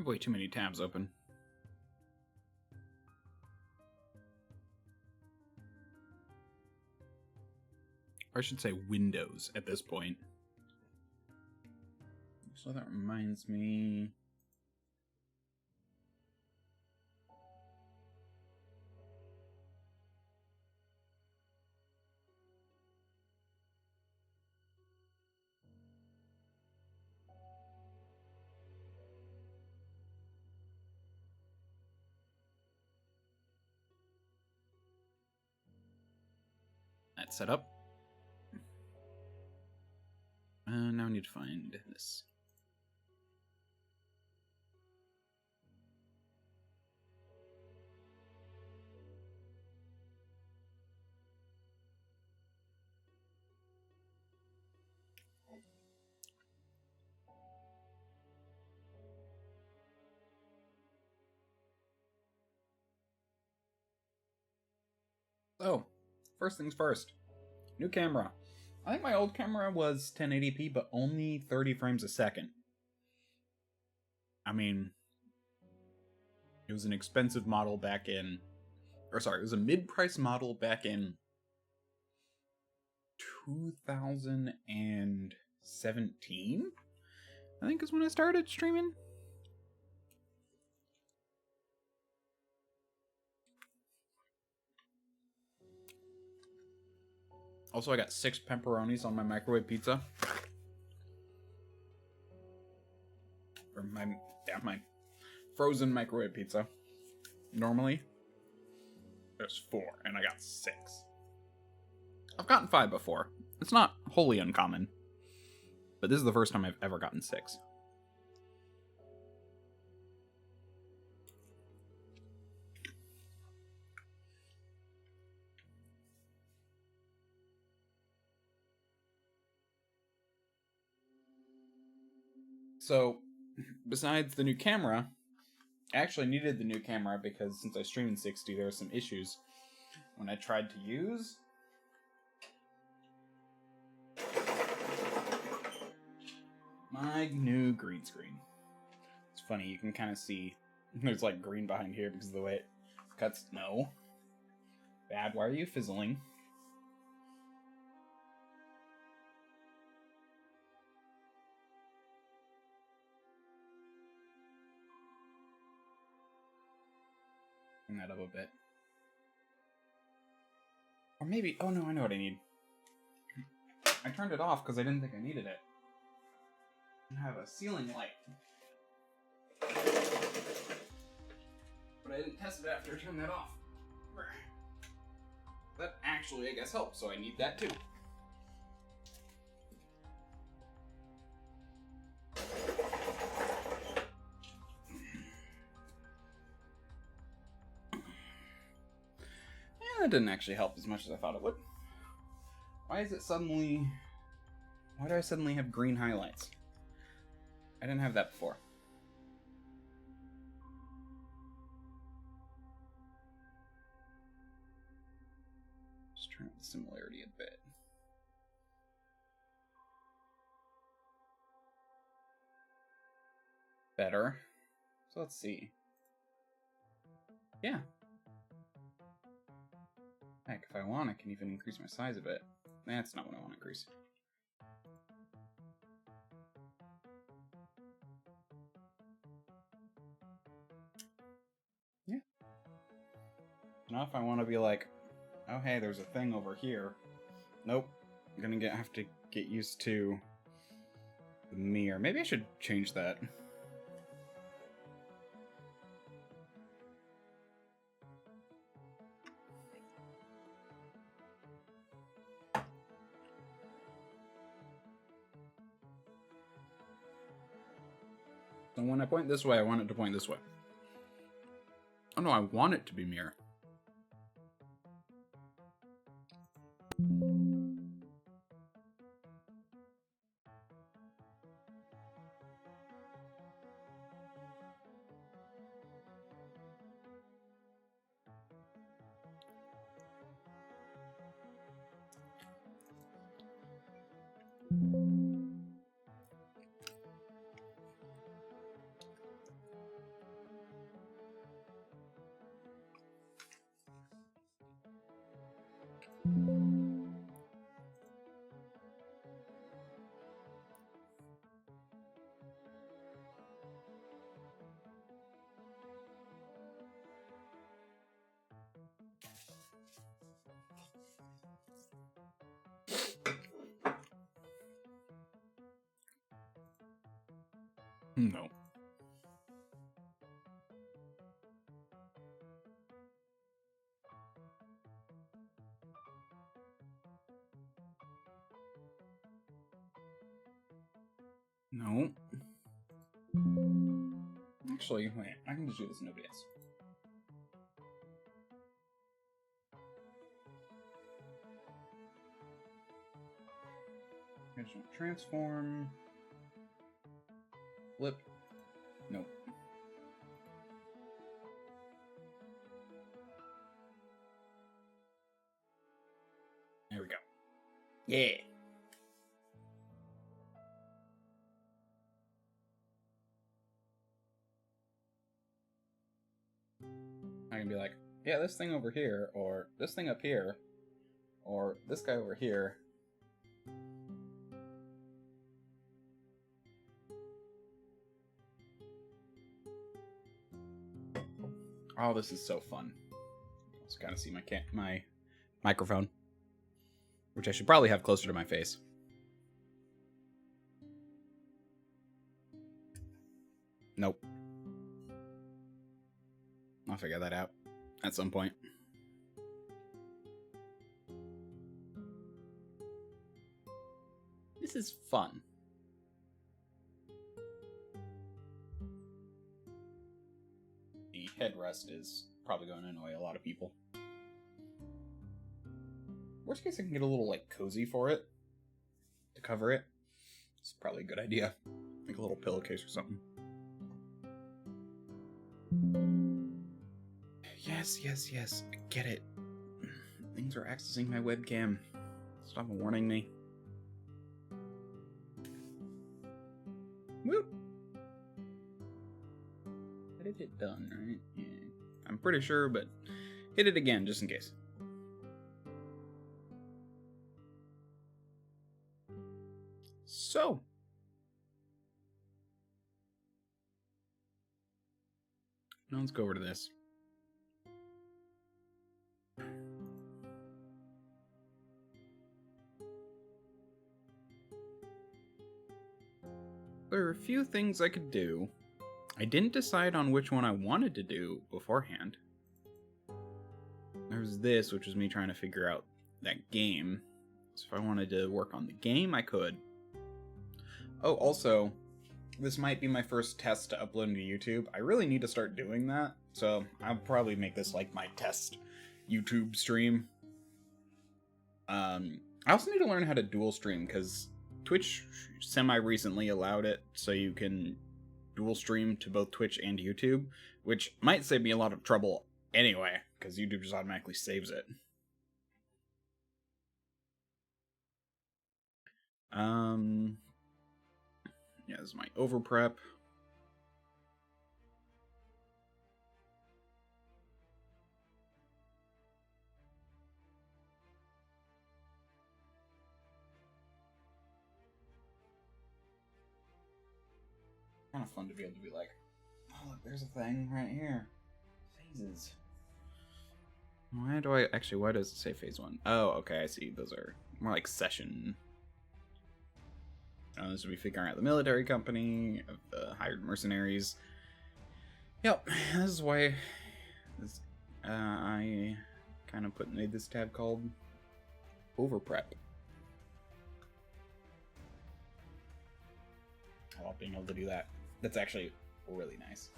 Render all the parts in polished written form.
have way too many tabs open. Or I should say Windows at this point. So that reminds me... That's set up. Now I need to find this. So, first things first. New camera. I think my old camera was 1080p, but only 30 frames a second. I mean, it was an expensive model back in... Or sorry, it was a mid-price model back in 2017? I think is when I started streaming. Also, I got 6 pepperonis on my microwave pizza. Or my frozen microwave pizza. Normally, there's 4, and I got 6. I've gotten 5 before. It's not wholly uncommon. But this is the first time I've ever gotten 6. So, besides the new camera, I actually needed the new camera because since I stream in 60, there were some issues when I tried to use my new green screen. It's funny, you can kind of see there's like green behind here because of the way it cuts. No. Bad, why are you fizzling? Bring that up a bit. Or maybe, oh no, I know what I need. I turned it off because I didn't think I needed it. I have a ceiling light. But I didn't test it after I turned that off. That actually, I guess, helps, so I need that too. That didn't actually help as much as I thought it would. Why do I suddenly have green highlights? I didn't have that before. Just turn up the similarity a bit. Better. So let's see. Yeah. Heck, if I want, I can even increase my size a bit. That's not what I want to increase. Yeah. Now if I want to be like, oh hey, there's a thing over here. Nope. I'm gonna have to get used to the mirror. Maybe I should change that. And when I point this way, I want it to point this way. Oh no, I want it to be mirror. No. No. Actually, wait, I can just do this in OBS. Transform. Flip. Nope. There we go. Yeah. I can be like, yeah, this thing over here, or this thing up here, or this guy over here. Oh, this is so fun. Let's kind of see my microphone, which I should probably have closer to my face. Nope. I'll figure that out at some point. This is fun. The headrest is probably going to annoy a lot of people. Worst case, I can get a little, like, cozy for it to cover it. It's probably a good idea. Like a little pillowcase or something. Yes, yes, yes. I get it. Things are accessing my webcam. Stop warning me. Whoop. I did it done, right? Yeah. I'm pretty sure, but hit it again just in case. So. Now let's go over to this. There are a few things I could do. I didn't decide on which one I wanted to do beforehand. There's this, which was me trying to figure out that game. So if I wanted to work on the game, I could. Oh, also, this might be my first test to upload to YouTube. I really need to start doing that, so I'll probably make this like my test YouTube stream. I also need to learn how to dual stream, because Twitch semi-recently allowed it, so you can dual stream to both Twitch and YouTube, which might save me a lot of trouble anyway, because YouTube just automatically saves it. Yeah, this is my over prep. Kind of fun to be able to be like, oh look, there's a thing right here. Phases. Why does it say phase 1? Oh, okay, I see. Those are more like session. This would be figuring out the military company, of the hired mercenaries. Yep, this is why I kind of made this tab called Over Prep. I love being able to do that. That's actually really nice.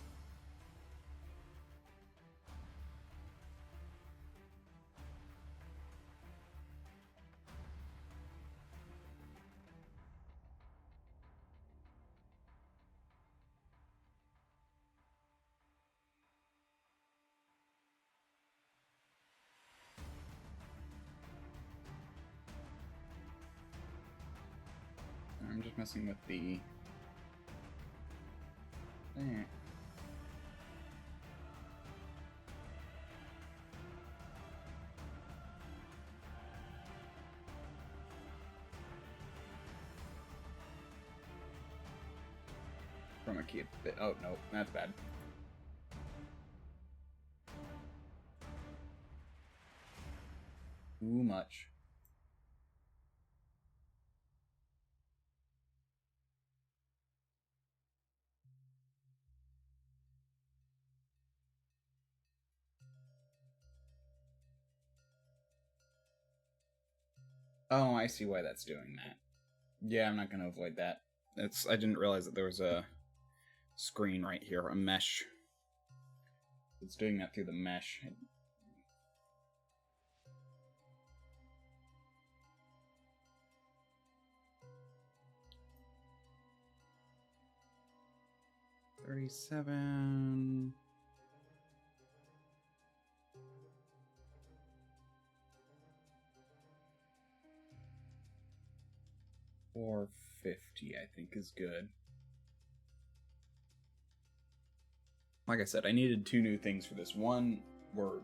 I'm just messing with the... There. From a key bit. Oh, no, that's bad. Too much. Oh, I see why that's doing that. Yeah, I'm not going to avoid that. I didn't realize that there was a screen right here, a mesh. It's doing that through the mesh. $37. 450, I think, is good. Like I said, I needed 2 new things for this. One were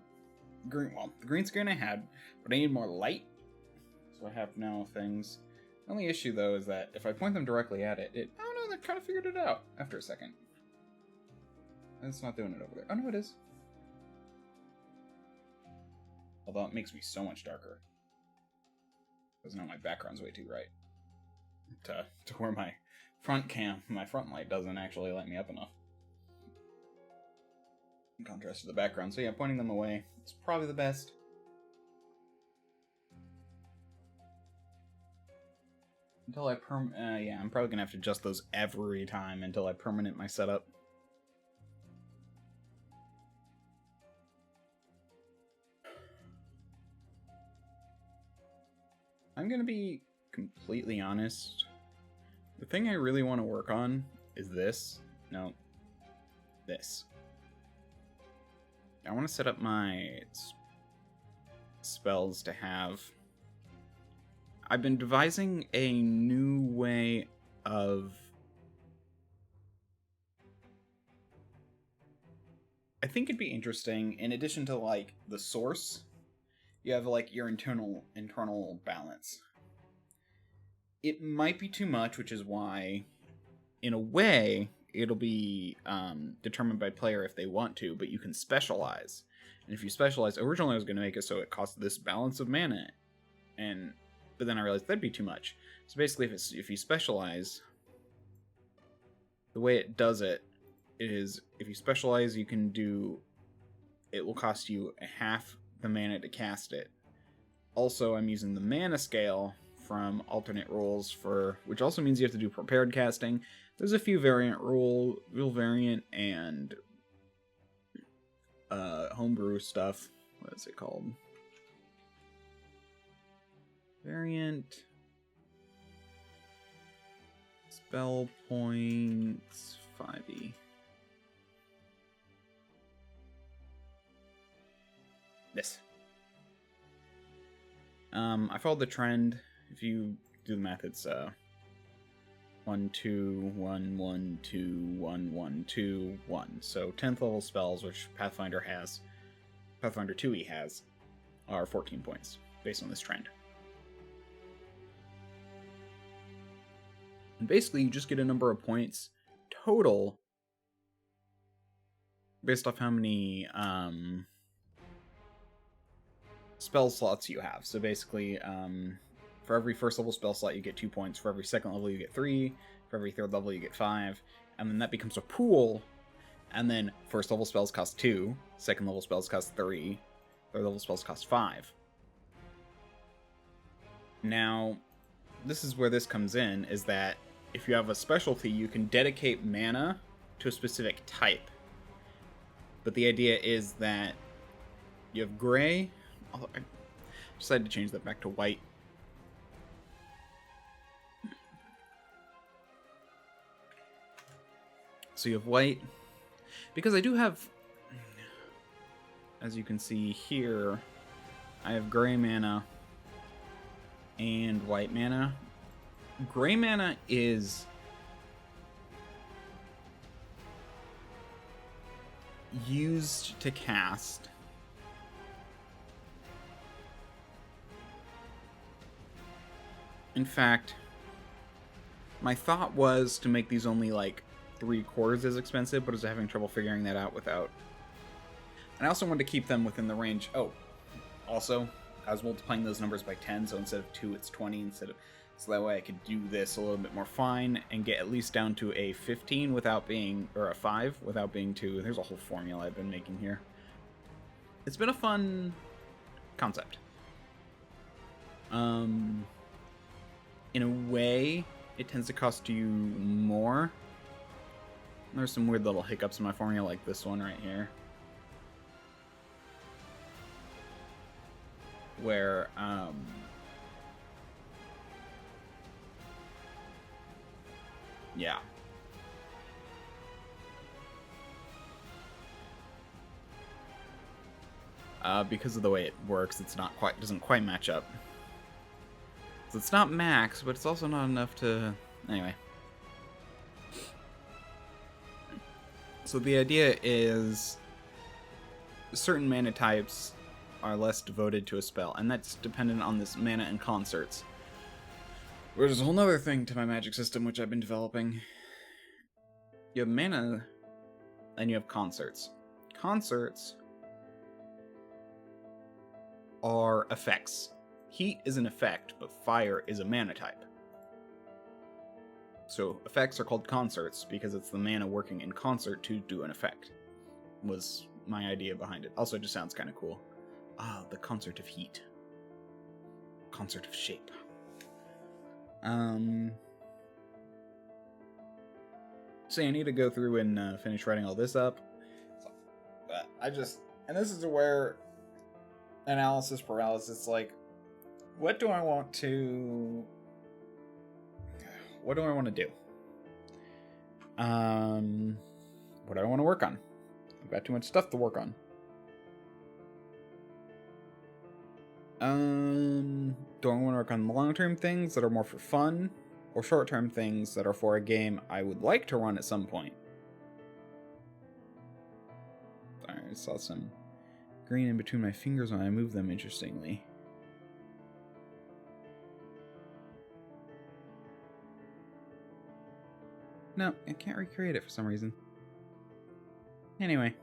green. Well, the green screen I had, but I need more light. So I have now things. The only issue, though, is that if I point them directly at it, I don't know, that kind of figured it out after a second. It's not doing it over there. Oh, no, it is. Although it makes me so much darker. Because now my background's way too bright. To where my front light doesn't actually light me up enough. In contrast to the background. So yeah, pointing them away is probably the best. Until I yeah, I'm probably gonna have to adjust those every time until I permanent my setup. I'm gonna be completely honest. The thing I really want to work on is this. No, this. I want to set up my spells to have... I've been devising a new way of... I think it'd be interesting, in addition to, like, the source, you have, like, your internal balance. It might be too much, which is why, in a way, it'll be determined by player if they want to, but you can specialize. And if you specialize, originally I was going to make it so it costs this balance of mana, but then I realized that'd be too much. So basically, if you specialize, the way it does it is, if you specialize, you can do, it will cost you half the mana to cast it. Also, I'm using the mana scale from alternate rules which also means you have to do prepared casting. There's a few variant rule variant and homebrew stuff. What is it called? Variant spell points 5e. This. I followed the trend. If you do the math, it's 1 2 1 1 2 1 1 2 1. So 10th level spells, which Pathfinder 2e has, are 14 points based on this trend. And basically, you just get a number of points total based off how many spell slots you have. So basically, for every first level spell slot, you get 2 points. For every second level, you get 3. For every third level, you get 5. And then that becomes a pool. And then first level spells cost 2. Second level spells cost 3. Third level spells cost 5. Now, this is where this comes in, is that if you have a specialty, you can dedicate mana to a specific type. But the idea is that you have gray. I decided to change that back to white. So you have white. Because I do have, as you can see here, I have gray mana and white mana. Gray mana is used to cast in fact, my thought was to make these only like 3/4 as expensive, but I was having trouble figuring that out without. And I also wanted to keep them within the range. Oh, also, I was multiplying those numbers by 10, so instead of 2, it's 20 so that way I could do this a little bit more fine and get at least down to a 15 without being, or a 5 without being 2. There's a whole formula I've been making here. It's been a fun concept. in a way, it tends to cost you more. There's some weird little hiccups in my formula, like this one right here. Where, yeah. Because of the way it works, it's not quite, doesn't quite match up. So it's not max, but it's also not enough to, anyway. So the idea is certain mana types are less devoted to a spell, and that's dependent on this mana and concerts. There's a whole other thing to my magic system which I've been developing. You have mana, and you have concerts. Concerts are effects. Heat is an effect, but fire is a mana type. So effects are called concerts because it's the mana working in concert to do an effect. Was my idea behind it. Also, it just sounds kind of cool. Ah, the concert of heat. Concert of shape. So I need to go through and finish writing all this up. But and this is where analysis paralysis, like, what do I want to do? What do I want to work on? I've got too much stuff to work on. Do I want to work on long-term things that are more for fun, or short-term things that are for a game I would like to run at some point? Sorry, I saw some green in between my fingers when I move them, interestingly. No, I can't recreate it for some reason. Anyway.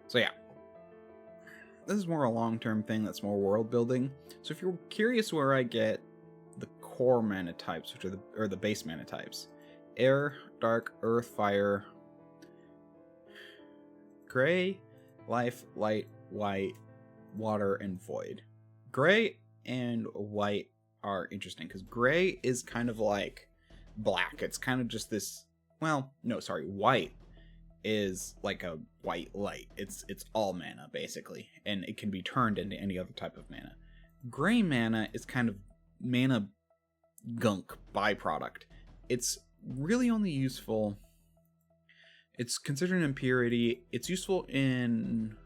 So yeah, this is more a long-term thing that's more world building. So if you're curious where I get the core mana types, which are the base mana types: air, dark, earth, fire, gray, life, light, white, water, and void. Gray and white are interesting because gray is kind of like black. It's kind of just this, well, no, sorry, white is like a white light. It's all mana basically, and it can be turned into any other type of mana. Gray mana is kind of mana gunk byproduct. It's really only useful, it's considered an impurity. It's useful in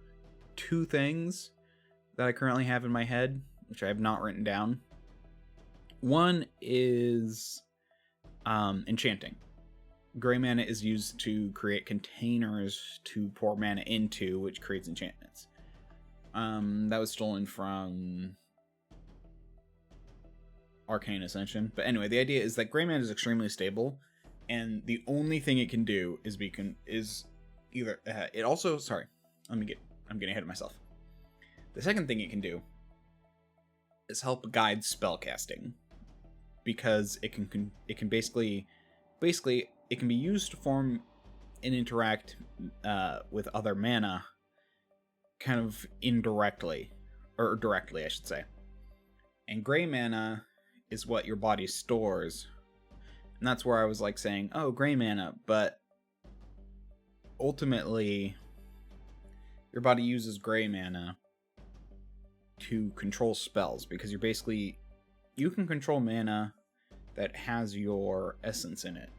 two things that I currently have in my head, which I have not written down. One is enchanting. Gray mana is used to create containers to pour mana into, which creates enchantments. That was stolen from Arcane Ascension. But anyway, the idea is that gray mana is extremely stable, and the only thing it can do is it also, sorry, I'm getting ahead of myself. The second thing it can do is help guide spellcasting, because it can basically it can be used to form and interact with other mana kind of indirectly, or directly, I should say. And gray mana is what your body stores. And that's where I was like saying, oh, gray mana, but ultimately your body uses gray mana to control spells, because you can control mana that has your essence in it.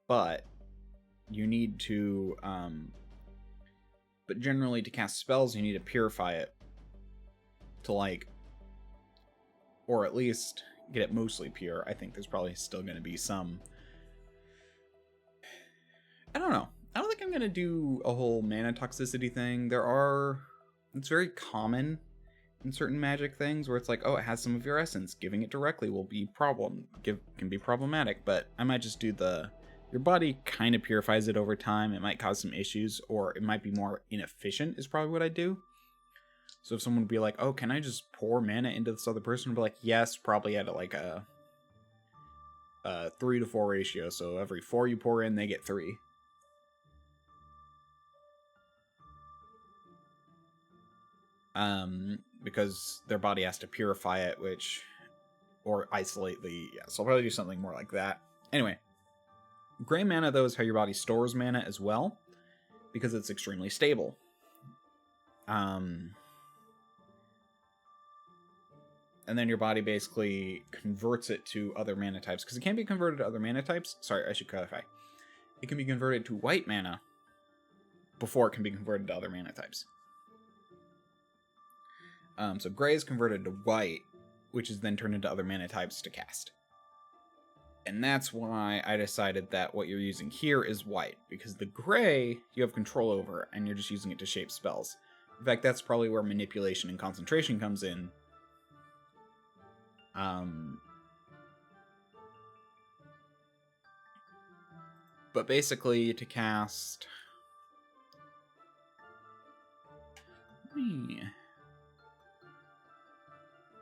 But you need to, but generally to cast spells, you need to purify it to, like, or at least get it mostly pure. I think there's probably still going to be some, I don't know. I don't think I'm going to do a whole mana toxicity thing. It's very common in certain magic things where it's like, oh, it has some of your essence. Giving it directly will be can be problematic, but I might just do the Your body kind of purifies it over time. It might cause some issues, or it might be more inefficient, is probably what I do. So if someone would be like, oh, can I just pour mana into this other person? I'd be like, yes, probably at like a 3 to 4 ratio. So every 4 you pour in, they get 3. Because their body has to purify it, or isolate the, so I'll probably do something more like that. Anyway, gray mana, though, is how your body stores mana as well, because it's extremely stable. And then your body basically converts it to other mana types, because it can't be converted to other mana types. Sorry, I should clarify. It can be converted to white mana before it can be converted to other mana types. So gray is converted to white, which is then turned into other mana types to cast. And that's why I decided that what you're using here is white, because the gray you have control over, and you're just using it to shape spells. In fact, that's probably where manipulation and concentration comes in. But basically, to cast...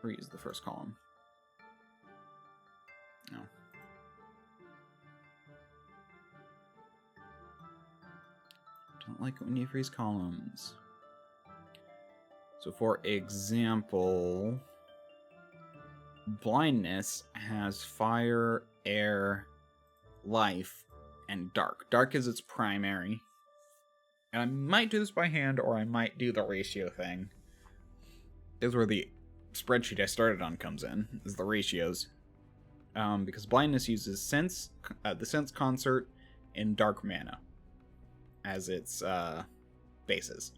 Reuse the first column. No. Don't like it when you freeze columns. So for example, blindness has fire, air, life, and dark. Dark is its primary. And I might do this by hand, or I might do the ratio thing. This is where the spreadsheet I started on comes in, is the ratios. Because blindness uses sense, the sense concert, and dark mana as its bases.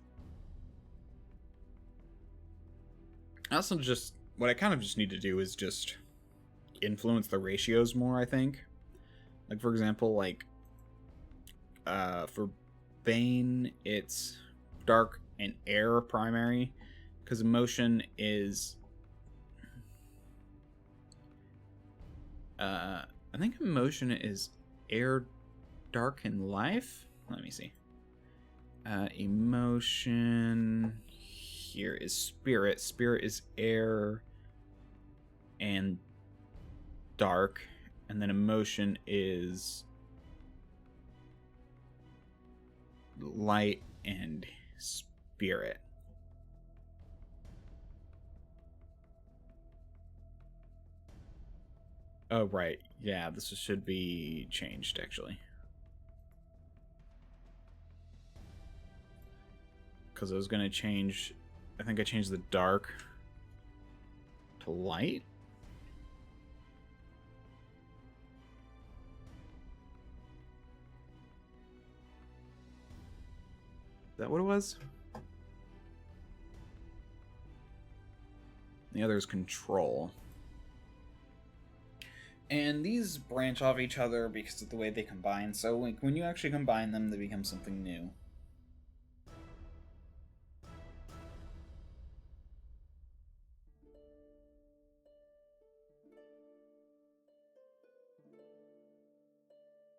I also just, what I kind of just need to do is just influence the ratios more, I think. Like, for example, like, for Bane, it's dark and air primary, because emotion is... I think emotion is air, dark, and life? Let me see. Emotion... Here is spirit. Spirit is air and dark. And then emotion is light and spirit. Oh, right. Yeah, this should be changed, actually. Because I was going to change... I think I changed the dark to light. Is that what it was? The other is control. And these branch off each other because of the way they combine. So like, when you actually combine them, they become something new.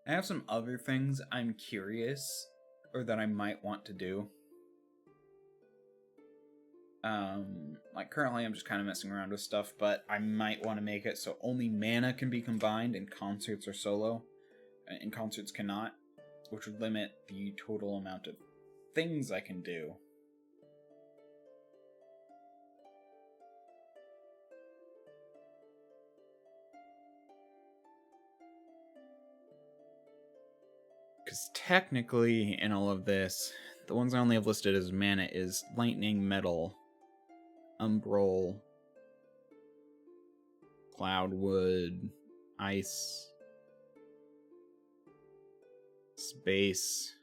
I have some other things I'm curious, or that I might want to do. Like currently I'm just kind of messing around with stuff, but I might want to make it so only mana can be combined and concerts are solo, and concerts cannot, which would limit the total amount of things I can do. Because technically, in all of this, the ones I only have listed as mana is lightning, metal, umbral, cloudwood, ice, space,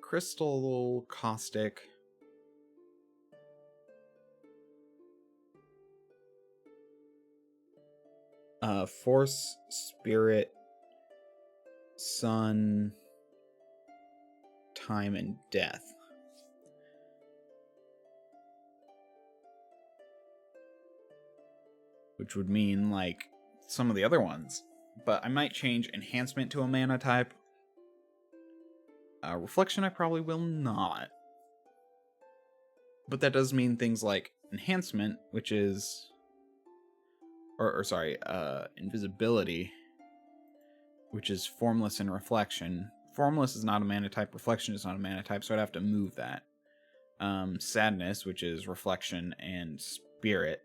crystal, caustic, force, spirit, sun, time, and death. Which would mean, like, some of the other ones. but I might change enhancement to a mana type. Reflection I probably will not. But that does mean things like enhancement, which is... invisibility, which is formless and reflection. Formless is not a mana type, reflection is not a mana type, so I'd have to move that. Sadness, which is reflection and spirit,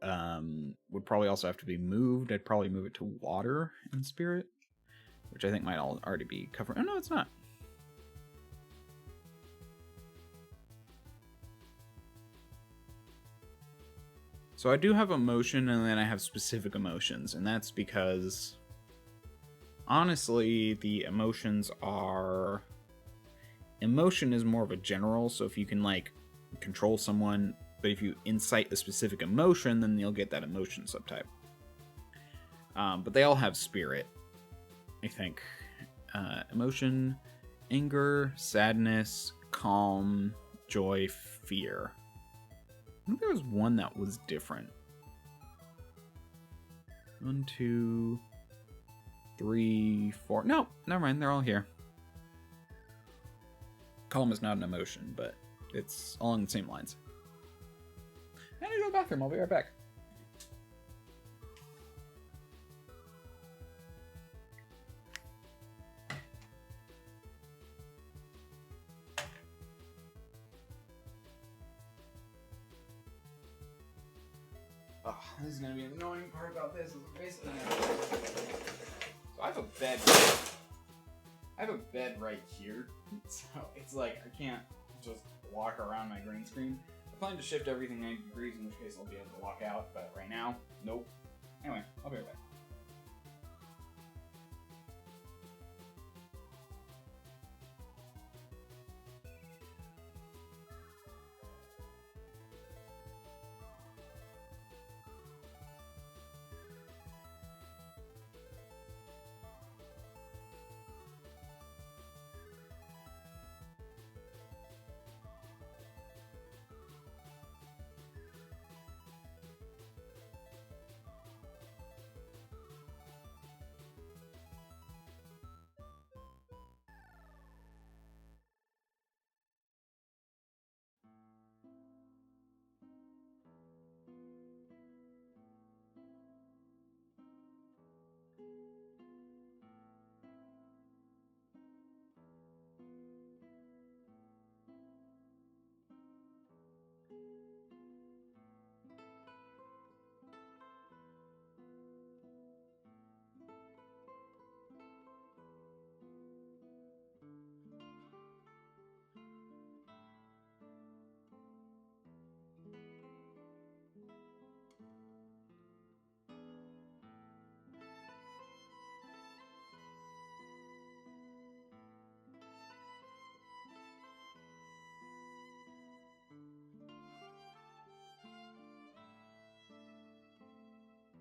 would probably also have to be moved. I'd probably move it to water and spirit, which I think might already be covered. Oh, no, it's not. So I do have emotion, and then I have specific emotions, and that's because, honestly, the emotions are... Emotion is more of a general, so if you can, like, control someone, but if you incite a specific emotion, then you'll get that emotion subtype. But they all have spirit, I think. Emotion, anger, sadness, calm, joy, fear. I think there was one that was different. 1, 2, 3, 4. No, never mind. They're all here. Calm is not an emotion, but it's along the same lines. I need to go to the bathroom. I'll be right back. Oh, this is going to be an annoying part about this. Is basically so I have a bed. I have a bed right here, so it's like I can't just walk around my green screen. I plan to shift everything 90 degrees, in which case I'll be able to walk out, but right now, nope. Anyway, I'll be right back.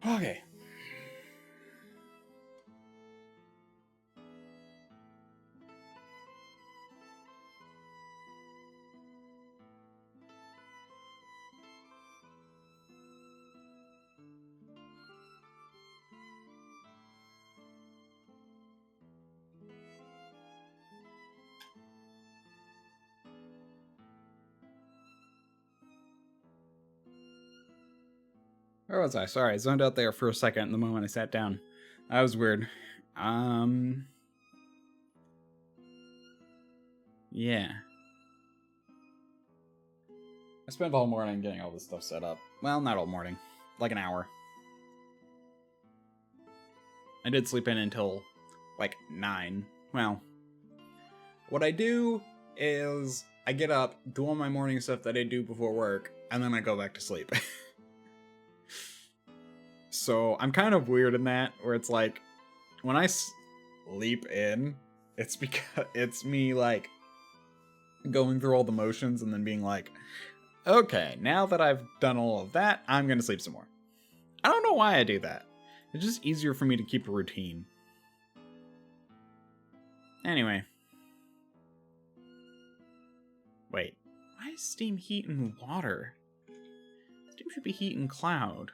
Okay. Where was I? Sorry, I zoned out there for a second the moment I sat down. That was weird. Yeah. I spent all morning getting all this stuff set up. Well, not all morning. Like an hour. I did sleep in until, like, 9. Well, what I do is I get up, do all my morning stuff that I do before work, and then I go back to sleep. So I'm kind of weird in that, where it's like, when I sleep in, it's because it's me, like, going through all the motions and then being like, okay, now that I've done all of that, I'm gonna sleep some more. I don't know why I do that. It's just easier for me to keep a routine. Anyway. Wait, why is steam heat and water? Steam should be heat and cloud.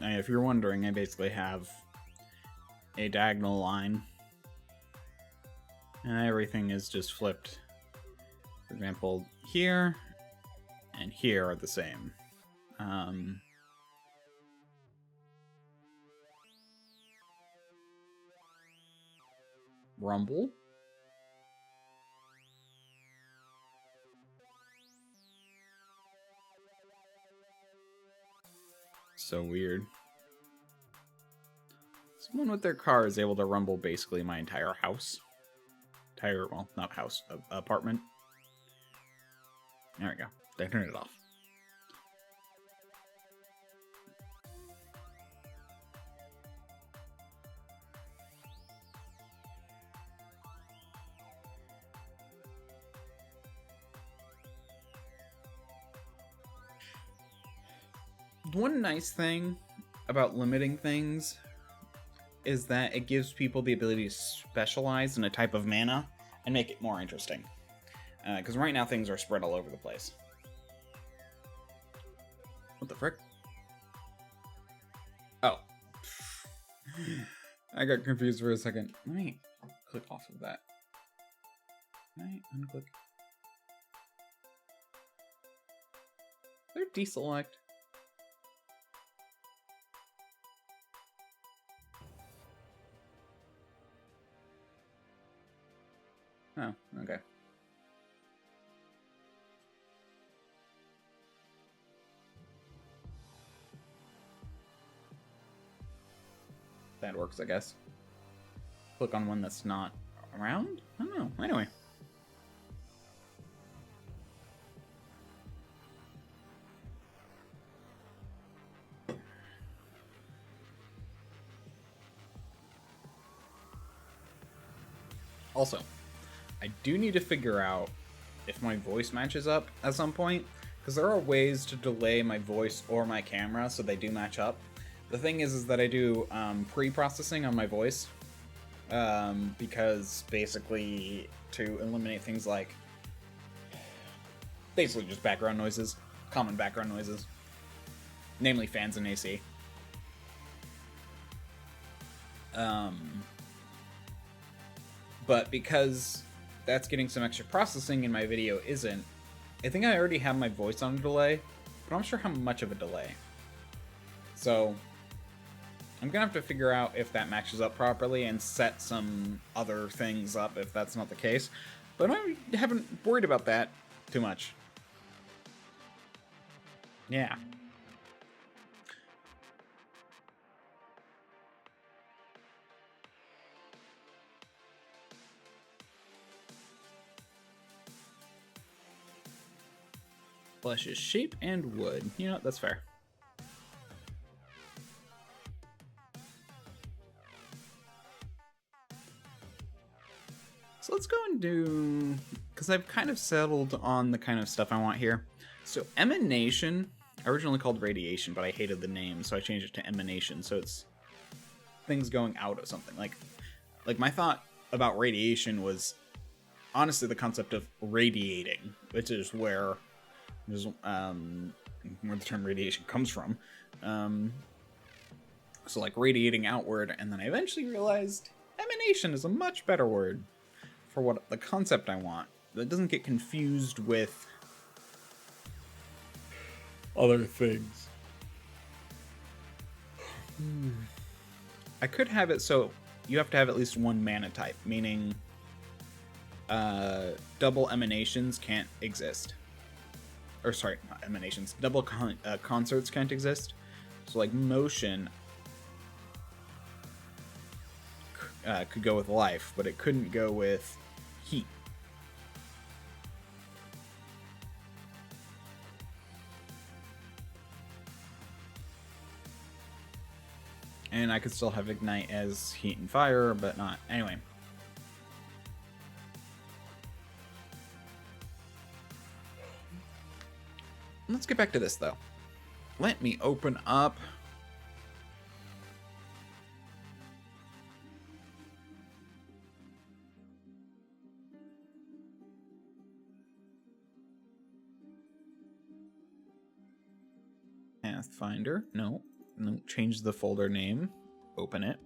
If you're wondering, I basically have a diagonal line, and everything is just flipped. For example, here and here are the same. Rumble? So weird. Someone with their car is able to rumble basically my entire house. Well, not house, apartment. There we go. They turned it off. One nice thing about limiting things is that it gives people the ability to specialize in a type of mana and make it more interesting. Because right now things are spread all over the place. What the frick? Oh. I got confused for a second. Let me click off of that. Can I unclick? Is there deselect? Oh, okay. That works, I guess. Click on one that's not around? I don't know. Anyway. Also, I do need to figure out if my voice matches up at some point, because there are ways to delay my voice or my camera so they do match up. The thing is that I do pre-processing on my voice, because basically to eliminate things like basically just background noises, common background noises, namely fans and AC. But because that's getting some extra processing and my video isn't, I think I already have my voice on a delay, but I'm not sure how much of a delay. So I'm gonna have to figure out if that matches up properly and set some other things up if that's not the case. But I haven't worried about that too much. Yeah. Flesh is shape and wood. You know, that's fair. So let's go and do, because I've kind of settled on the kind of stuff I want here. So emanation, originally called radiation, but I hated the name, so I changed it to emanation. So it's things going out of something. Like my thought about radiation was honestly the concept of radiating, which is where the term radiation comes from. So like radiating outward, and then I eventually realized emanation is a much better word for what the concept I want. That doesn't get confused with other things. I could have it so you have to have at least one mana type, meaning double emanations can't exist. Or sorry, not emanations. Double concerts can't exist. So like motion could go with life, but it couldn't go with heat. And I could still have ignite as heat and fire, but not. Anyway. Let's get back to this, though. Let me open up Pathfinder. No, Change the folder name. Open it.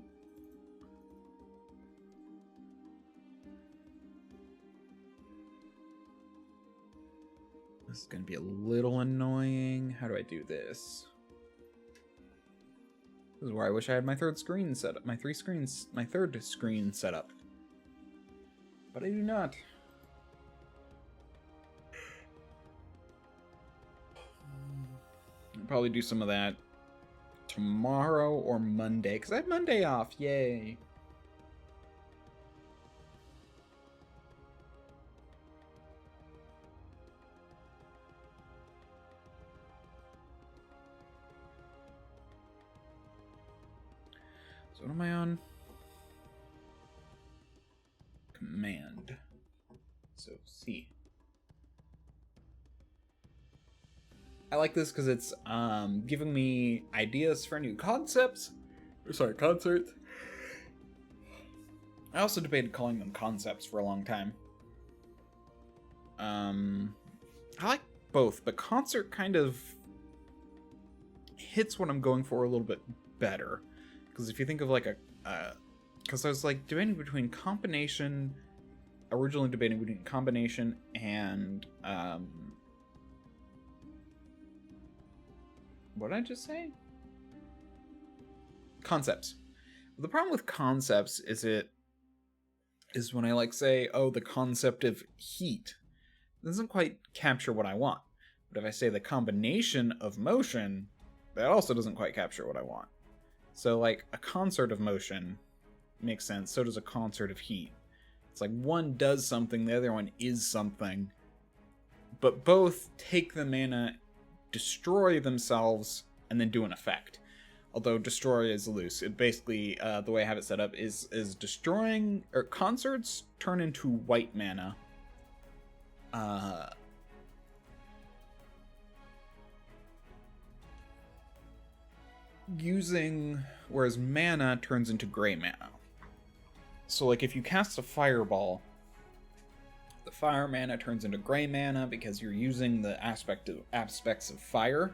This is going to be a little annoying. How do I do this? This is where I wish I had my third screen set up. My third screen set up. But I do not. I'll probably do some of that tomorrow or Monday, because I have Monday off. Yay. So what am I on? Command. So C. I like this because it's giving me ideas for new concepts. Concerts. I also debated calling them concepts for a long time. I like both, but concert kind of hits what I'm going for a little bit better. Because if you think of like because I was like debating between combination, originally debating between combination and, what did I just say? Concepts. The problem with concepts is when I like say, oh, the concept of heat, it doesn't quite capture what I want. But if I say the combination of motion, that also doesn't quite capture what I want. So like a concert of motion makes sense. So does a concert of heat. It's like one does something, the other one is something. But both take the mana, destroy themselves, and then do an effect. Although destroy is loose. It basically, the way I have it set up is destroying, or concerts turn into white mana. Whereas mana turns into gray mana. So like if you cast a fireball, the fire mana turns into gray mana because you're using the aspects of fire.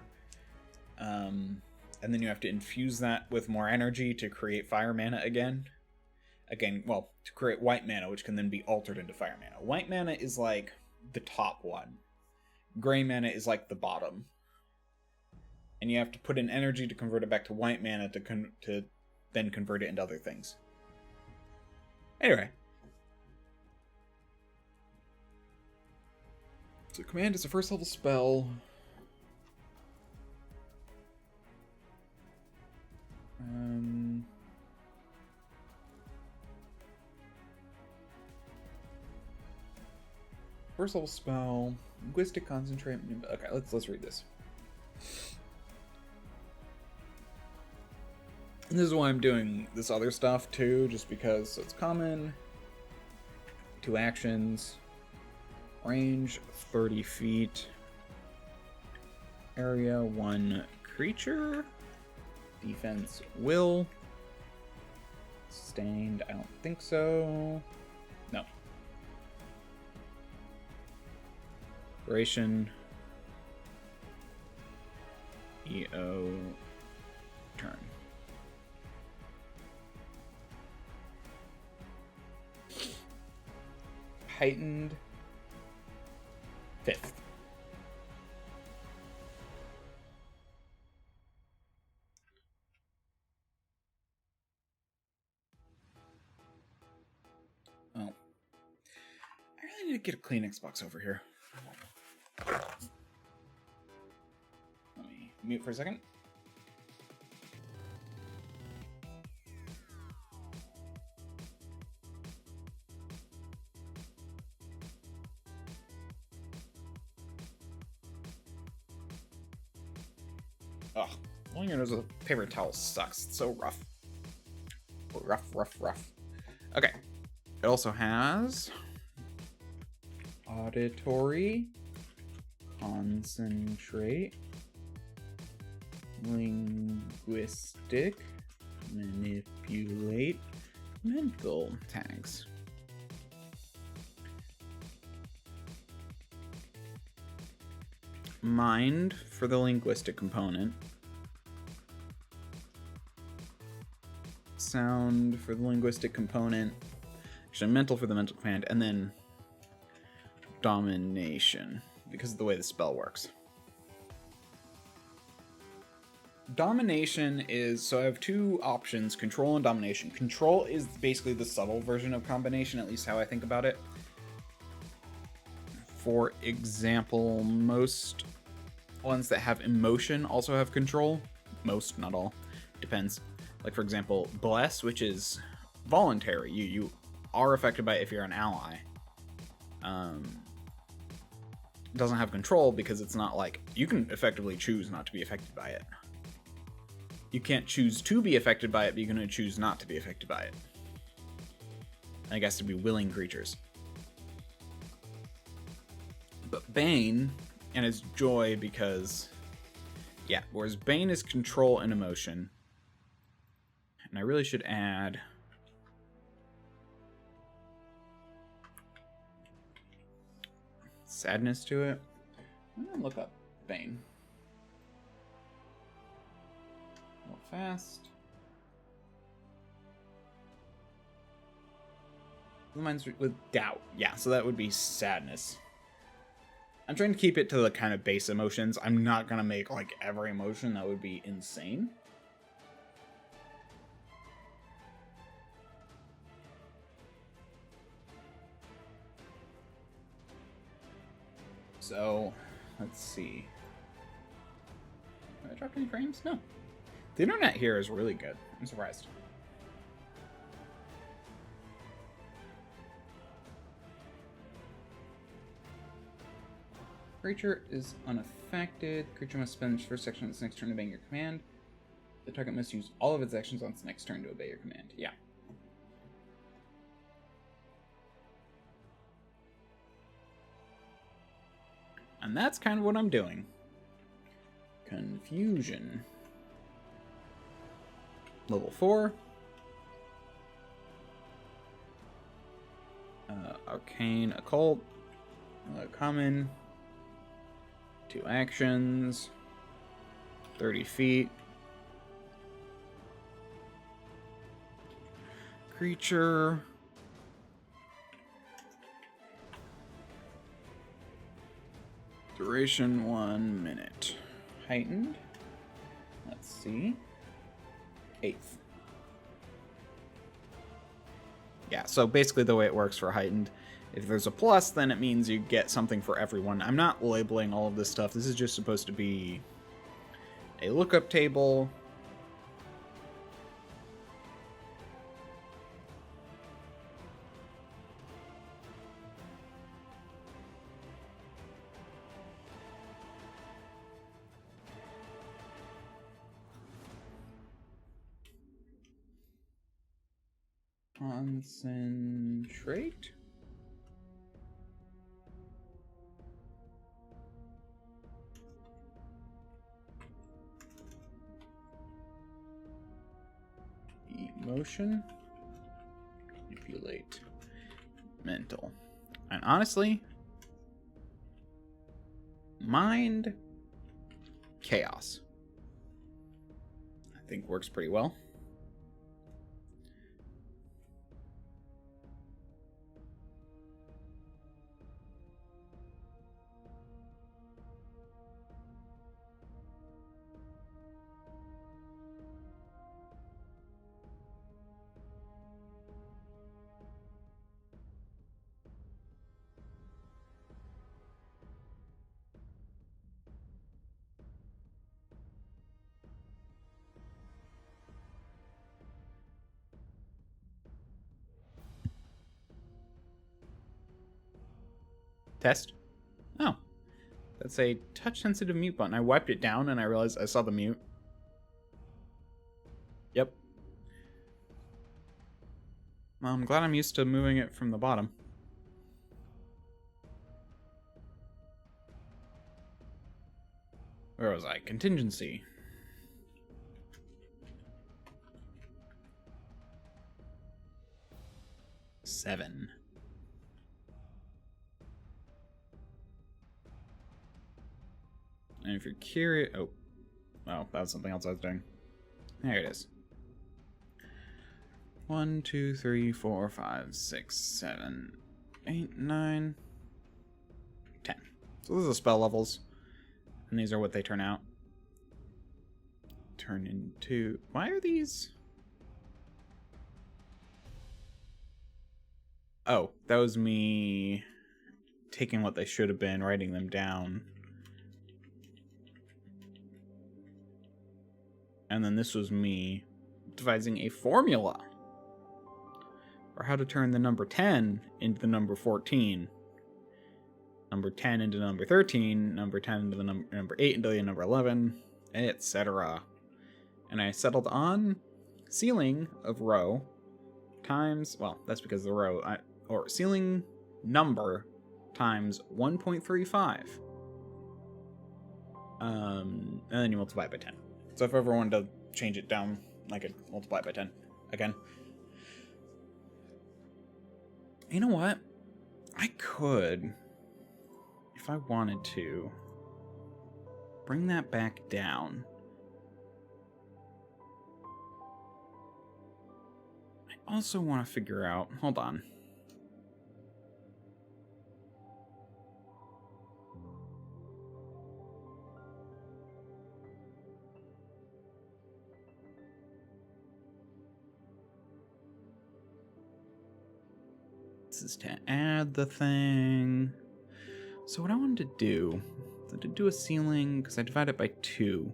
And then you have to infuse that with more energy to create fire mana again. To create white mana, which can then be altered into fire mana. White mana is like the top one. Gray mana is like the bottom. And you have to put in energy to convert it back to white mana to then convert it into other things. Anyway. So command is a first level spell. First level spell, linguistic concentrate. Okay, let's read this. And this is why I'm doing this other stuff too, just because it's common. 2 actions. Range 30 feet. Area 1 creature. Defense will. Sustained, I don't think so. No. Duration. EO. Turn. Heightened. 5th. Oh. I really need to get a clean Xbox over here. Let me mute for a second. Ugh, blowing your nose with a paper towel sucks. It's so rough. Rough. Okay. It also has auditory, concentrate, linguistic, manipulate, mental tags. Mind for the linguistic component. sound for the linguistic component. Actually, mental for the mental command, and then domination, because of the way the spell works. Domination is, so I have two options, control and domination. Control is basically the subtle version of combination, at least how I think about it. For example, most ones that have emotion also have control. Most, not all. Depends. Like, for example, bless, which is voluntary. You are affected by it if you're an ally. Doesn't have control because it's not like, you can effectively choose not to be affected by it. You can't choose to be affected by it, but you can choose not to be affected by it. I guess to be willing creatures. But Bane, and it's joy because, yeah, whereas Bane is control and emotion. And I really should add sadness to it. I'm gonna look up Bane. Real fast. Mine's with doubt. Yeah, so that would be sadness. I'm trying to keep it to the kind of base emotions. I'm not gonna make like every emotion. That would be insane. So, let's see. Have I dropped any frames? No. The internet here is really good. I'm surprised. Creature is unaffected. Creature must spend its first action on its next turn to obey your command. The target must use all of its actions on its next turn to obey your command. Yeah. And that's kind of what I'm doing. Confusion. Level 4. Arcane Occult. Common. 2 actions. 30 feet. Creature. Duration 1 minute. Heightened. Let's see. 8th. Yeah, so basically the way it works for heightened, if there's a plus, then it means you get something for everyone. I'm not labeling all of this stuff. This is just supposed to be a lookup table. Concentrate. Emotion. Manipulate. Mental. And honestly, mind. Chaos. I think works pretty well. Test. Oh. That's a touch-sensitive mute button. I wiped it down and I realized I saw the mute. Yep. Well, I'm glad I'm used to moving it from the bottom. Where was I? Contingency. Seven. And if you're curious... Oh, that was something else I was doing. There it is. 1, 2, 3, 4, 5, 6, 7, 8, 9, 10. So those are the spell levels. And these are what they turn out. Turn into... Why are these... Oh, that was me taking what they should have been, writing them down. And then this was me devising a formula for how to turn the number 10 into the number 14. Number 10 into number 13, number 10 into the number 8 into the number 11, etc. And I settled on ceiling of row times, well, that's because the row, or ceiling number times 1.35. And then you multiply it by 10. So if ever wanted to change it down, I could multiply it by 10 again. You know what? I could, if I wanted to, bring that back down. I also want to figure out, hold on. This is to add the thing. So what I wanted to do a ceiling, because I divide it by 2.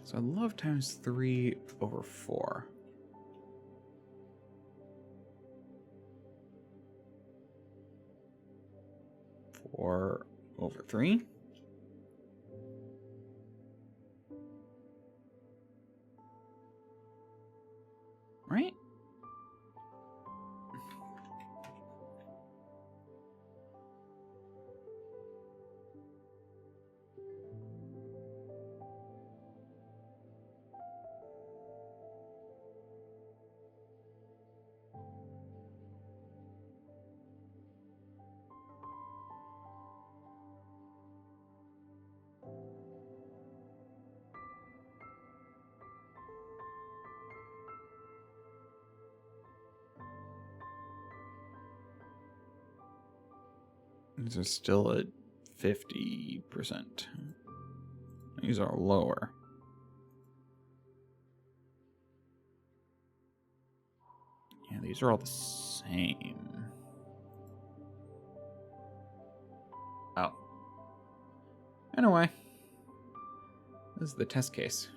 So I love times 3 over 4. Four over 3. Right? These are still at 50%. These are lower. Yeah, these are all the same. Oh. Anyway. This is the test case.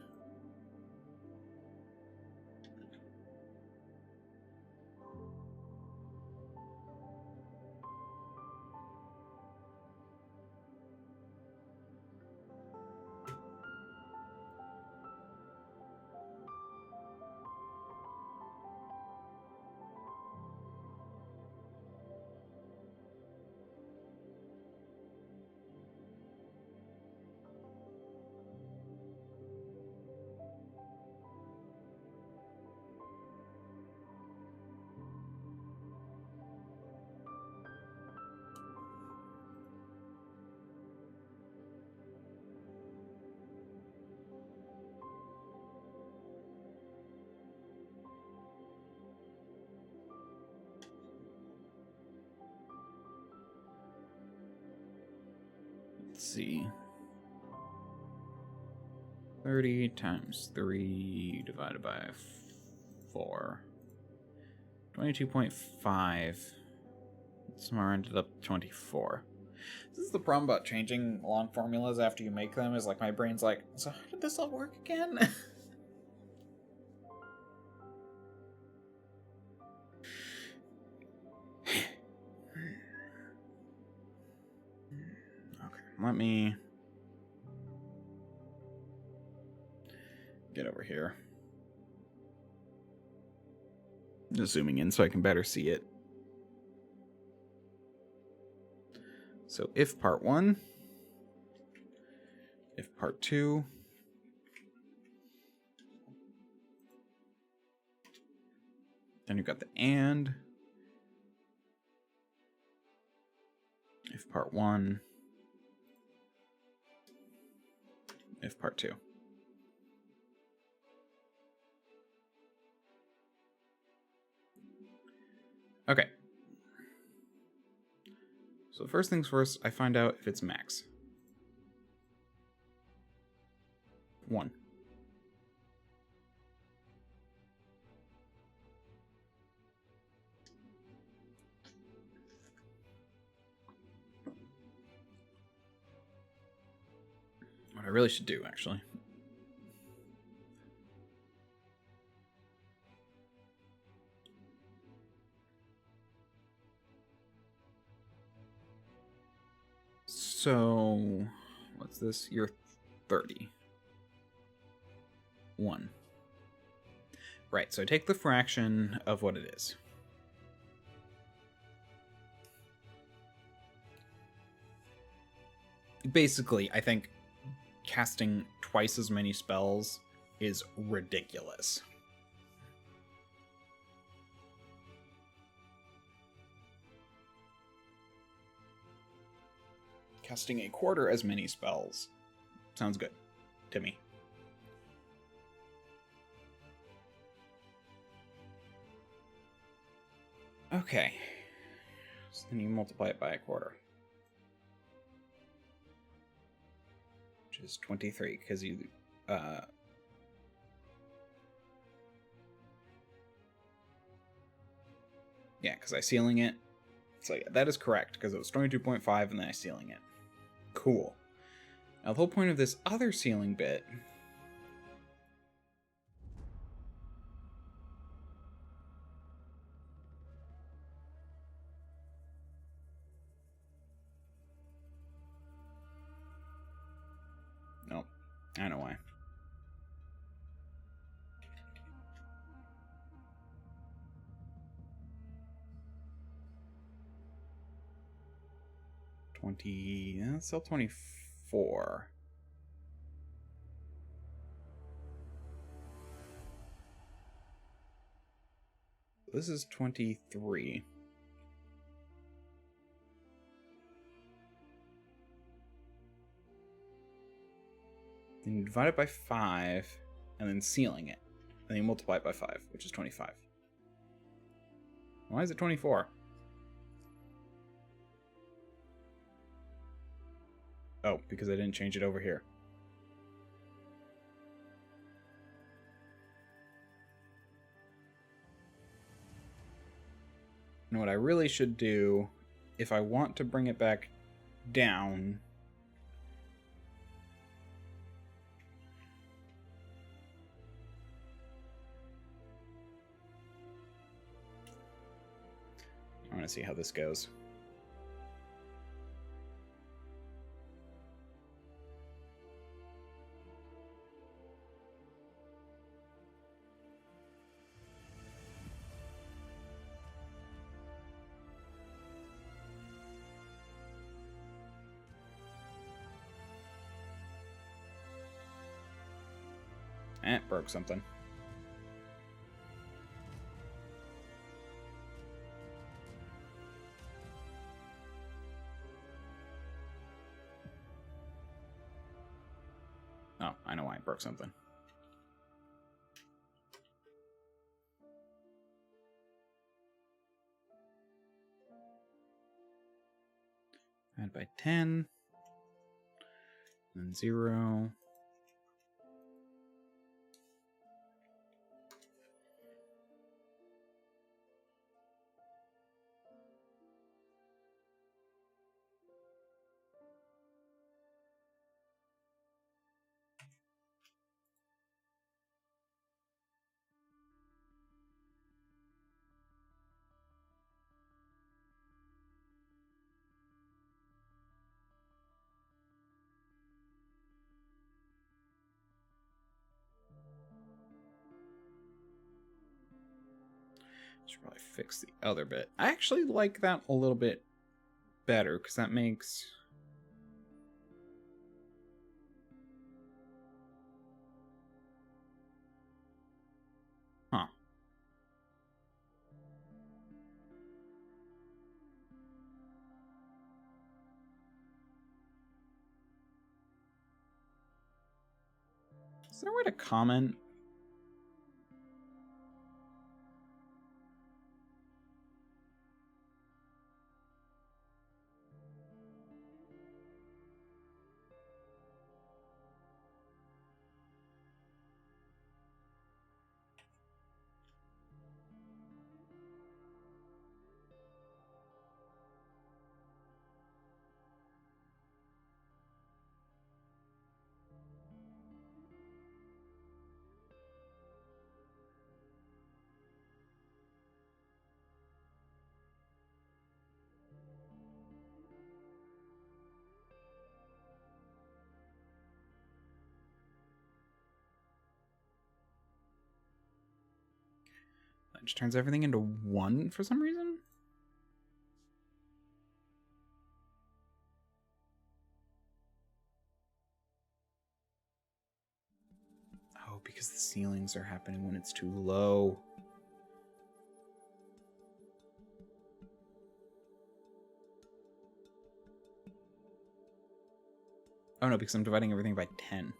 Let's see. 30 times 3 divided by 4. 22.5. Somewhere ended up 24. This is the problem about changing long formulas after you make them, is like my brain's like, so how did this all work again? Let me get over here. Just zooming in so I can better see it. So if part 1, if part 2, then you've got the and, if part 1, if part 2. Okay. So first things first, I find out if it's max. 1. What I really should do, actually. So, what's this? You're 30. 1. Right, so I take the fraction of what it is. Basically, I think casting twice as many spells is ridiculous. Casting a quarter as many spells sounds good to me. Okay, so then you multiply it by a quarter, which is 23, because you, yeah, because I ceiling it. So yeah, that is correct, because it was 22.5 and then I ceiling it. Cool. Now the whole point of this other ceiling bit no, I know why. That's still 24. This is 23. Then you divide it by 5, and then ceiling it. And then you multiply it by 5, which is 25. Why is it 24? Oh, because I didn't change it over here. And what I really should do, if I want to bring it back down, I want to see how this goes. Broke something. Oh, I know why it broke something. Add by 10. And 0. Should probably fix the other bit. I actually like that a little bit better, because that makes... Huh. Is there a way to comment? That just turns everything into 1 for some reason. Oh, because the ceilings are happening when it's too low. Oh no, because I'm dividing everything by 10.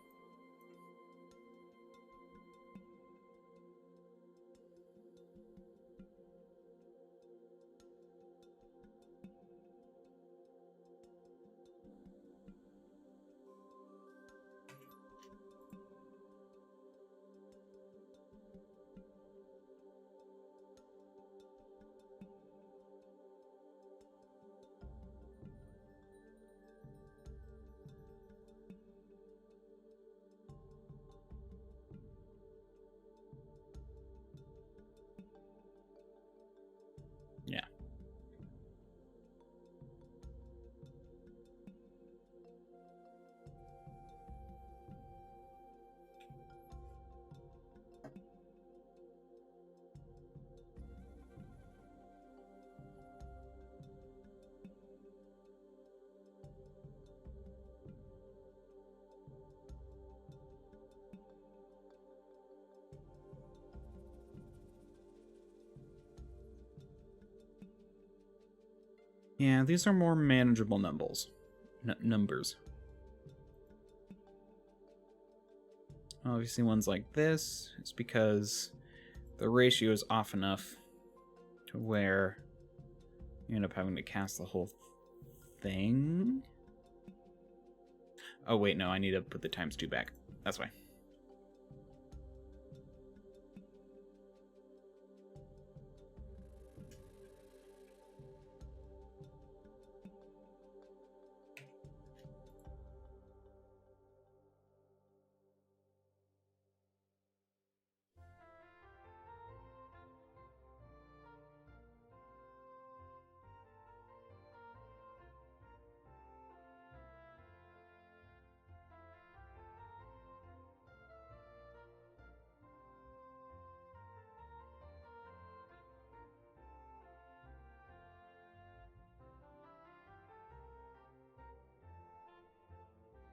Yeah. Yeah, these are more manageable numbers. Obviously ones like this, it's because the ratio is off enough to where you end up having to cast the whole thing. Oh wait, no, I need to put the ×2 back. That's why.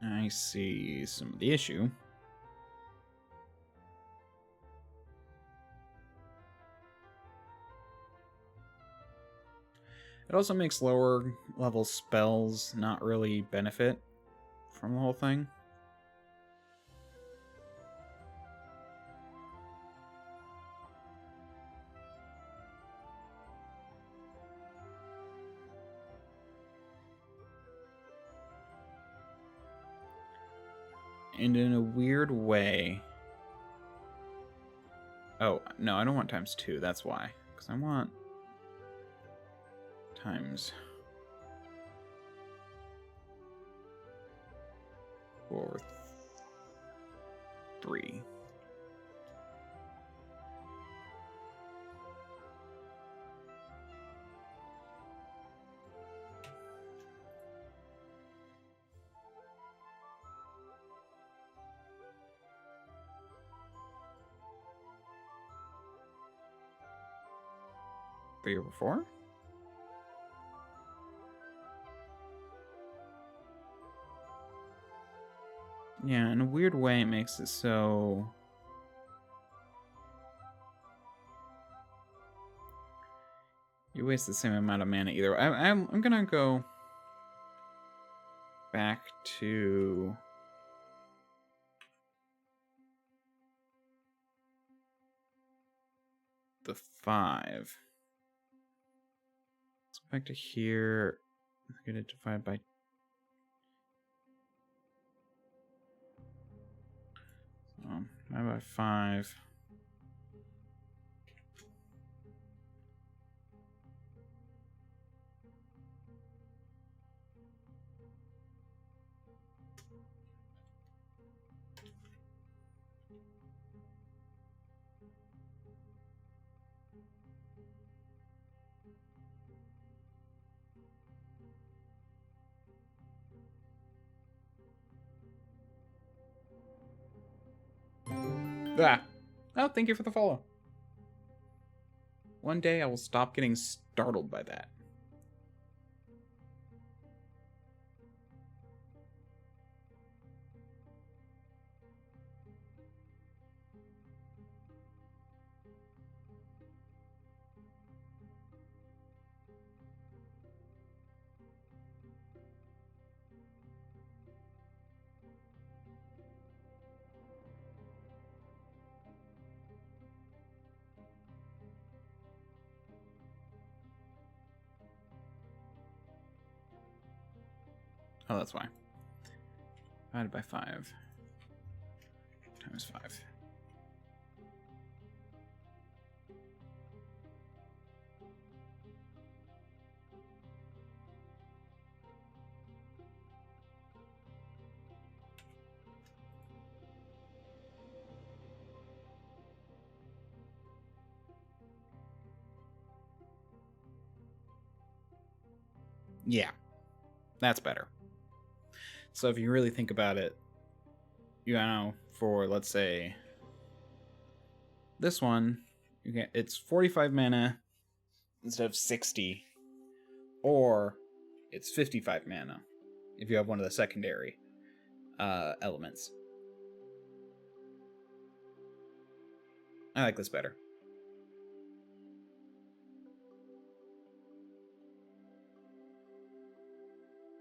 I see some of the issue. It also makes lower level spells not really benefit from the whole thing. And in a weird way... Oh, no, I don't want ×2, that's why. Because I want... ×4. Or 3. Three over 4? Yeah, in a weird way it makes it so... You waste the same amount of mana either. I'm gonna go back to 5. Let's go back to here. I'm going to divide by... divide by 5. Ah. Oh, thank you for the follow. One day I will stop getting startled by that. Oh, that's why. Divided by 5 times 5. Yeah, that's better. So if you really think about it, you know, for let's say this one, you get it's 45 mana instead of 60, or it's 55 mana if you have one of the secondary elements. I like this better.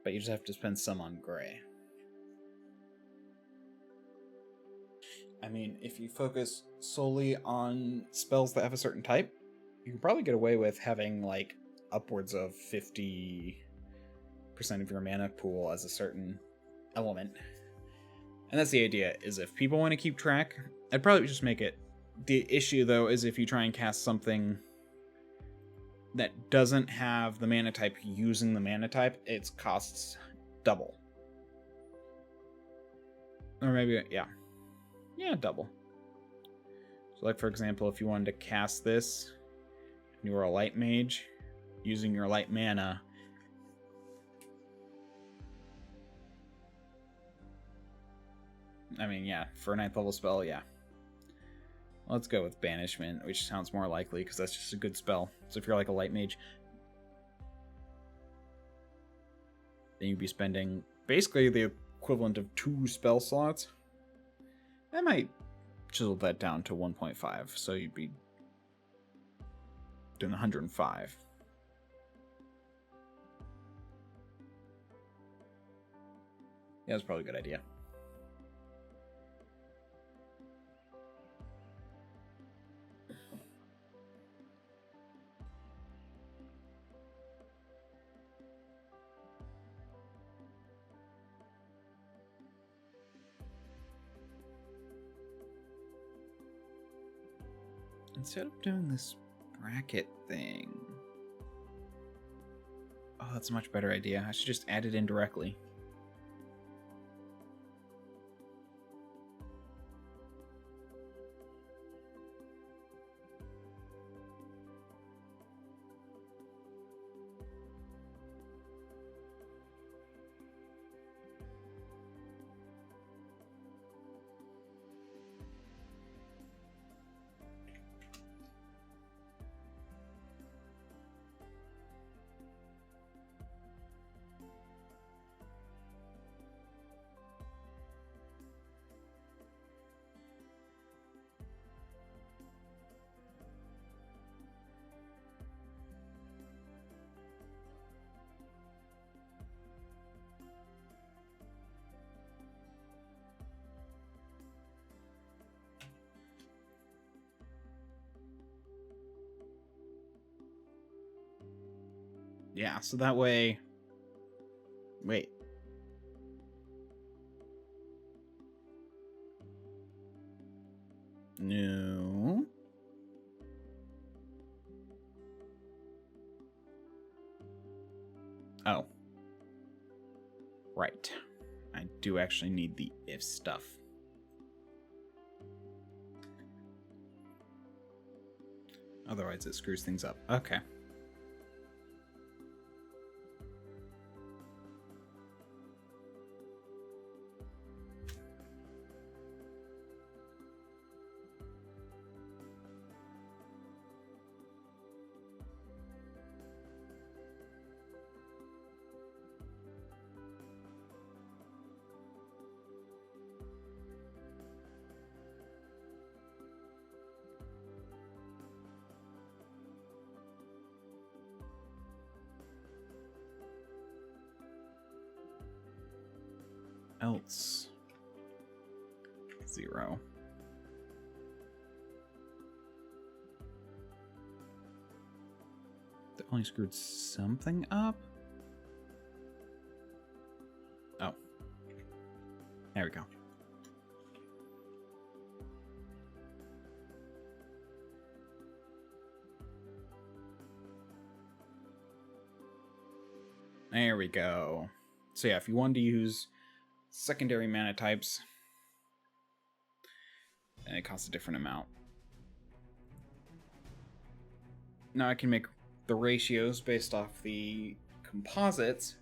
But you just have to spend some on gray. I mean, if you focus solely on spells that have a certain type, you can probably get away with having like upwards of 50% of your mana pool as a certain element. And that's the idea, is if people want to keep track, I'd probably just make it. The issue, though, is if you try and cast something that doesn't have the mana type using the mana type, it costs double. Or maybe, yeah. Yeah, double. So like, for example, if you wanted to cast this, and you were a light mage, using your light mana, I mean, yeah, for a 9th level spell, yeah. Let's go with Banishment, which sounds more likely, because that's just a good spell. So if you're like a light mage, then you'd be spending basically the equivalent of 2 spell slots. That might chisel that down to 1.5, so you'd be doing 105. Yeah, that's probably a good idea. Instead of doing this bracket thing... Oh, that's a much better idea. I should just add it in directly. Yeah, so that way... Wait. No. Oh. Right. I do actually need the if stuff. Otherwise it screws things up. Okay. Else 0. Definitely screwed something up. Oh. There we go. There we go. So yeah, if you wanted to use secondary mana types, and it costs a different amount. Now I can make the ratios based off the composites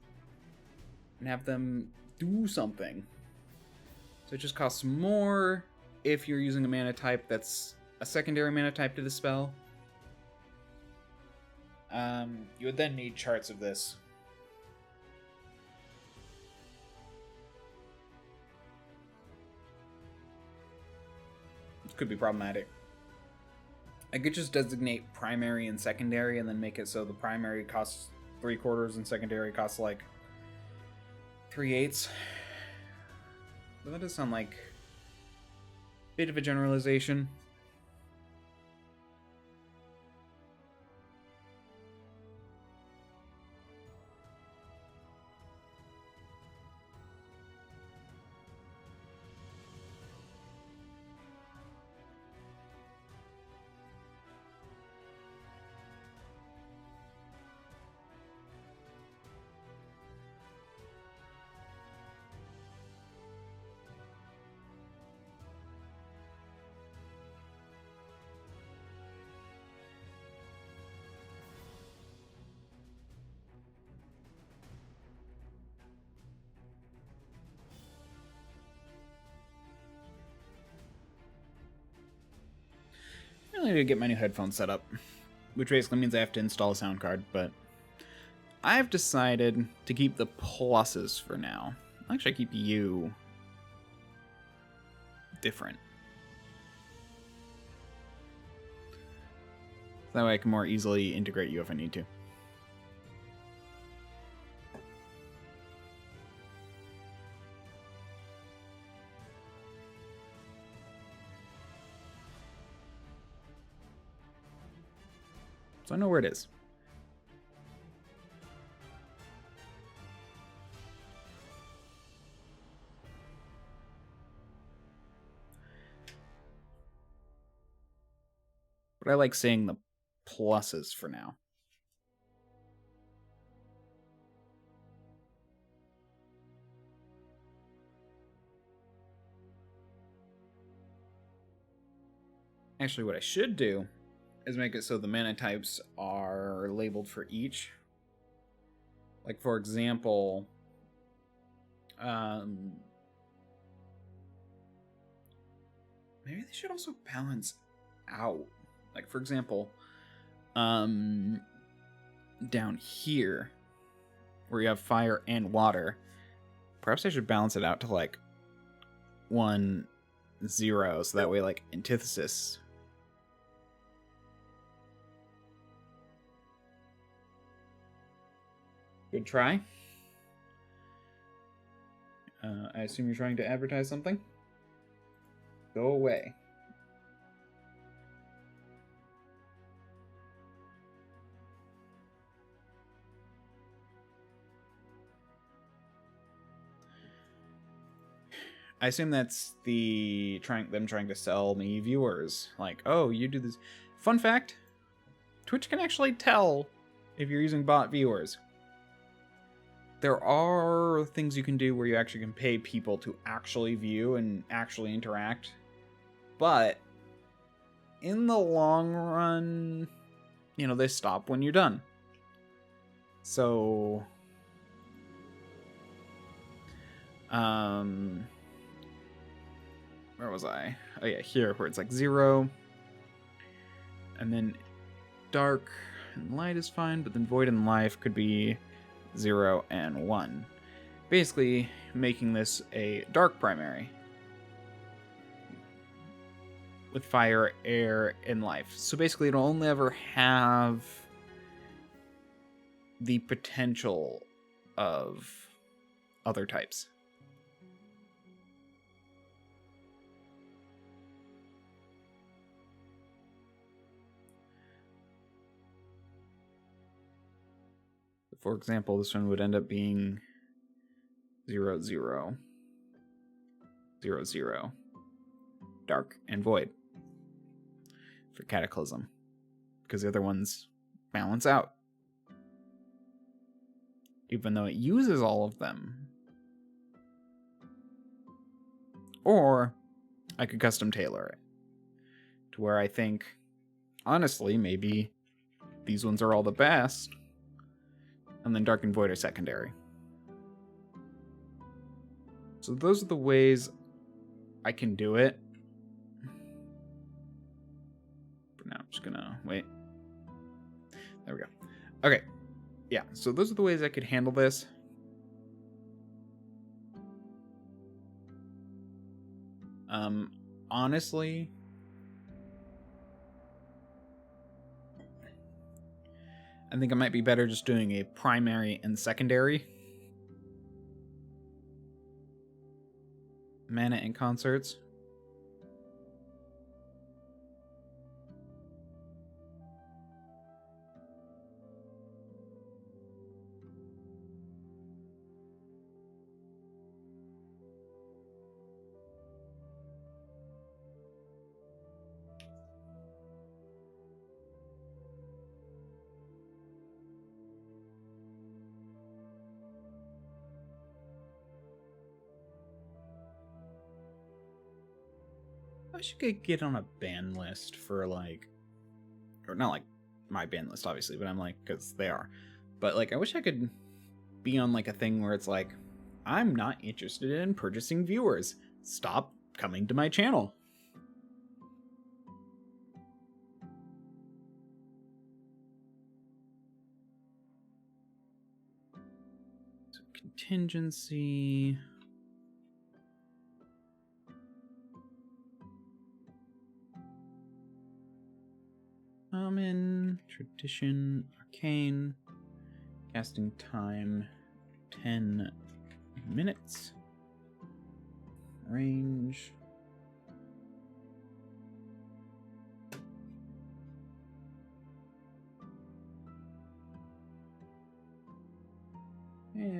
and have them do something. So it just costs more if you're using a mana type that's a secondary mana type to the spell. You would then need charts of this. This could be problematic. I could just designate primary and secondary and then make it so the primary costs 3/4 and secondary costs like 3/8. But that does sound like a bit of a generalization. I really need to get my new headphones set up, which basically means I have to install a sound card, but I've decided to keep the pluses for now. Actually, I keep you different. That way I can more easily integrate you if I need to. So I know where it is. But I like saying the pluses for now. Actually, what I should do is make it so the mana types are labeled for each. Like, for example, maybe they should also balance out. Like, for example, down here, where you have fire and water, perhaps I should balance it out to, like, 1, 0, so that way, like, antithesis. Good try. I assume you're trying to advertise something? Go away. I assume that's them trying to sell me viewers. Like, oh, you do this. Fun fact, Twitch can actually tell if you're using bot viewers. There are things you can do where you actually can pay people to actually view and actually interact. But in the long run, you know, they stop when you're done. So, where was I? Oh yeah, here, where it's like 0. And then dark and light is fine, but then void and life could be 0 and 1. Basically, making this a dark primary with fire, air, and life. So basically, it'll only ever have the potential of other types. For example, this one would end up being 0, 0, 0, 0, dark, and void for Cataclysm, because the other ones balance out. Even though it uses all of them. Or I could custom tailor it to where I think, honestly, maybe these ones are all the best, and then dark and void are secondary. So those are the ways I can do it. For now, I'm just gonna wait. There we go. Okay. Yeah, so those are the ways I could handle this. Honestly, I think it might be better just doing a primary and secondary. Mana and concerts. I should get on a ban list for like, or not like my ban list obviously, but I'm like, because they are, but like I wish I could be on like a thing where it's like, I'm not interested in purchasing viewers, stop coming to my channel. So contingency. Common, tradition, arcane, casting time 10 minutes, range,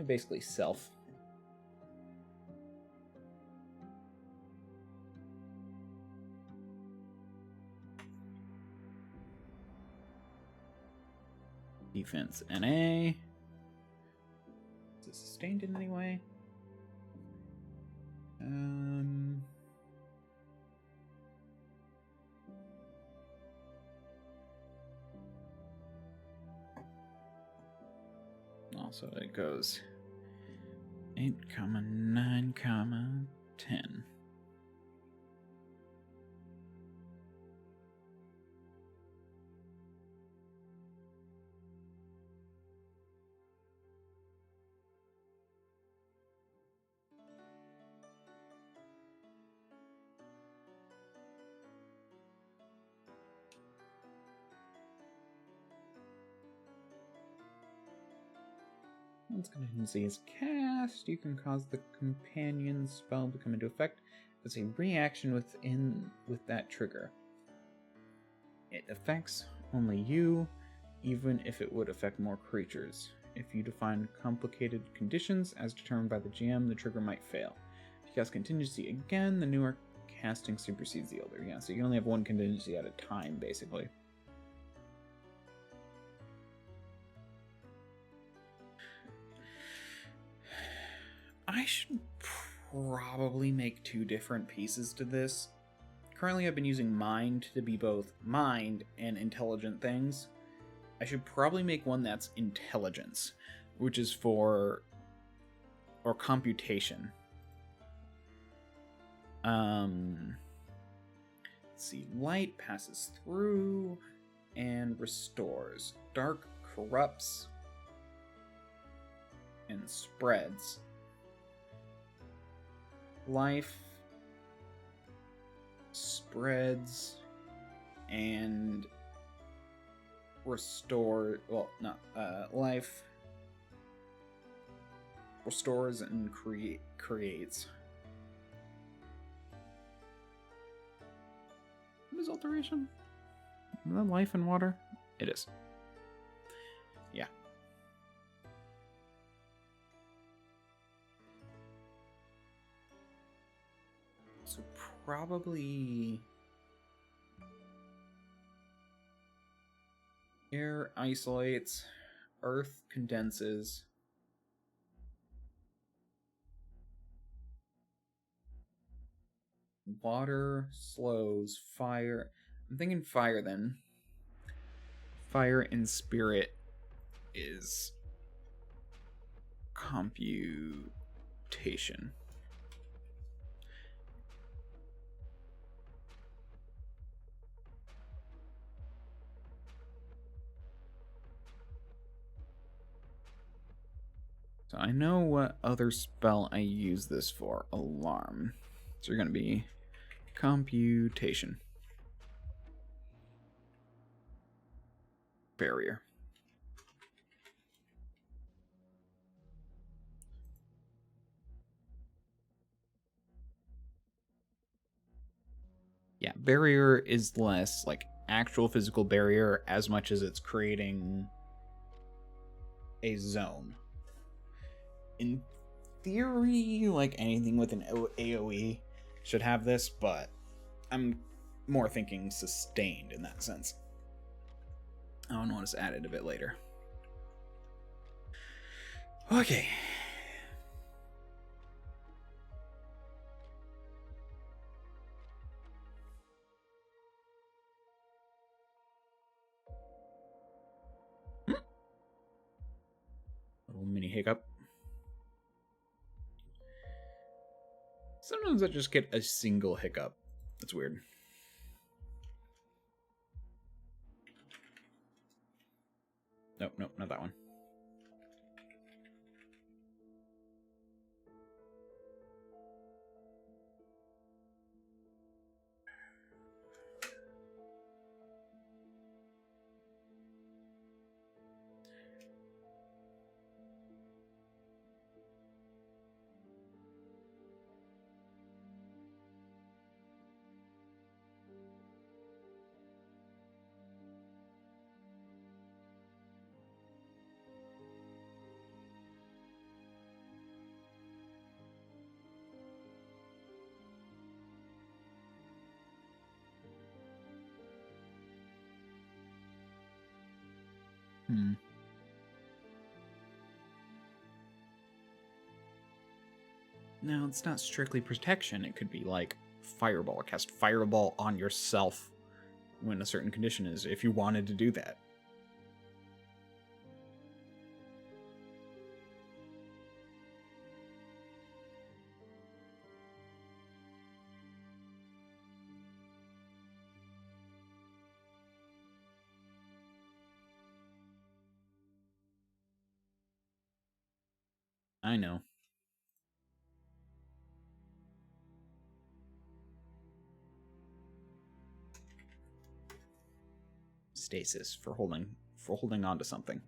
basically self. Defense NA. Is it sustained in any way? Also it goes 8, 9, 10. Once contingency is cast, you can cause the companion spell to come into effect as a reaction with that trigger. It affects only you, even if it would affect more creatures. If you define complicated conditions as determined by the GM, the trigger might fail. If you Cast contingency again. The newer casting supersedes the older. Yeah, so you can only have one contingency at a time, basically. I should probably make 2 different pieces to this. Currently, I've been using mind to be both mind and intelligent things. I should probably make one that's intelligence, which is for... or computation. Let's see. Light passes through and restores. Dark corrupts and spreads. Life spreads and restore. Well, not life restores and creates. What is alteration? Is that life and water? It is. Yeah. So probably air isolates, earth condenses, water slows, fire. I'm thinking fire then. Fire and spirit is computation. So I know what other spell I use this for. Alarm. So you're going to be computation. Barrier. Yeah, barrier is less like actual physical barrier as much as it's creating a zone. In theory, like anything with an AoE should have this, but I'm more thinking sustained in that sense. I don't want to add it a bit later. Okay. Little mini hiccup. Sometimes I just get a single hiccup. That's weird. Nope, nope, not that one. No, it's not strictly protection. It could be like fireball. Cast fireball on yourself when a certain condition is, if you wanted to do that. I know. Stasis for holding on to something.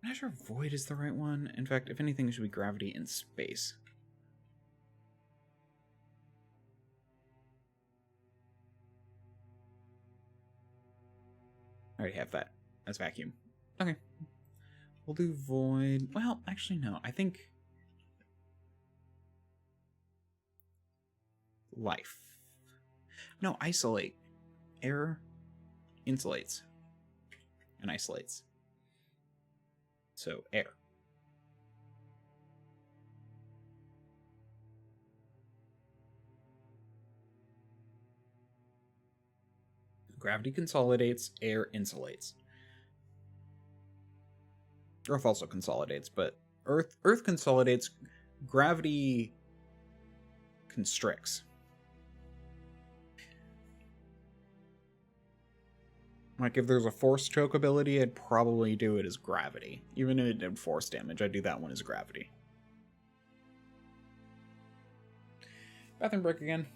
I'm not sure void is the right one. In fact, if anything, it should be gravity in space. I already have that as vacuum. Okay. We'll do void. Well, actually, no. I think life. No, isolate. Air insulates and isolates. So air. Gravity consolidates, air insulates. Earth also consolidates, but Earth consolidates, gravity constricts. Like, if there's a force choke ability, I'd probably do it as gravity. Even if it did force damage, I'd do that one as gravity. Bathroom break again.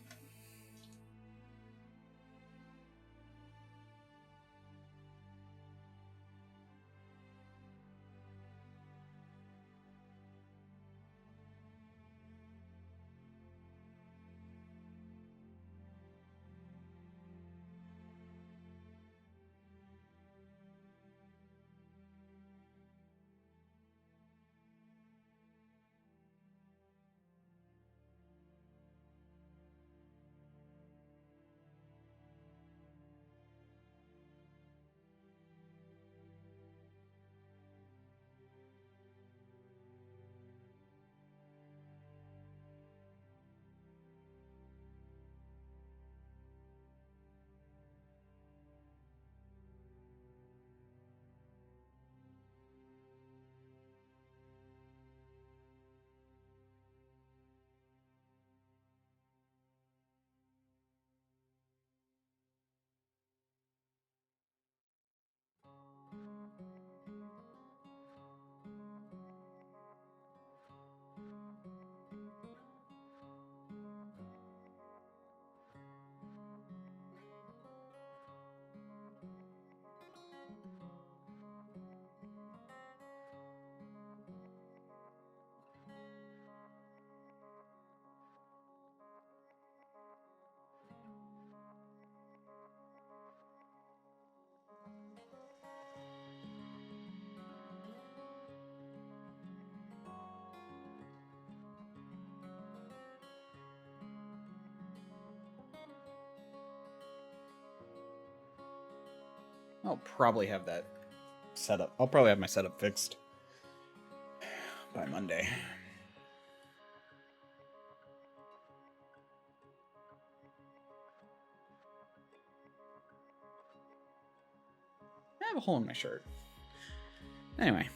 I'll probably have that set up. I'll probably have my setup fixed by Monday. I have a hole in my shirt. Anyway.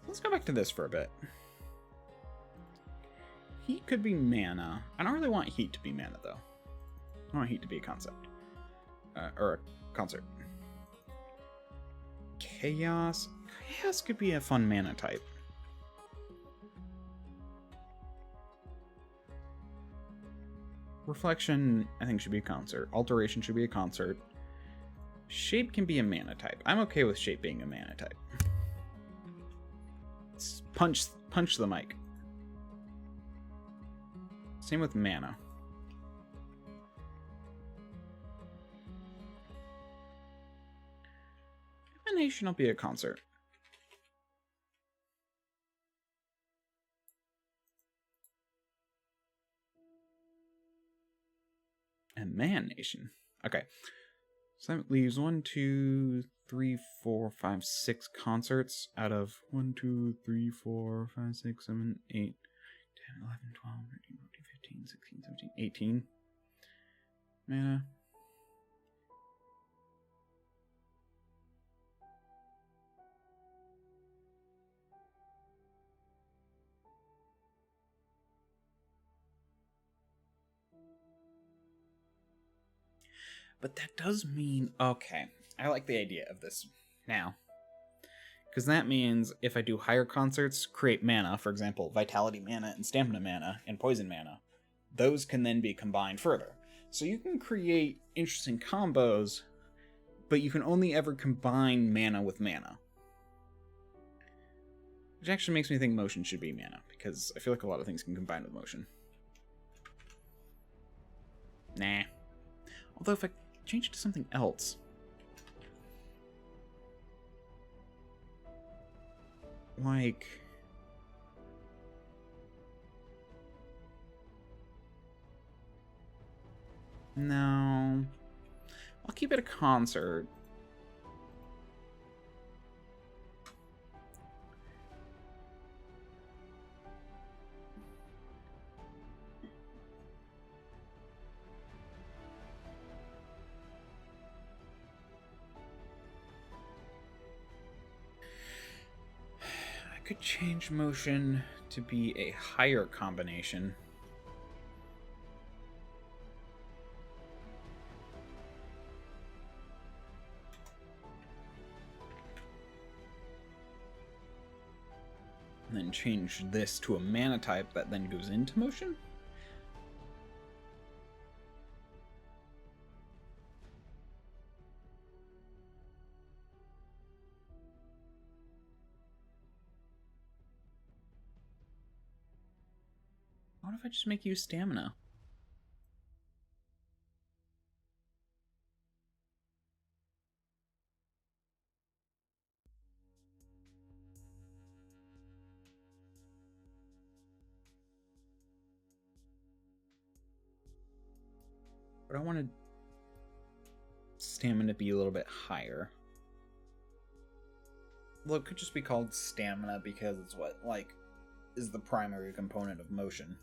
Let's go back to this for a bit. Heat could be mana. I don't really want heat to be mana, though. I want heat to be a concept. Or a concert. Chaos. Chaos could be a fun mana type. Reflection, I think, should be a concert. Alteration should be a concert. Shape can be a mana type. I'm okay with shape being a mana type. Punch the mic. Same with mana. Emanation will be a concert. Emanation. Okay. So that leaves 1, 2, 3, 4, 5, 6 concerts out of 1, 2, 3, 4, 5, 6, 7, 8, 10, 11, 12, 13, 14, 15, 16, 17, 18 mana. But that does mean, okay, I like the idea of this now. Because that means if I do higher concerts, create mana, for example, vitality mana and stamina mana and poison mana, those can then be combined further. So you can create interesting combos, but you can only ever combine mana with mana. Which actually makes me think motion should be mana, because I feel like a lot of things can combine with motion. Nah. Although if I change it to something else... Like... No. I'll keep it a concert. I could change motion to be a higher combination. And then change this to a mana type that then goes into motion? What if I just make you stamina? But I wanted stamina to be a little bit higher. Well, it could just be called stamina because it's what, like, is the primary component of motion.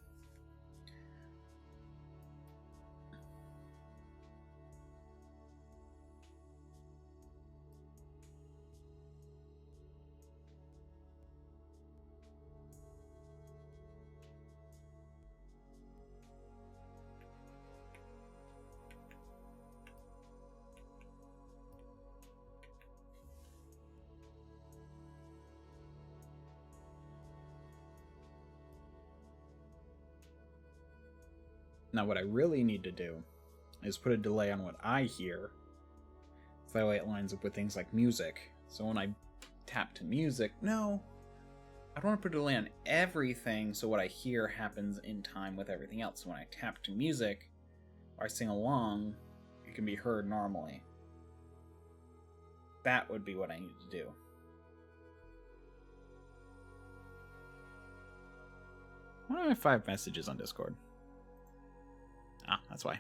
Now what I really need to do is put a delay on what I hear, so that way it lines up with things like music. So when I tap to music, no, I don't want to put a delay on everything so what I hear happens in time with everything else. So when I tap to music, or I sing along, it can be heard normally. That would be what I need to do. Why do I have 5 messages on Discord? Ah, that's why.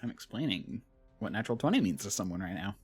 I'm explaining what natural 20 means to someone right now.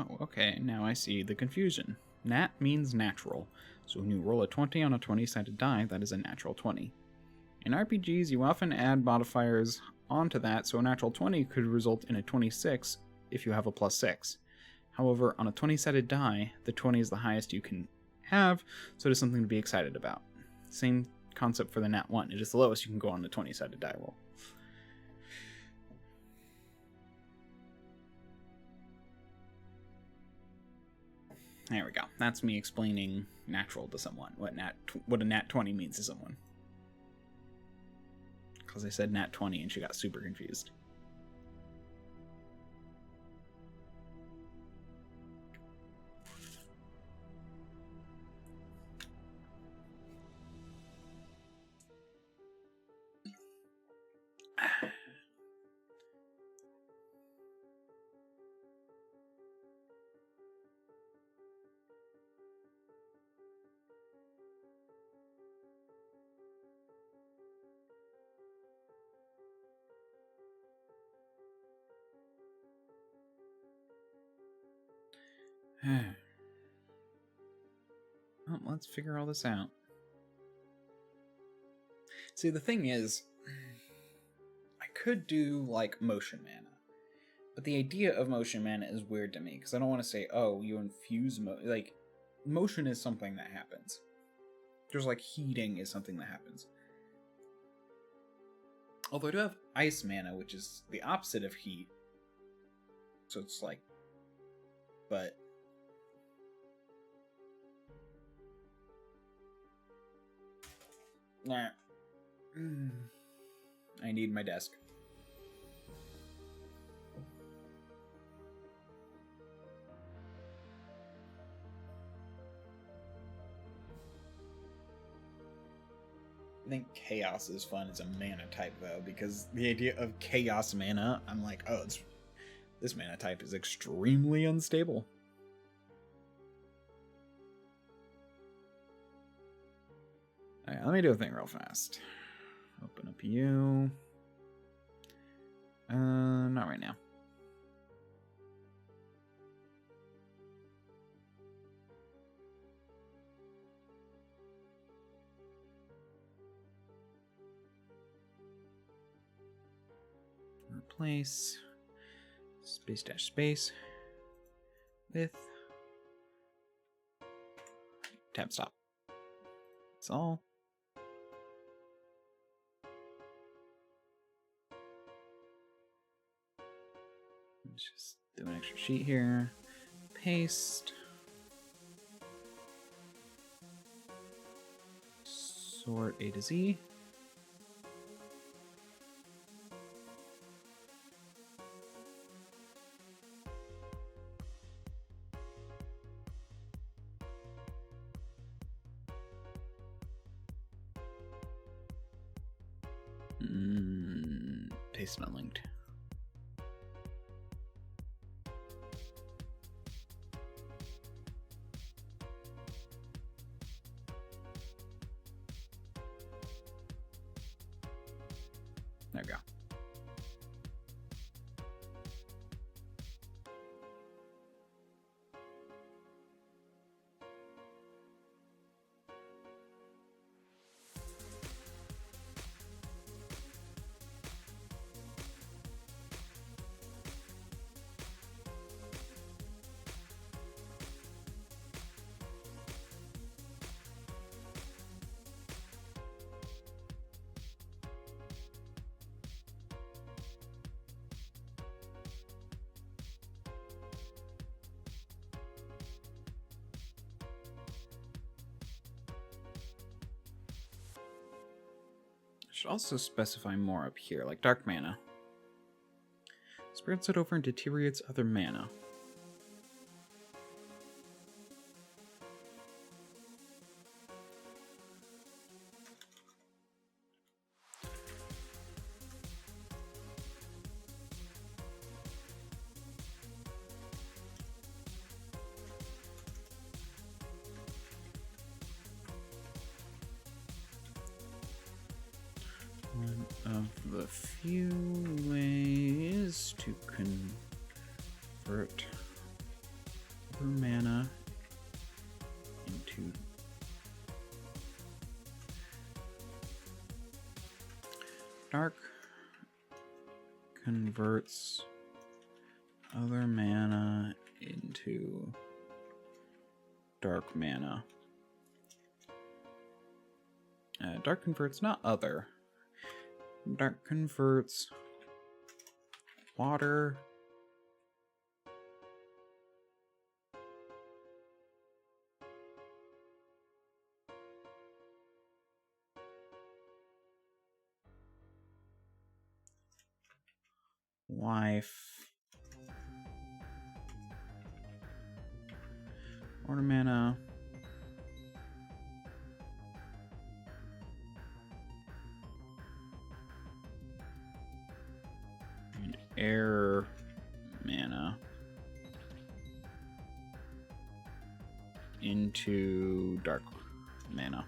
Oh, okay, now I see the confusion. Nat means natural, so when you roll a 20 on a 20-sided die, that is a natural 20. In RPGs, you often add modifiers onto that, so a natural 20 could result in a 26 if you have a +6. However, on a 20-sided die, the 20 is the highest you can have, so it is something to be excited about. Same concept for the nat 1. It is the lowest you can go on the 20-sided die roll. There we go. That's me explaining natural to someone, what a nat 20 means to someone. Because I said nat 20 and she got super confused. Well, let's figure all this out. See, the thing is, I could do, like, motion mana. But the idea of motion mana is weird to me, because I don't want to say, oh, you infuse like, motion is something that happens. Just like heating is something that happens. Although I do have ice mana, which is the opposite of heat. So it's like, but... Nah. I need my desk. I think chaos is fun as a mana type, though, because the idea of chaos mana, I'm like, oh, this mana type is extremely unstable. Alright, let me do a thing real fast. Open up you. Not right now. Replace space with tab stop. That's all. Let's just do an extra sheet here. Paste. Sort A to Z. Paste not linked. There we go. Should also specify more up here, like dark mana. Spreads it over and deteriorates other mana. One of the few ways to convert other mana into dark. Converts other mana into dark mana. Dark converts, not other. Dark converts water life water mana and air mana into dark mana.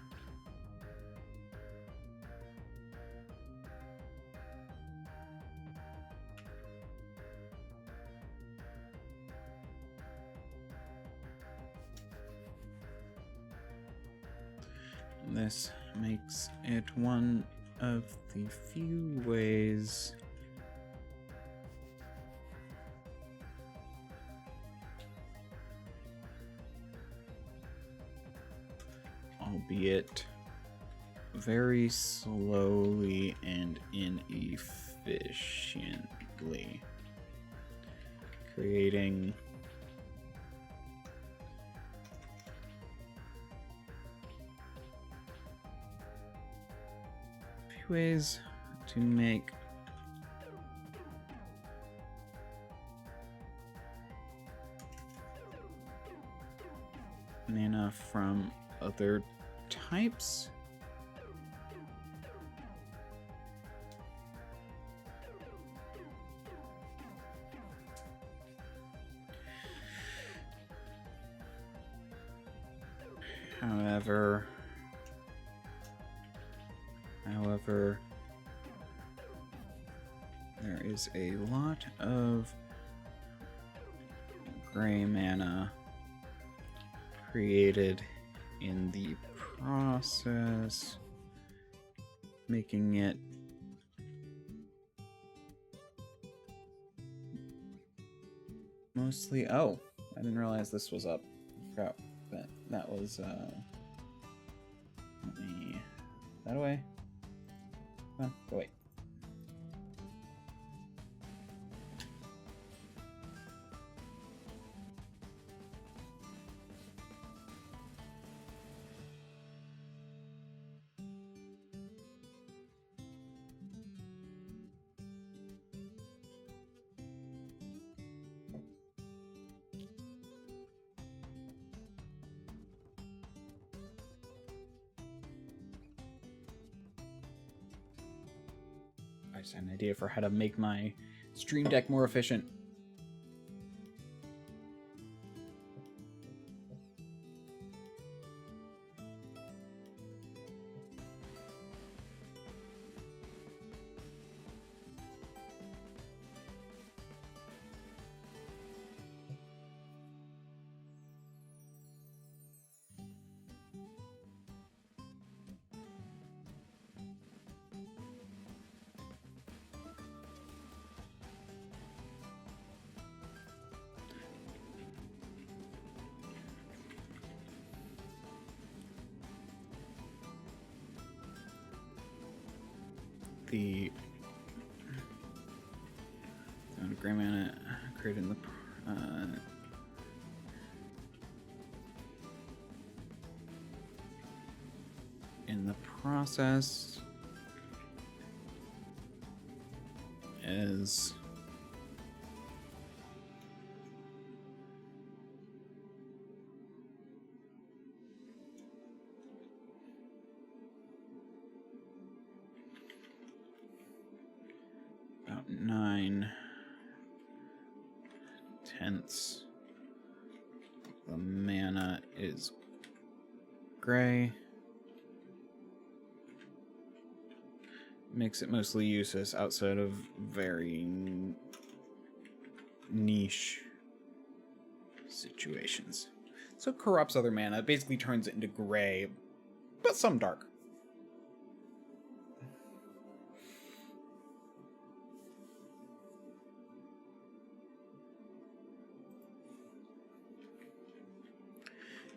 This makes it one of the few ways albeit very slowly and inefficiently, creating ways to make mana from other types. However, there is a lot of gray mana created in the process, making it mostly... Oh, I didn't realize this was up. I forgot that was... Let me... That away? Come on, go away. I just had an idea for how to make my stream deck more efficient. The gray mana created in the process is about 9/10 the mana is gray. Makes it mostly useless outside of very niche situations. So it corrupts other mana. It basically turns it into gray, but some dark.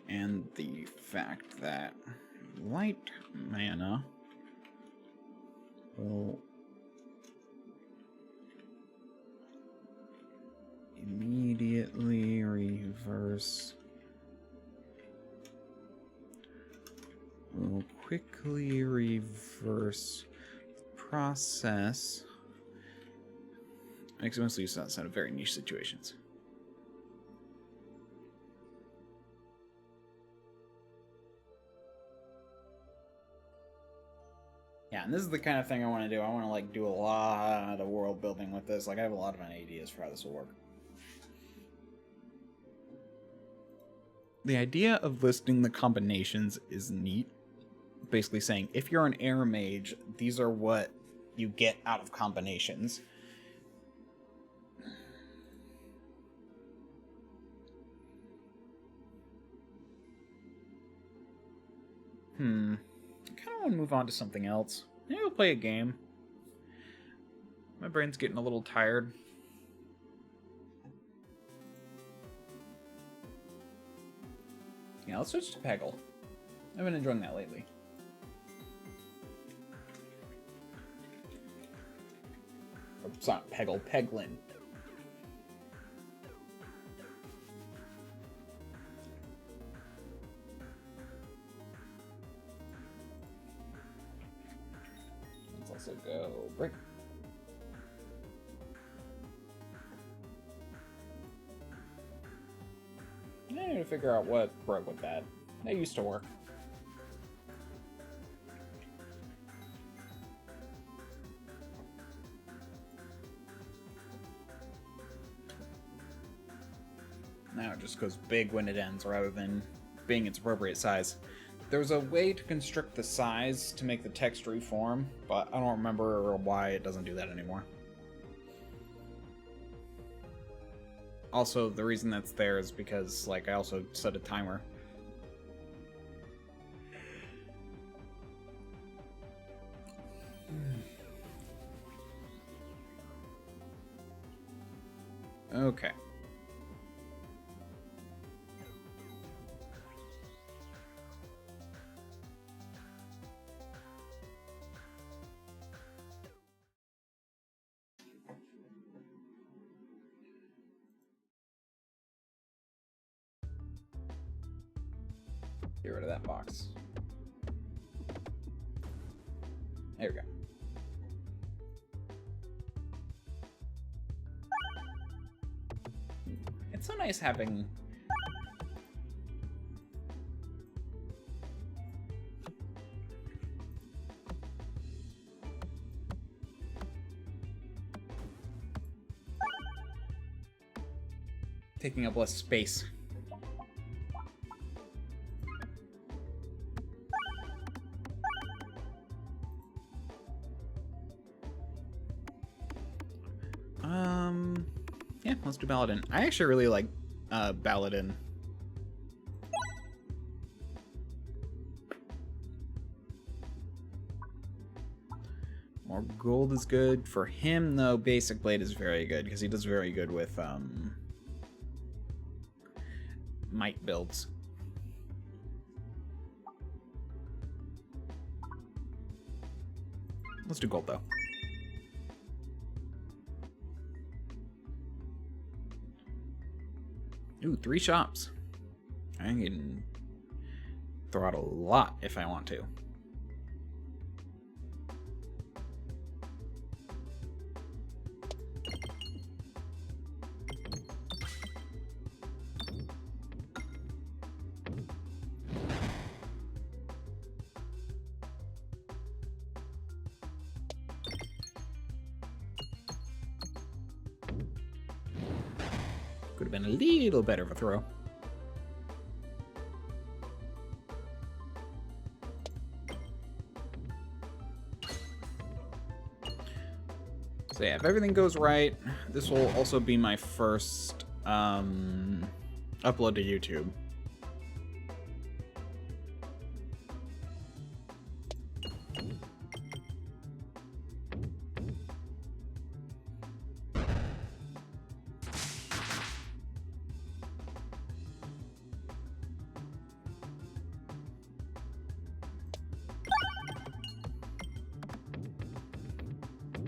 And the fact that light mana will immediately reverse, will quickly reverse the process. Makes mostly use outside of very niche situations. Yeah, and this is the kind of thing I want to do. I want to like do a lot of world building with this. Like I have a lot of ideas for how this will work. The idea of listing the combinations is neat. Basically saying, if you're an air mage, these are what you get out of combinations. I kind of want to move on to something else. Maybe we'll play a game. My brain's getting a little tired. Yeah, let's switch to Peggle. I've been enjoying that lately. Or, it's not Peggle, Peglin. Let's also go break. I need to figure out what broke with that. They used to work. Now it just goes big when it ends rather than being its appropriate size. There's a way to constrict the size to make the text reform, but I don't remember why it doesn't do that anymore. Also, the reason that's there is because, like, I also set a timer. Okay. Get rid of that box. There we go. It's so nice having... taking up less space. Yeah, let's do Paladin. I actually really like Paladin. More gold is good. For him, though, Basic Blade is very good, because he does very good with might builds. Let's do gold, though. Ooh, 3 shops. I can throw out a lot if I want to. Could have been a little better of a throw. So yeah, if everything goes right, this will also be my first upload to YouTube.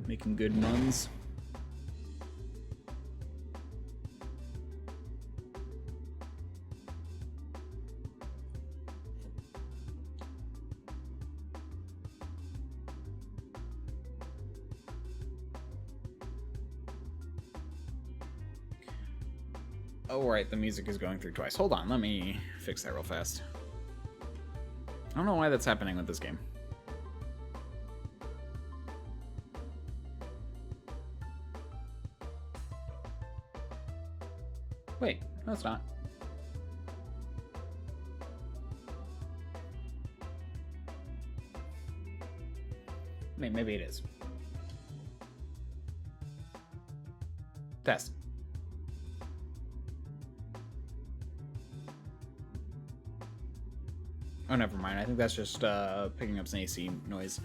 Making good muns. Oh, right, the music is going through twice. Hold on, let me fix that real fast. I don't know why that's happening with this game. Wait, no it's not. Maybe it is. Test. Oh, never mind. I think that's just picking up some AC noise.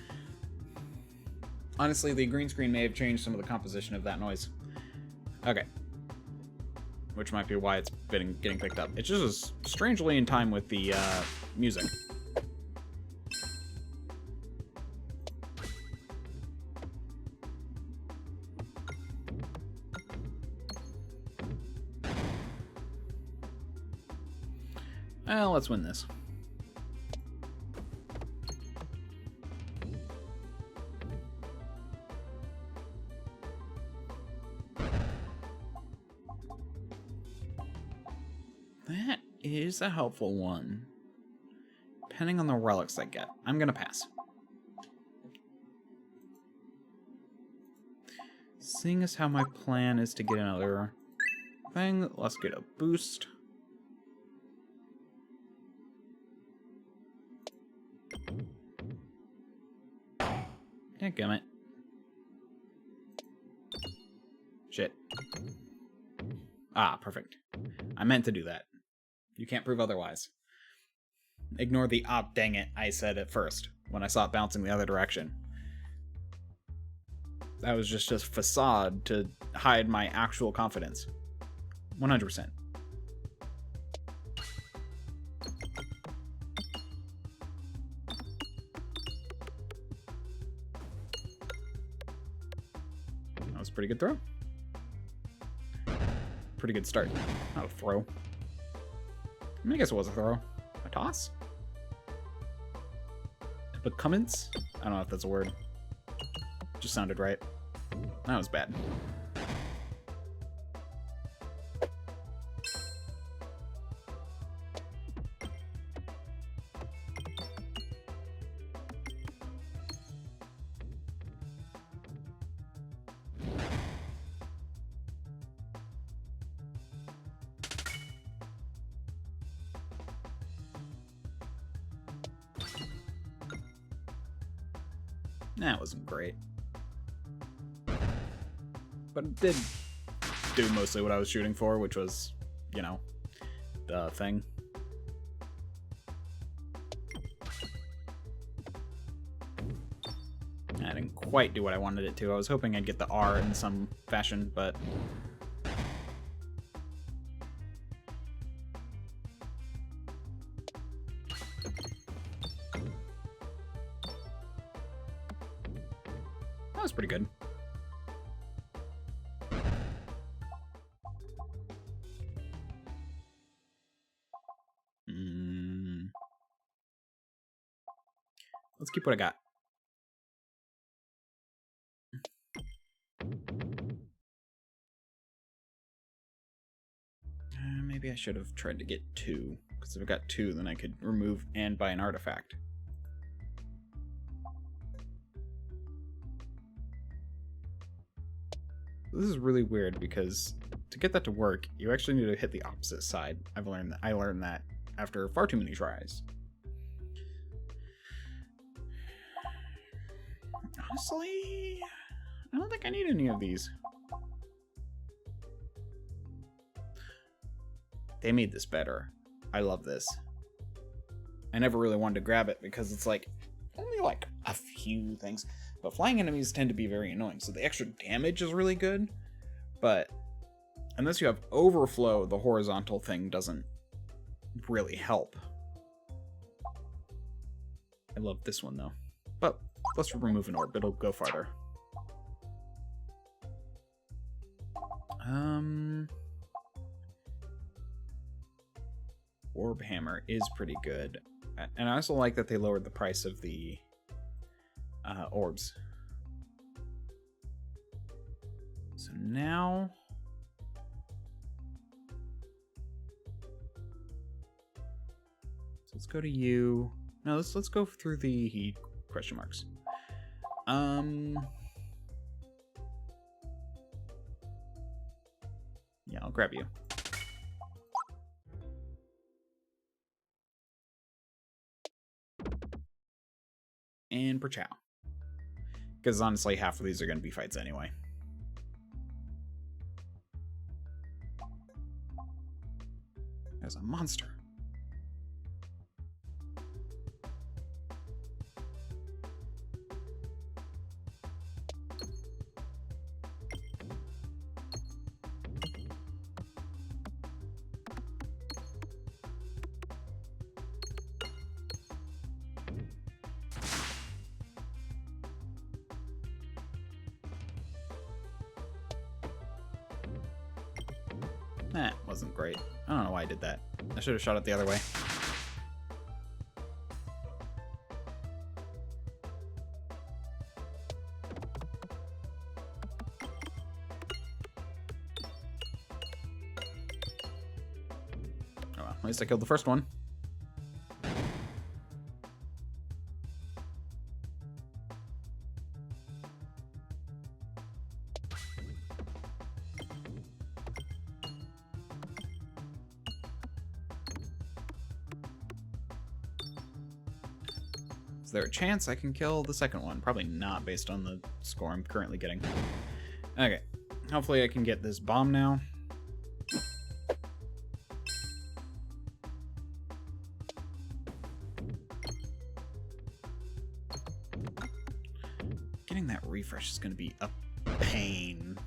Honestly, the green screen may have changed some of the composition of that noise. Okay. Which might be why it's been getting picked up. It just was strangely in time with the music. Well, let's win this. That is a helpful one. Depending on the relics I get, I'm gonna pass. Seeing as how my plan is to get another thing, let's get a boost. Dadgummit. Shit. Ah, perfect. I meant to do that. You can't prove otherwise. Ignore the dang it I said at first, when I saw it bouncing the other direction. That was just a facade to hide my actual confidence. 100%. That was a pretty good throw. Pretty good start. Not a throw. I mean, I guess it was a throw. A toss? Becommence? I don't know if that's a word. Just sounded right. That was bad. That wasn't great. But it did do mostly what I was shooting for, which was, you know, the thing. I didn't quite do what I wanted it to. I was hoping I'd get the R in some fashion, but... that was pretty good. Let's keep what I got. Maybe I should have tried to get 2, because if I got 2, then I could remove and buy an artifact. This is really weird because to get that to work, you actually need to hit the opposite side. I learned that after far too many tries. Honestly, I don't think I need any of these. They made this better. I love this. I never really wanted to grab it because it's like only like a few things, but flying enemies tend to be very annoying. So the extra damage is really good, but unless you have overflow, the horizontal thing doesn't really help. I love this one though, but let's remove an orb. It'll go farther. Orb hammer is pretty good. And I also like that they lowered the price of the orbs. So now... So let's go to you. No, let's go through the question marks. Yeah, I'll grab you. And per chow. Because honestly, half of these are going to be fights anyway. There's a monster. That wasn't great. I don't know why I did that. I should have shot it the other way. Oh well, at least I killed the first one. Is there a chance I can kill the second one? Probably not, based on the score I'm currently getting. Okay, hopefully I can get this bomb now. Getting that refresh is going to be a pain.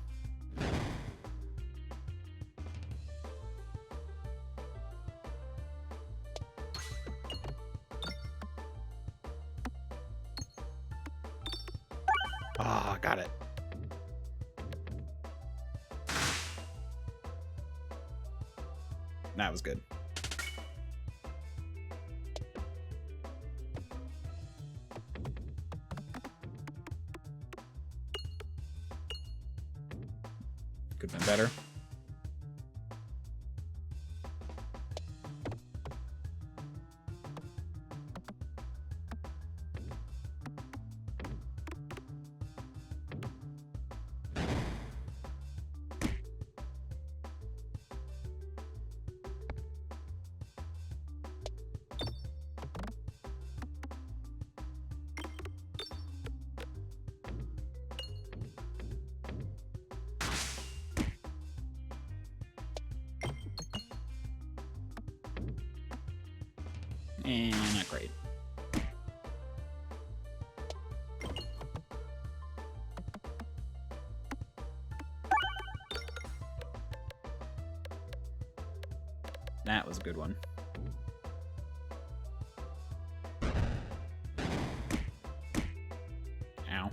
Ah, got it. That was good. Could have been better. And not great. That was a good one. Ow.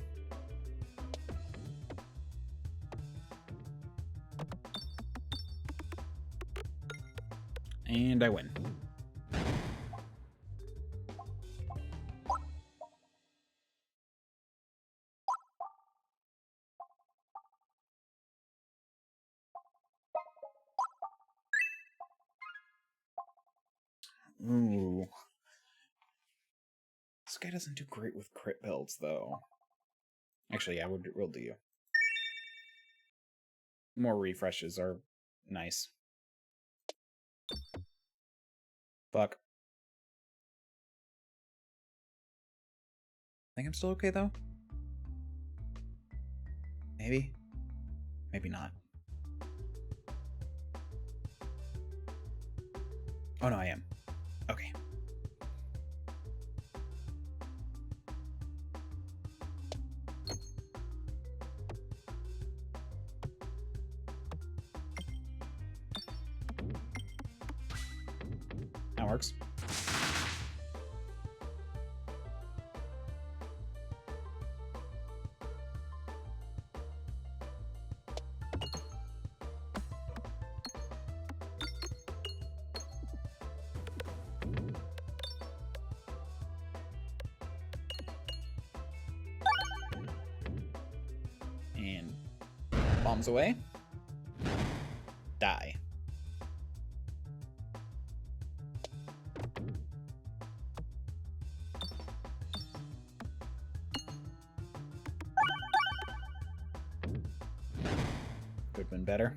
And I win. Ooh. This guy doesn't do great with crit builds, though. Actually, yeah, we'll do you. More refreshes are nice. Fuck. Think I'm still okay, though? Maybe? Maybe not. Oh no, I am. Okay. That works. And bombs away. Die. Could have been better.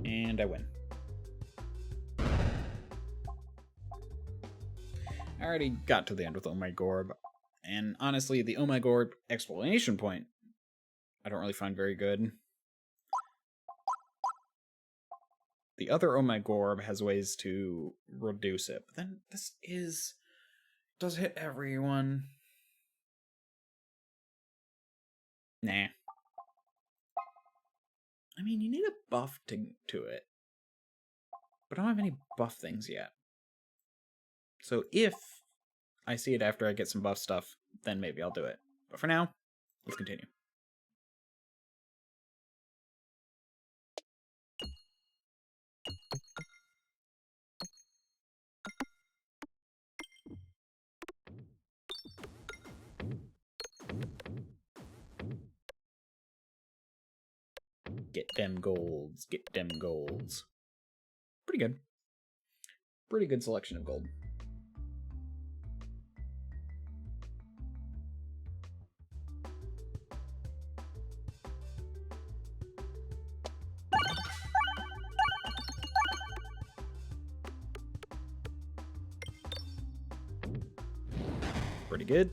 And I win. I already got to the end with Oh My Gorb, and honestly, the Oh My Gorb explanation point I don't really find very good. The other Oh My Gorb has ways to reduce it, but then this does hit everyone. Nah. I mean, you need a buff to it, but I don't have any buff things yet. So if I see it after I get some buff stuff, then maybe I'll do it. But for now, let's continue. Get them golds, get them golds. Pretty good. Pretty good selection of gold. Pretty good.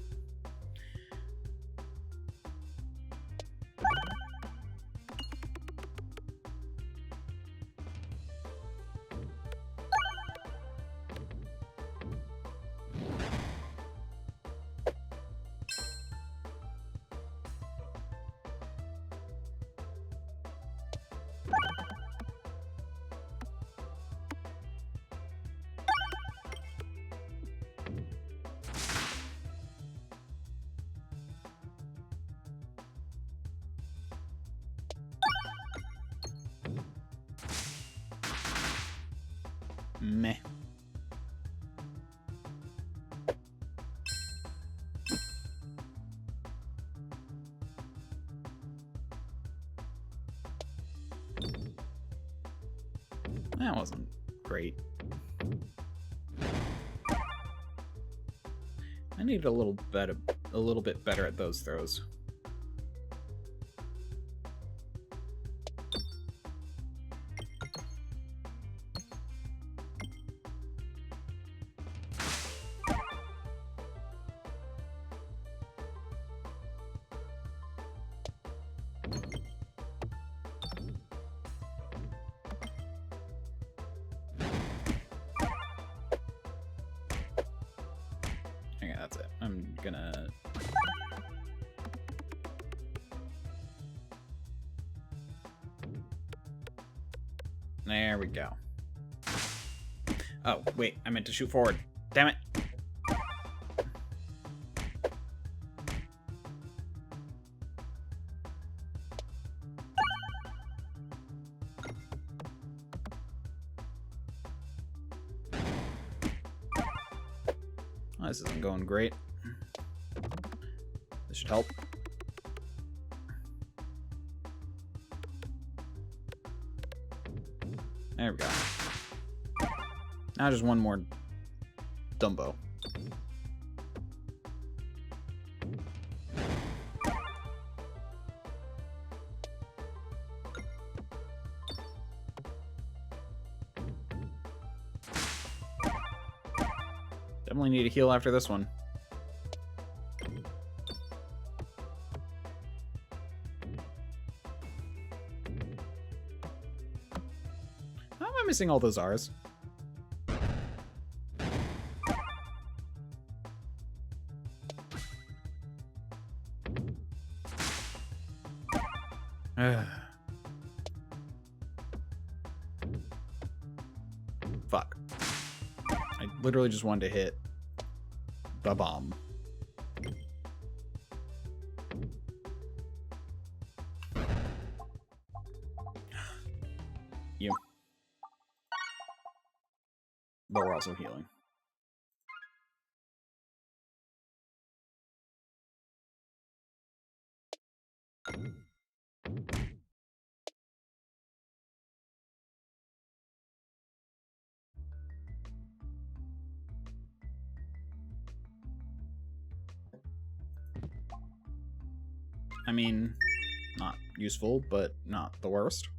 Meh. That wasn't great. I need a little bit better at those throws. Okay, that's it. I'm gonna... There we go. Oh, wait, I meant to shoot forward. Damn it. Oh, this isn't going great. This should help. There we go. Now just one more Dumbo. Definitely need a heal after this one. How am I missing all those R's? Fuck. I literally just wanted to hit the bomb. You. But we're also healing. I mean, not useful, but not the worst.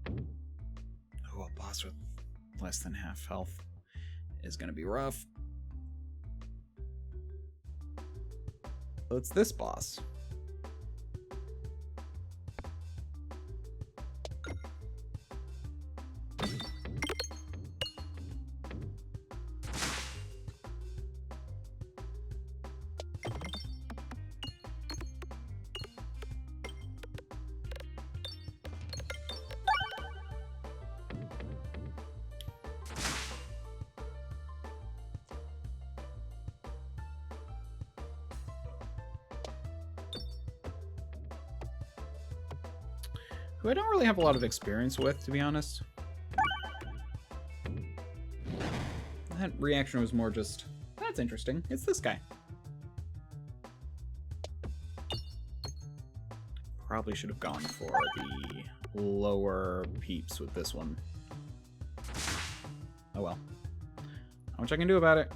Oh, a boss with less than half health is going to be rough. So it's this boss. Who I don't really have a lot of experience with, to be honest. That reaction was more just, that's interesting. It's this guy. Probably should have gone for the lower peeps with this one. Oh well. Not much I can do about it.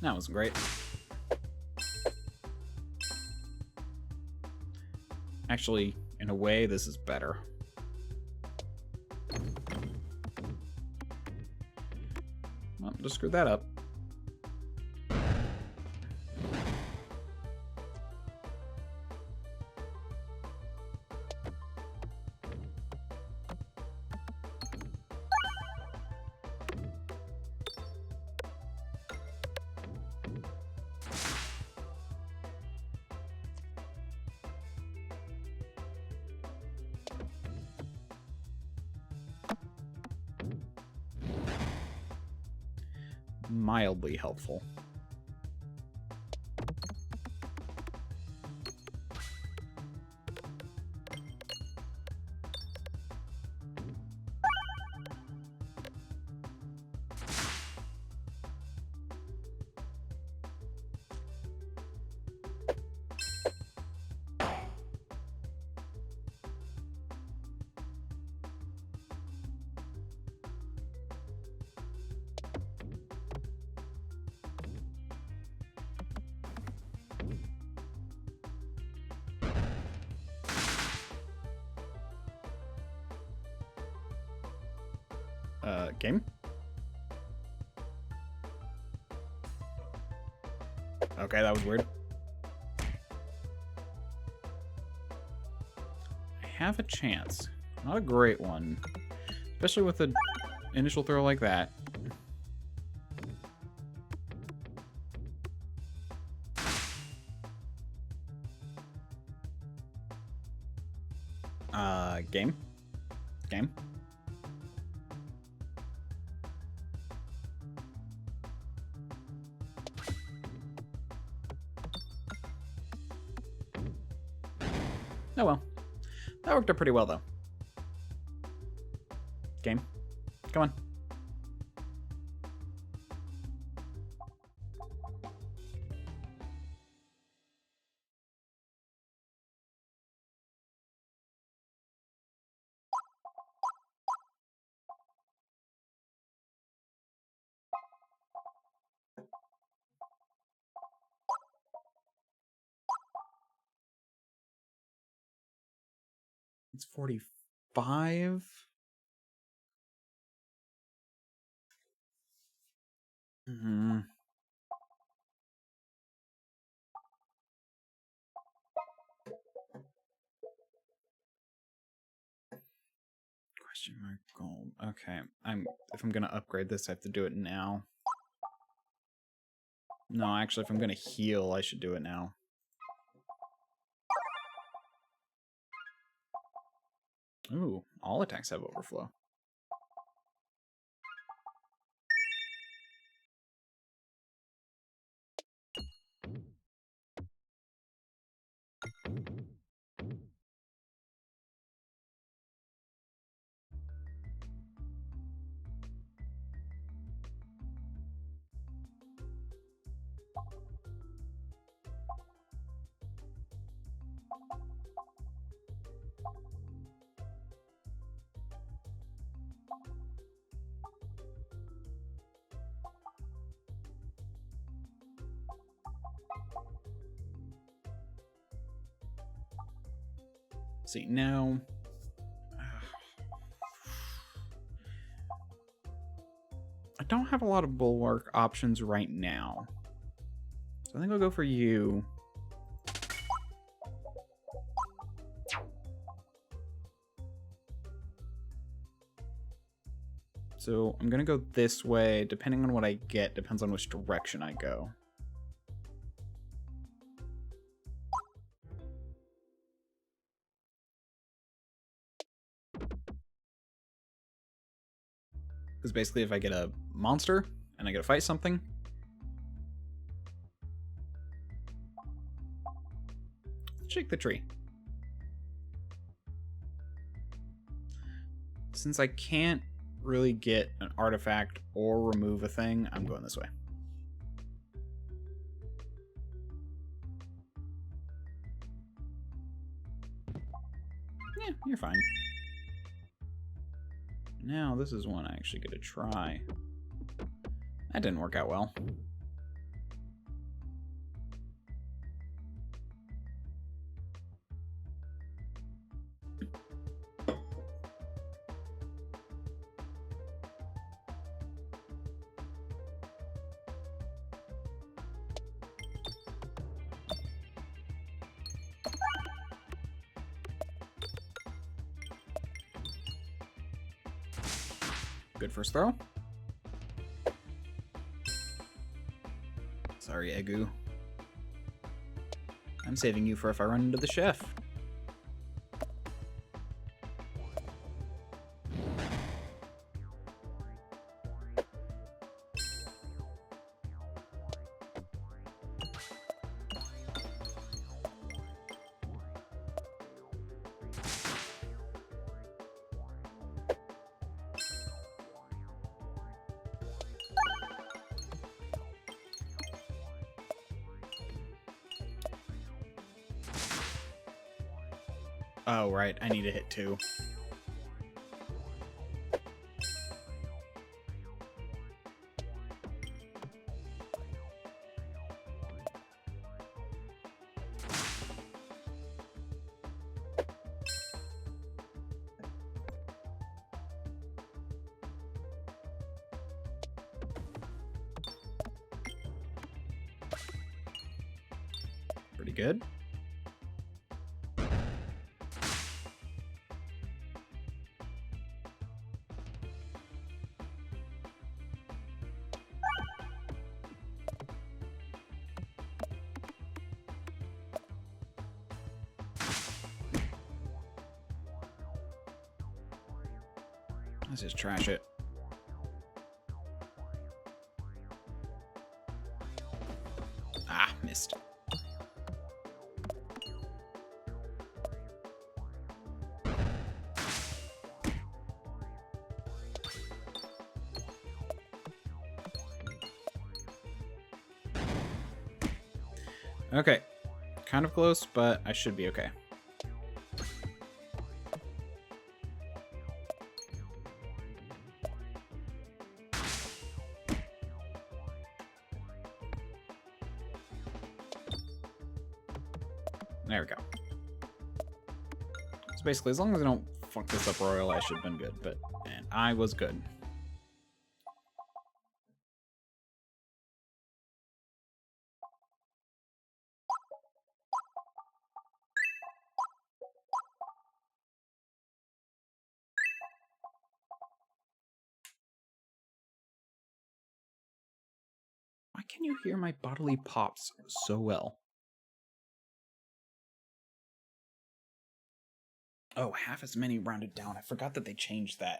That wasn't great. Actually, in a way, this is better. Well, just screwed that up. Mildly helpful. Game? Okay, that was weird. I have a chance. Not a great one. Especially with an initial throw like that. Game? Game? Oh well. That worked out pretty well, though. Game. Come on. It's 45. Mm-hmm. Question mark gold. Okay, if I'm gonna upgrade this, I have to do it now. No, actually, if I'm gonna heal, I should do it now. Ooh, all attacks have overflow. See, now... I don't have a lot of bulwark options right now. So I think I'll go for you. So I'm going to go this way. Depending on what I get, depends on which direction I go. Because basically if I get a monster and I get to fight something, shake the tree. Since I can't really get an artifact or remove a thing, I'm going this way. Yeah, you're fine. Now this is one I actually get to try. That didn't work out well. Good first throw. Sorry, Egu. I'm saving you for if I run into the chef. Oh, right. I need to hit 2. Pretty good. Let's just trash it. Ah, missed. Okay. Kind of close, but I should be okay. There we go. basically, as long as I don't fuck this up royal, I should have been good. But, man, I was good. Why can you hear my bodily pops so well? Oh, half as many rounded down. I forgot that they changed that.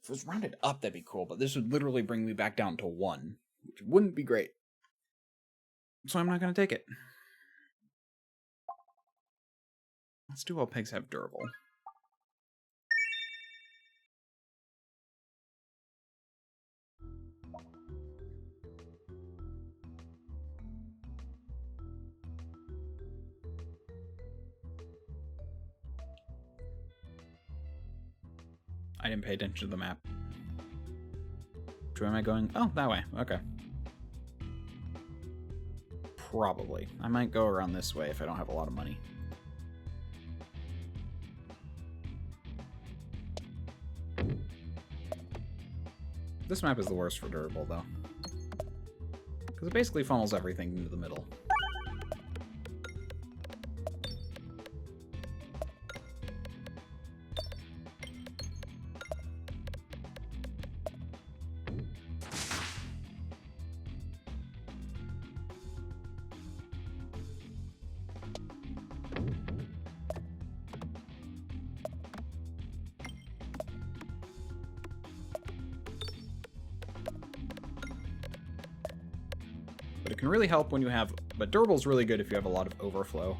If it was rounded up, that'd be cool, but this would literally bring me back down to 1, which wouldn't be great. So I'm not going to take it. Let's do all pigs have durable. I didn't pay attention to the map. Which way am I going? Oh, that way. Okay. Probably. I might go around this way if I don't have a lot of money. This map is the worst for durable, though. Because it basically funnels everything into the middle. But it can really help when you have... But durable's really good if you have a lot of overflow.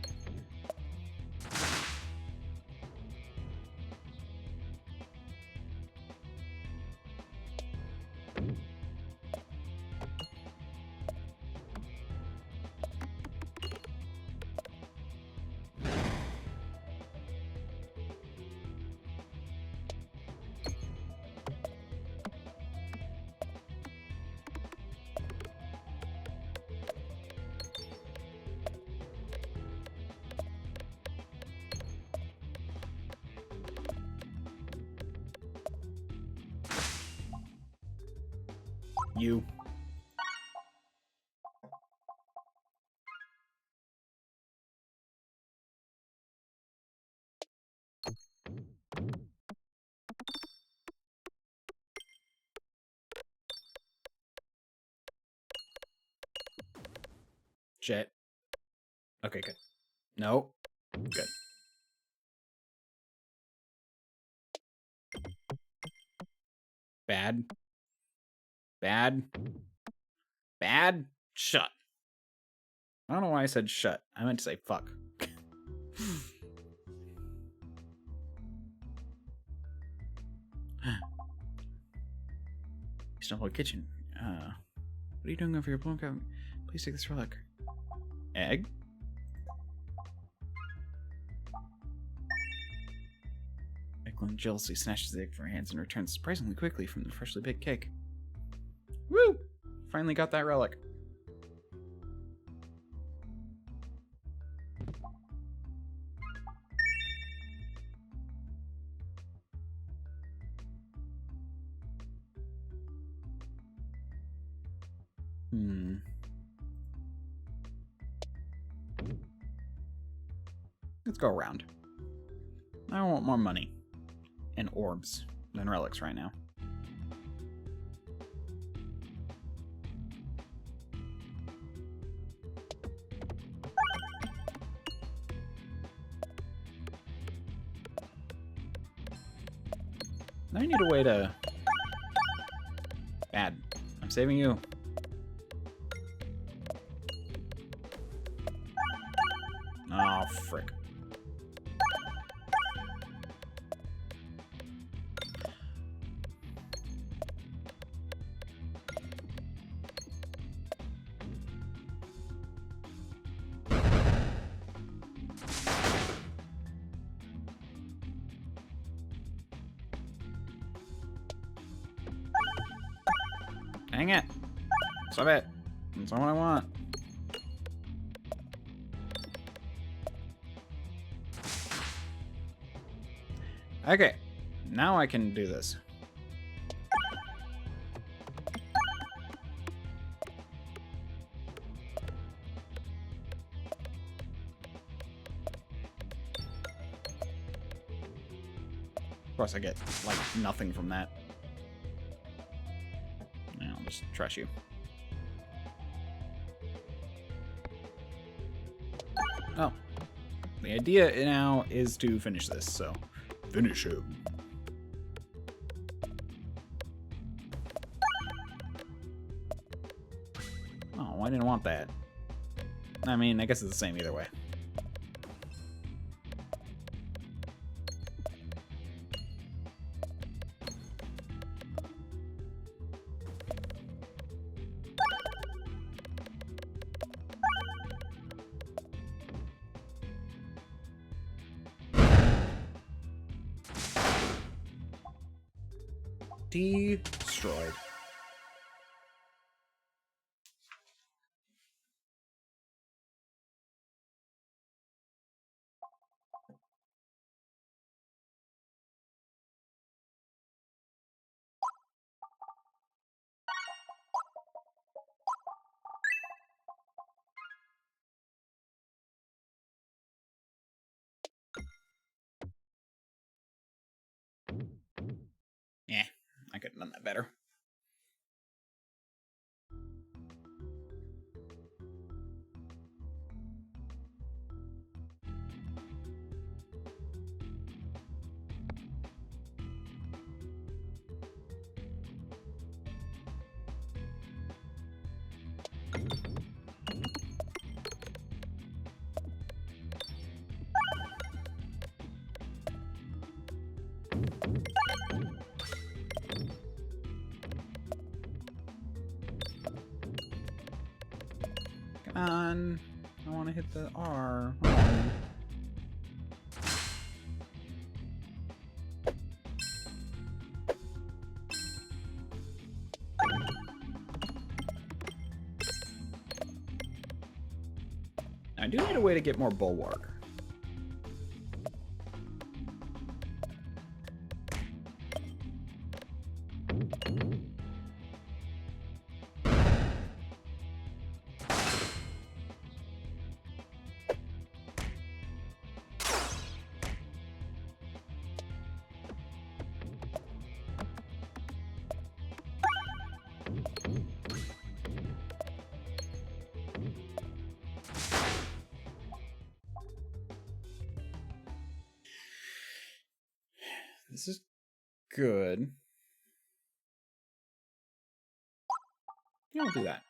You. Shit. Okay, good. No. Good. Bad. Bad. Bad. Shut. I don't know why I said shut. I meant to say fuck. Stumble kitchen. What are you doing over your blown cabinet? Please take this relic. Egg? Peglin jealously snatches the egg from her hands and returns surprisingly quickly from the freshly baked cake. Woo! Finally got that relic. Let's go around. I want more money. And orbs than relics right now. Now I need a way to... Bad. I'm saving you. Oh, frick. Dang it. Stop it. That's not what I want. Okay, now I can do this. Of course, I get, like, nothing from that. I'll just trash you. Oh. The idea now is to finish this, so finish him. Oh, I didn't want that. I mean, I guess it's the same either way. Destroyed. Yeah, I could have done that better. Come on. I want to hit the R. Oh. I do need a way to get more bulwark. This is good. Yeah, I'll do that.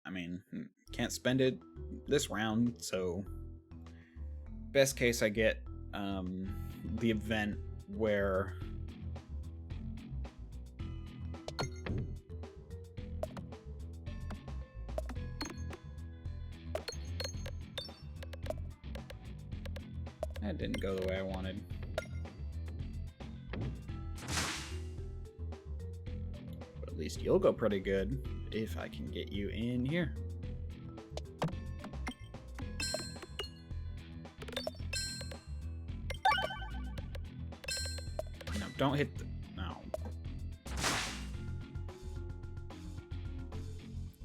I mean, can't spend it this round, so best case I get the event where that didn't go the way I wanted. But at least you'll go pretty good if I can get you in here. No, don't hit the... No.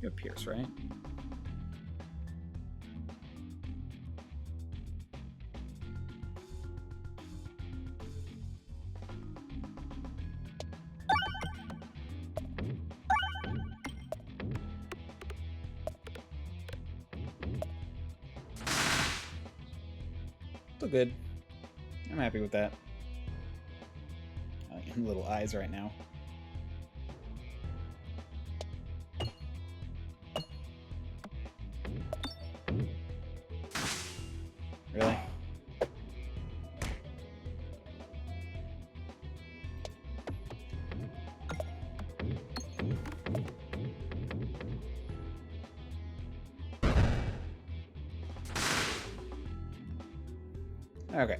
You have Pierce, right? Still good. I'm happy with that. Little eyes right now. Really? Okay.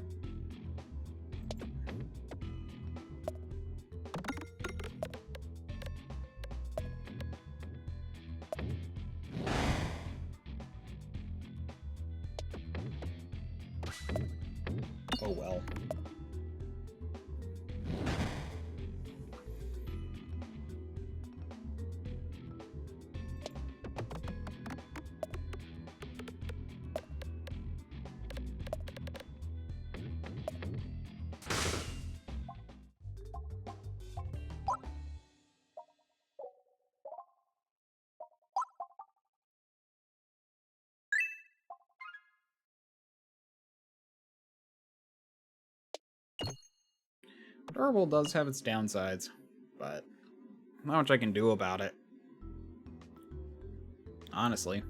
Durable does have its downsides, but not much I can do about it. Honestly.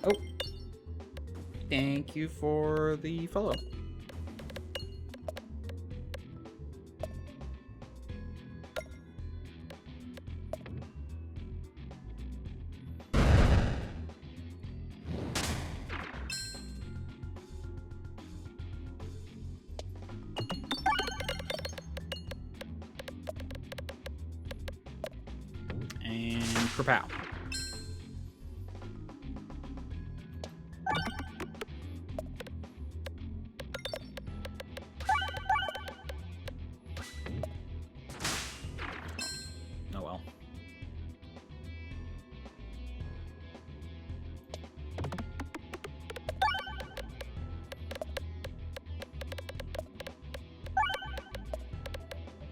Oh. Thank you for the follow. And kerpow. Oh well.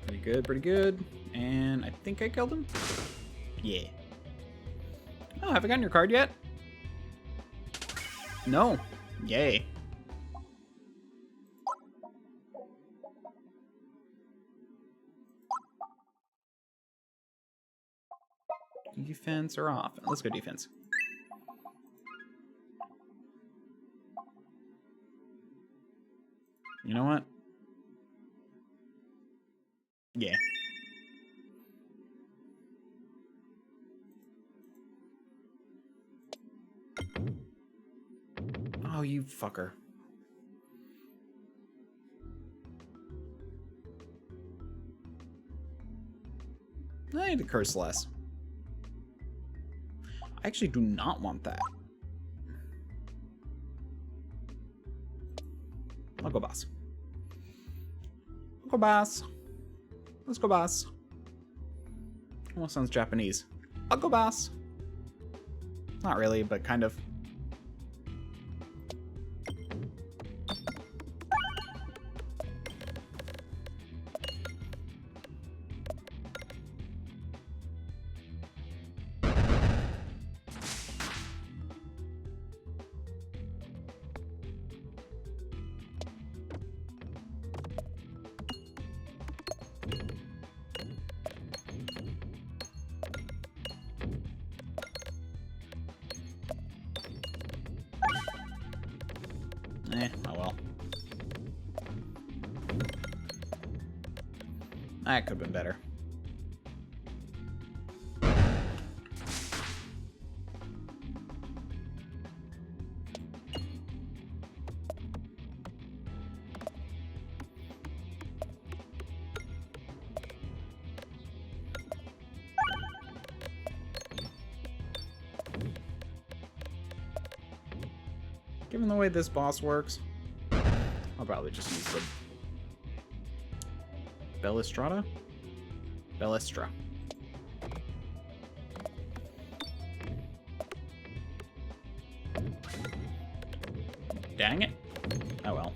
Pretty good, pretty good. And I think I killed him? Yeah. Oh, have I gotten your card yet? No. Yay. Defense or off? Let's go defense. You know what? Yeah. Oh, you fucker. I need to curse less. I actually do not want that. I'll go boss. I'll go boss. Let's go boss. Almost sounds Japanese. I'll go boss. Not really, but kind of. Oh well. That could have been better. Given the way this boss works, I'll probably just use the Bellistrata? Bellistra. Dang it. Oh well.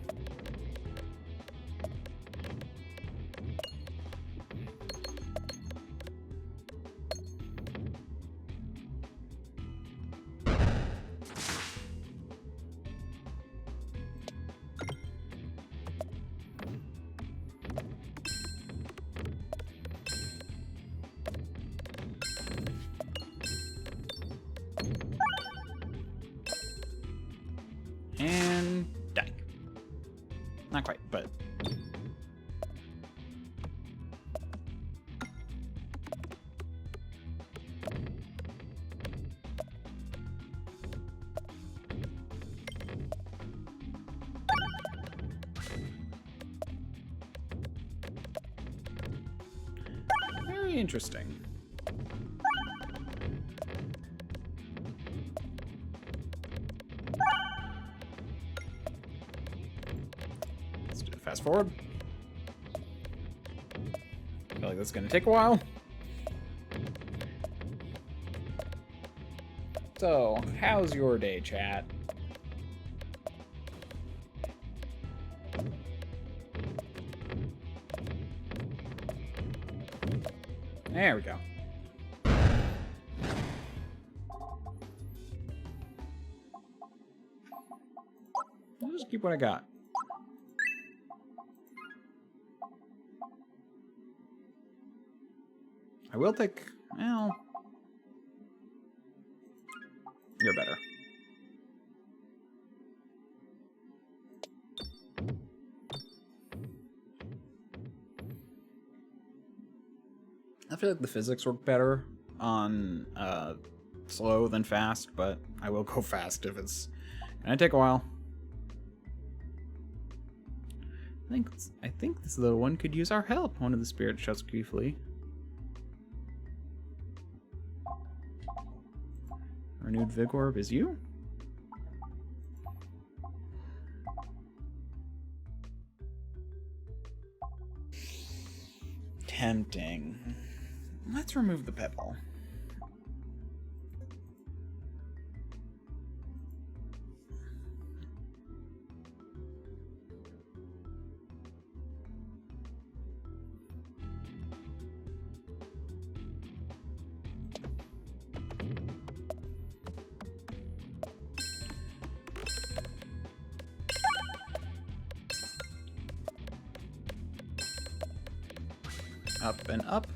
And die. Not quite, but... very interesting. Fast forward. I feel like that's gonna take a while. So, how's your day, chat? There we go. I'll just keep what I got. I will take... Well... You're better. I feel like the physics work better on slow than fast, but I will go fast if it's gonna take a while. I think this little one could use our help, one of the spirits shouts gleefully. Renewed vigor is you? Tempting. Let's remove the pebble. Up and up.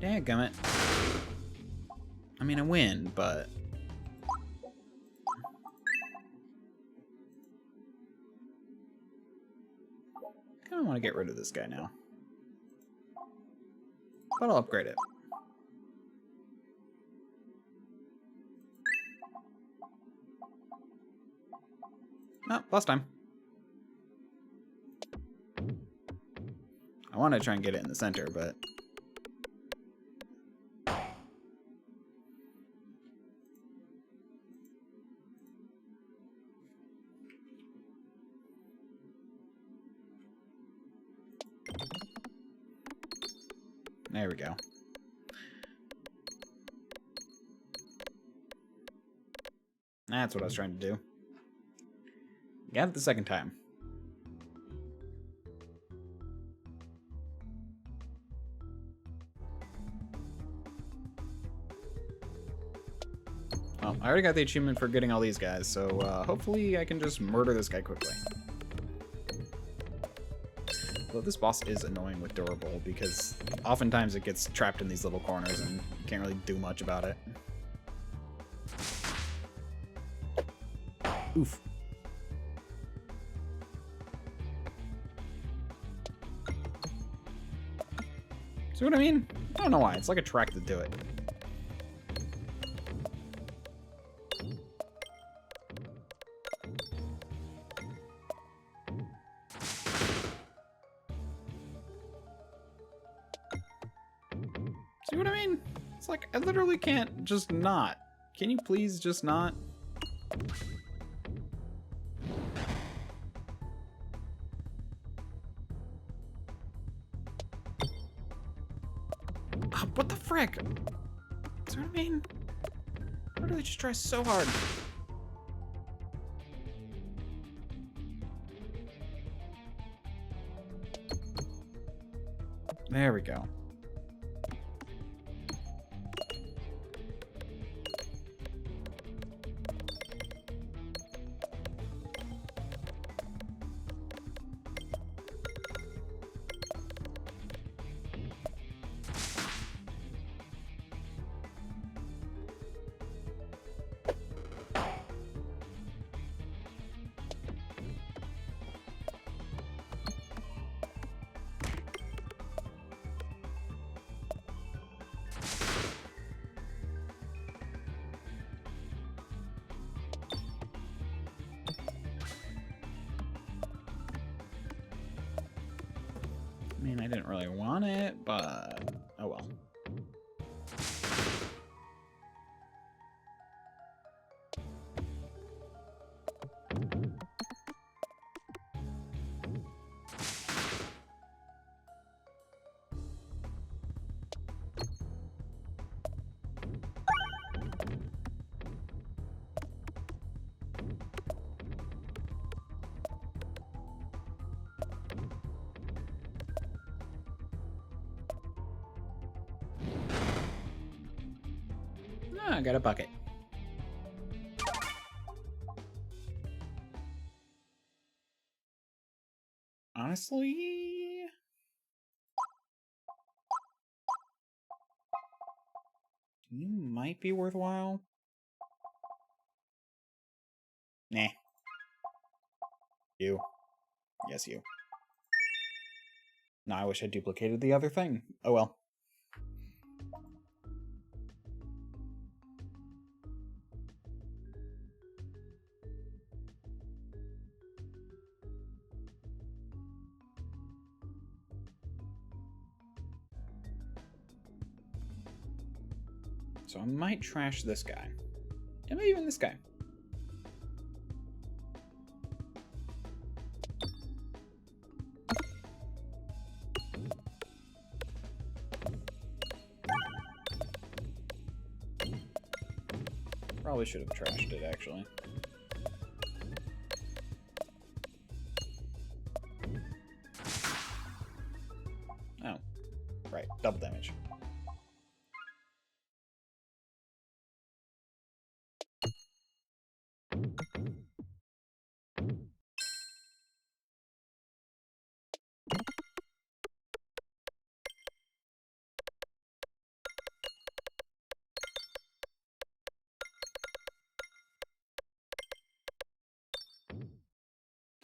Dadgummit. I mean, I win, but... I kind of want to get rid of this guy now. But I'll upgrade it. Oh, last time. I want to try and get it in the center, but... There we go. That's what I was trying to do. Got it the second time. Well, I already got the achievement for getting all these guys, so hopefully I can just murder this guy quickly. Well, this boss is annoying with durable because oftentimes it gets trapped in these little corners and you can't really do much about it. Oof. See what I mean? I don't know why. It's like a track to do it. See what I mean? It's like, I literally can't just not. Can you please just not? Oh, what the frick? See what I mean? Why do they just try so hard? There we go. I mean, I didn't really want it, but oh well. I got a bucket. Honestly, you might be worthwhile. Nah. You. Yes, you. Now I wish I duplicated the other thing. Oh well. So I might trash this guy. And maybe even this guy. Probably should have trashed it, actually. Oh. Right. Double damage.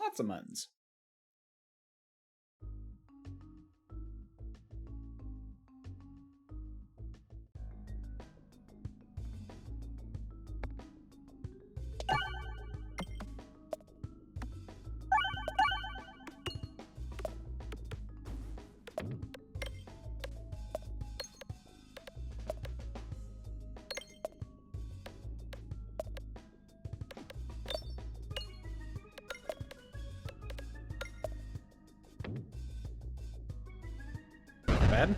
Lots of muns. Bad?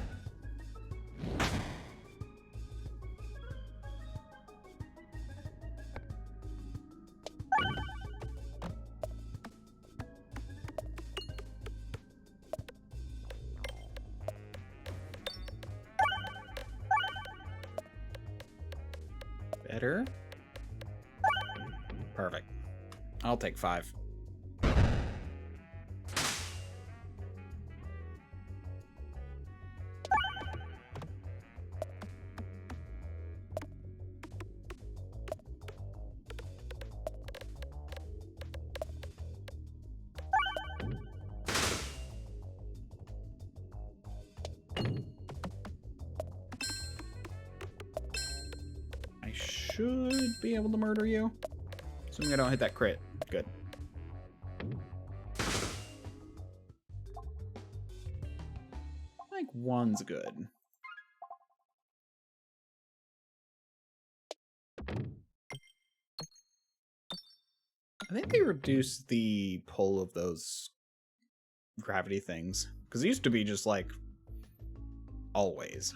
Better? Perfect. I'll take 5. I should be able to murder you. Assuming I don't hit that crit. Good. I think 1's good. I think they reduced the pull of those gravity things. Because it used to be just like always.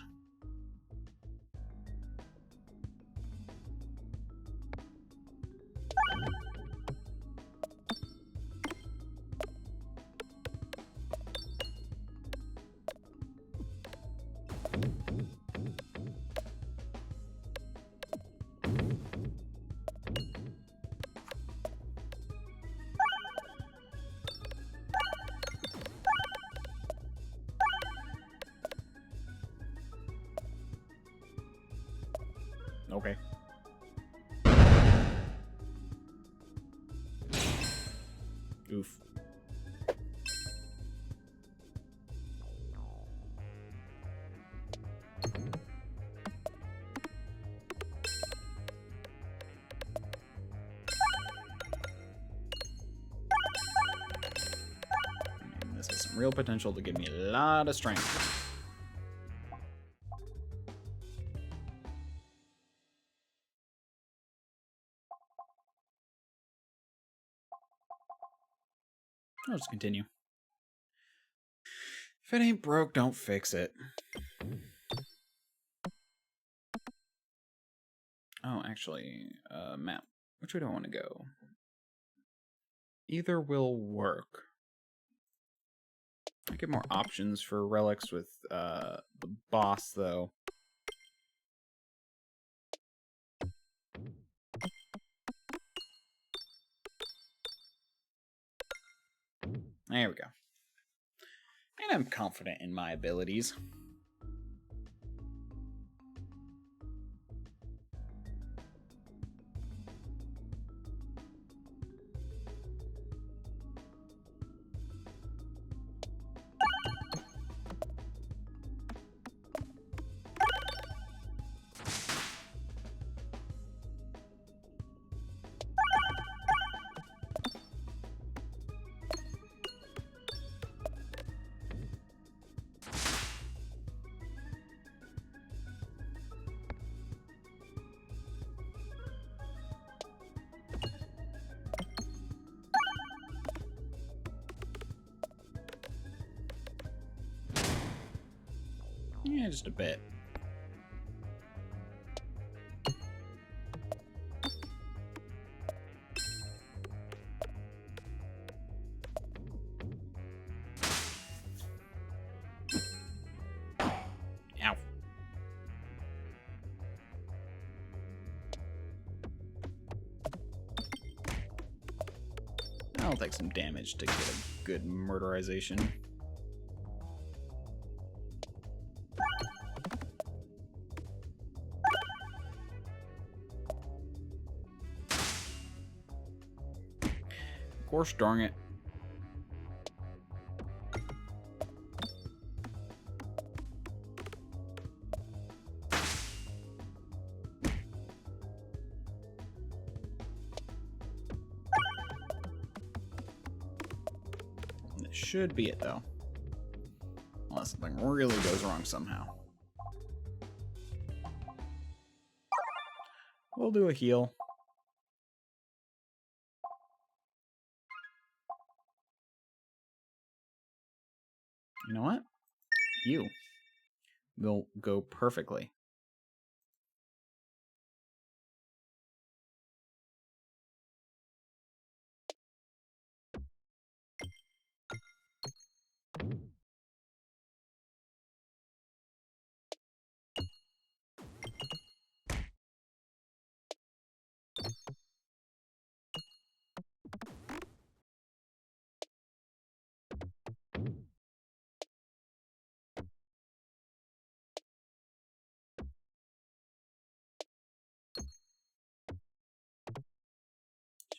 Okay. Oof. And this has some real potential to give me a lot of strength. I'll just continue. If it ain't broke, don't fix it. Oh, actually, map. Which way do I want to go? Either will work. I get more options for relics with the boss, though. There we go. And I'm confident in my abilities. Yeah, just a bit. Ow. I'll take some damage to get a good murderization. Gosh darn it. That should be it though. Unless something really goes wrong somehow. We'll do a heal. You know what? You will go perfectly.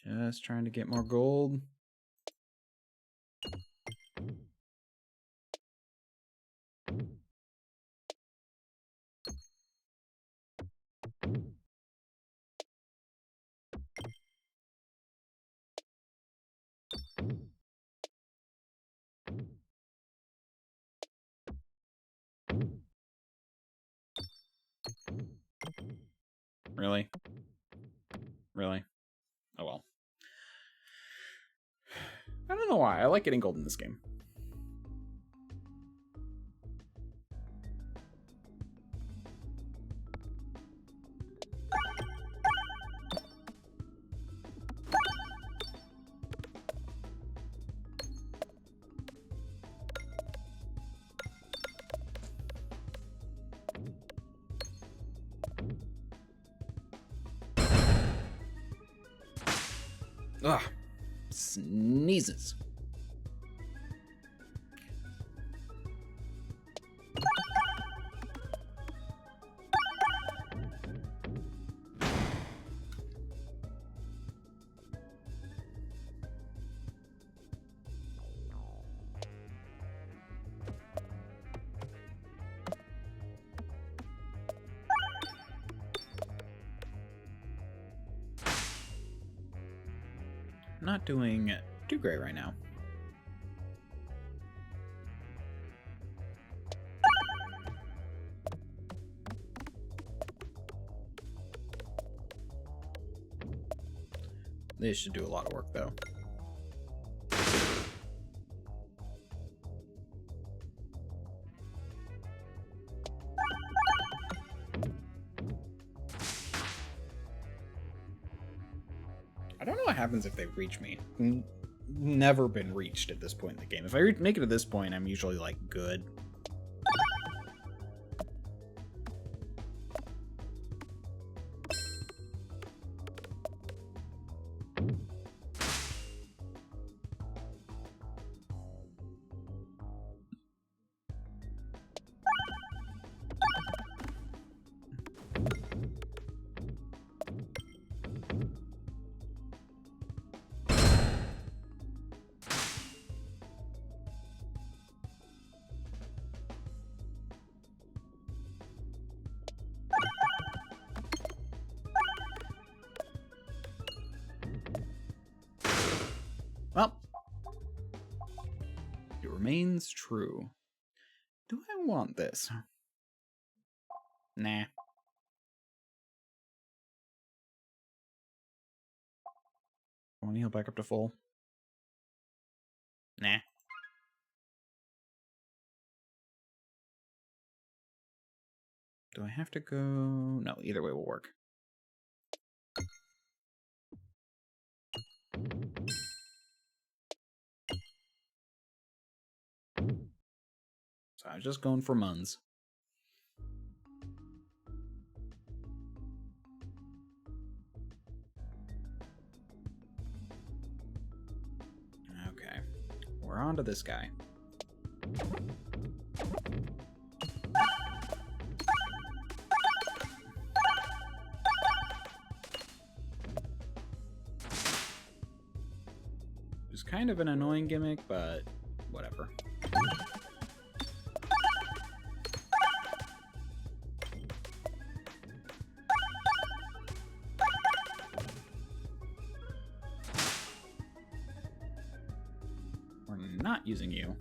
Just trying to get more gold. Really? Really? Oh well. I don't know why. I like getting gold in this game. Ugh. Sneezes. Not doing too great right now. This should do a lot of work though. I don't know what happens if they reach me. Never been reached at this point in the game. If I make it to this point, I'm usually like good. Well, it remains true. Do I want this? Nah. I want to heal back up to full. Nah. Do I have to go? No, either way will work. So I was just going for muns. Okay, we're on to this guy. It's kind of an annoying gimmick, but whatever. We're not using you.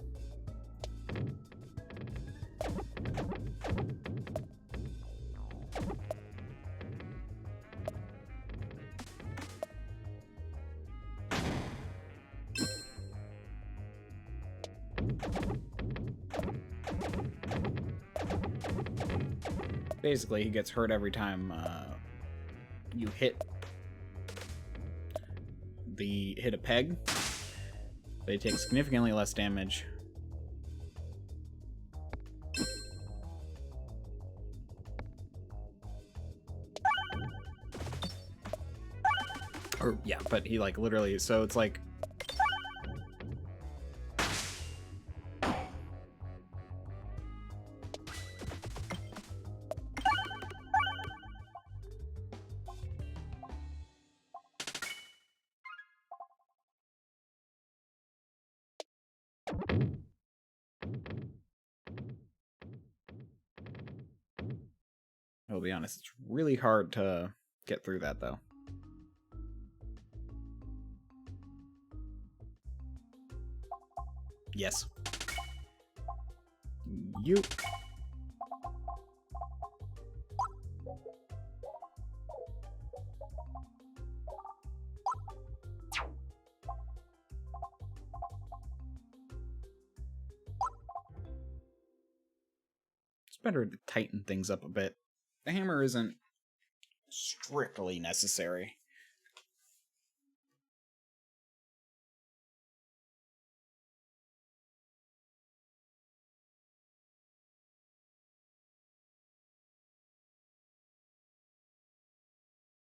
Basically, he gets hurt every time you hit a peg, but he takes significantly less damage. Or yeah, but he like literally, so it's like I'll be honest, it's really hard to get through that, though. Yes. You. It's better to tighten things up a bit. The hammer isn't strictly necessary.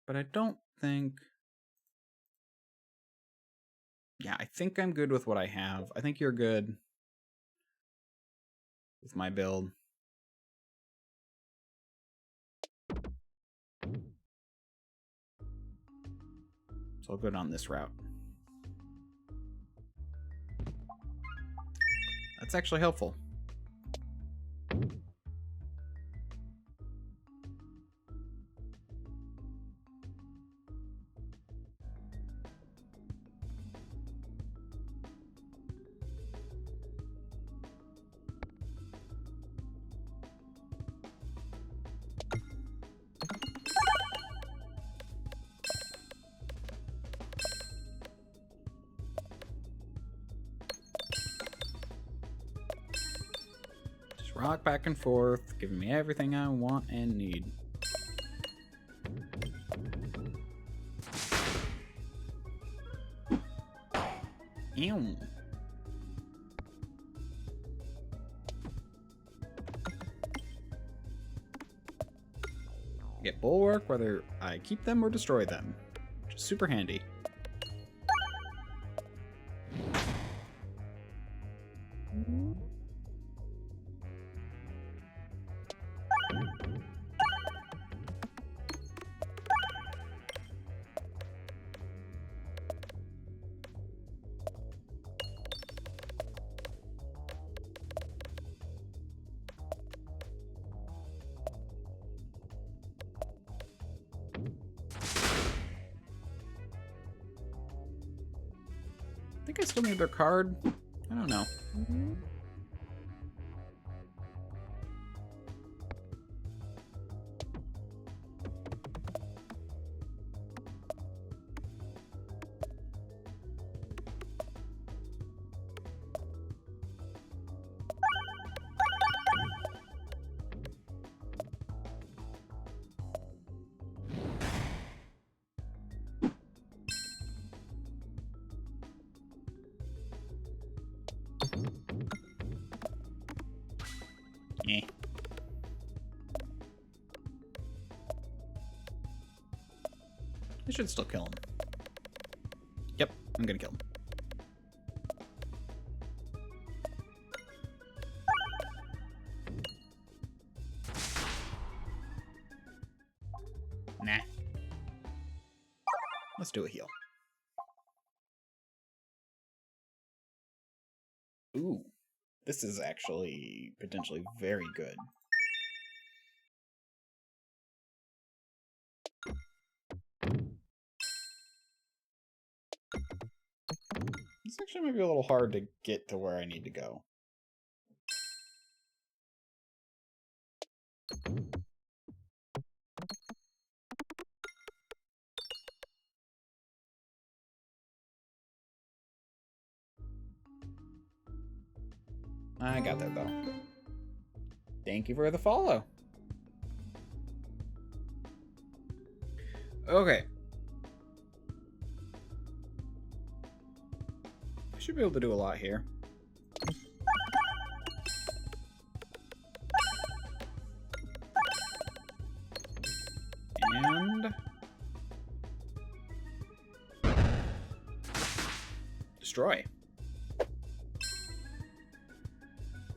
But I don't think... Yeah, I think I'm good with what I have. I think you're good with my build. So I'll go down this route. That's actually helpful. Rock back and forth, giving me everything I want and need. Ew. Get bulwark whether I keep them or destroy them, which is super handy. I think I still need their card. I don't know. Eh. I should still kill him. Yep, I'm gonna kill him. Nah. Let's do a heal. Ooh. This is actually potentially very good. It's actually maybe a little hard to get to where I need to go. I got that though. Thank you for the follow. Okay. I should be able to do a lot here. And destroy.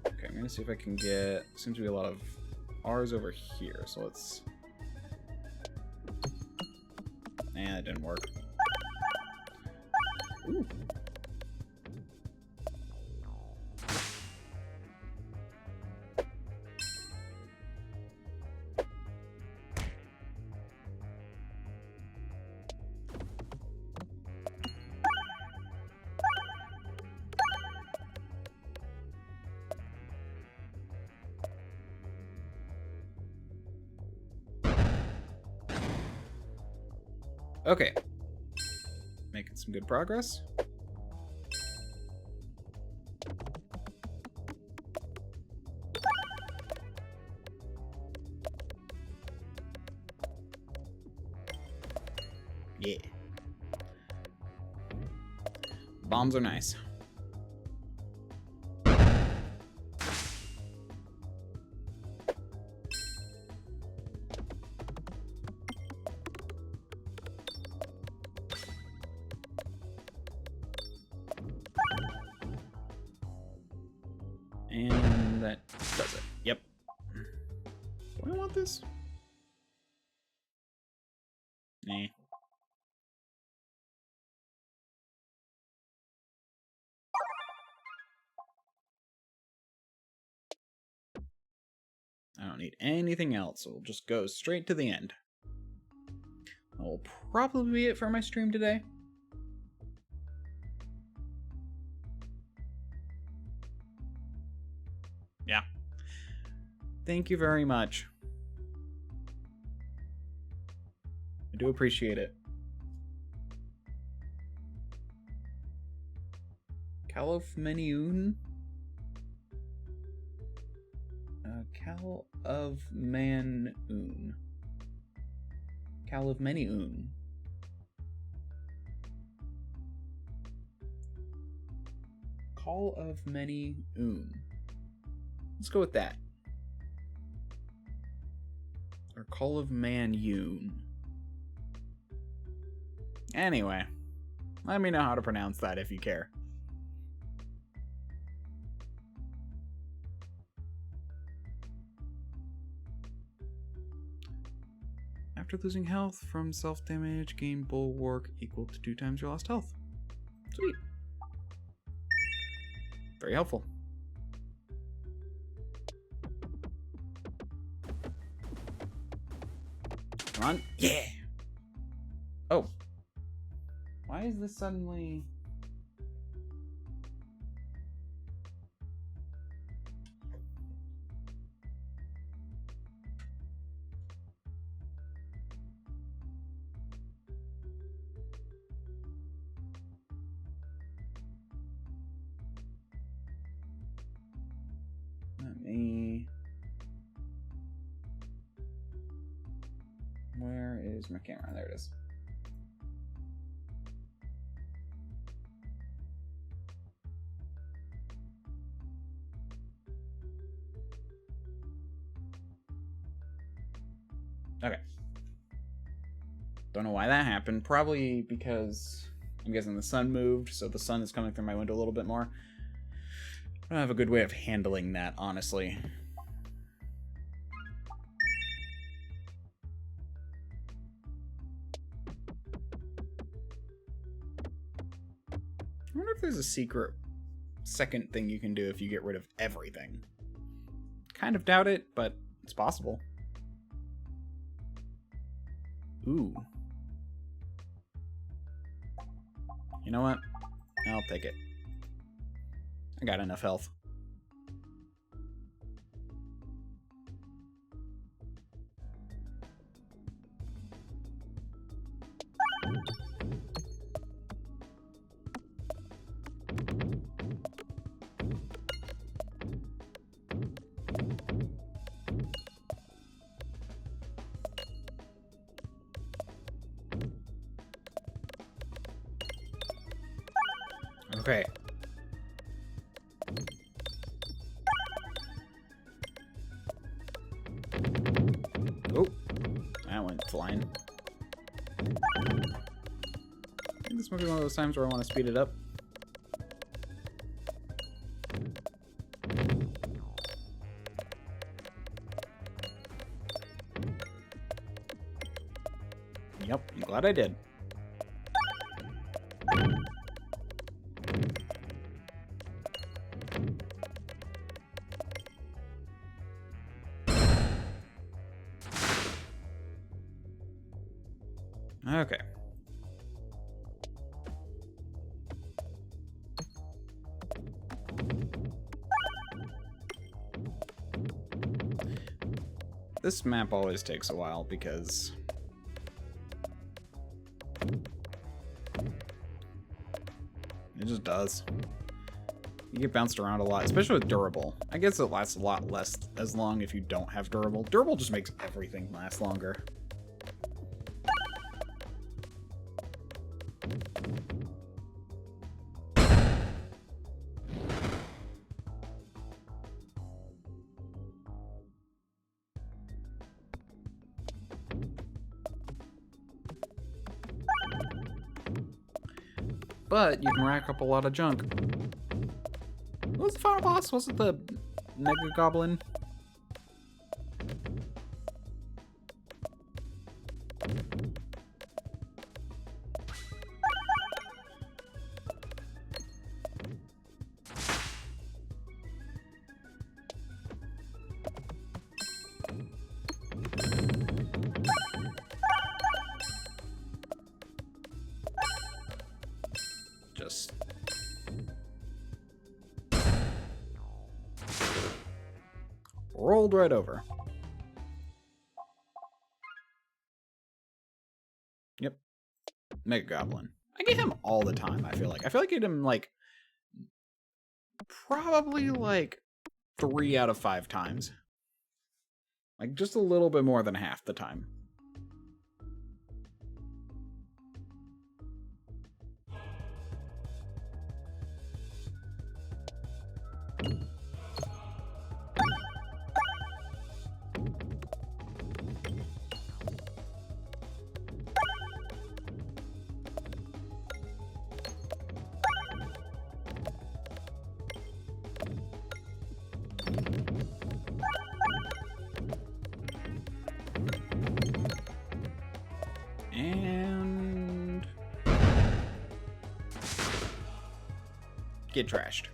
Okay, I'm gonna see if I can get, seems to be a lot of R's over here, so let's, that didn't work. Ooh. Okay. Making some good progress. Yeah. Bombs are nice. And that does it. Yep. Do I want this? Nah. I don't need anything else. We'll just go straight to the end. That will probably be it for my stream today. Yeah. Thank you very much. I do appreciate it. Calofmeniun? Cal of Manoon. Cal of Many-oon. Call of Many-oon. Let's go with that. Or Call of Man-yoon. Anyway, let me know how to pronounce that if you care. After losing health from self-damage, gain bulwark equal to 2 times your lost health. Sweet. Very helpful. Come on. Yeah! Oh. Why is this suddenly... Where's my camera? There it is. Okay. Don't know why that happened. Probably because I'm guessing the sun moved, so the sun is coming through my window a little bit more. I don't have a good way of handling that, honestly. I wonder if there's a secret second thing you can do if you get rid of everything. Kind of doubt it, but it's possible. Ooh. You know what? I'll take it. I got enough health. Okay. Oh, that went flying. I think this might be one of those times where I want to speed it up. Yep, I'm glad I did. Okay. This map always takes a while because it just does. You get bounced around a lot, especially with durable. I guess it lasts a lot less as long if you don't have durable. Durable just makes everything last longer. But you can rack up a lot of junk. What was the final boss? Was it the Mega Goblin? Just rolled right over. Yep. Mega Goblin. I get him all the time, I feel like. I get him, like, probably, like, 3 out of 5 times. Like, just a little bit more than half the time. And get trashed.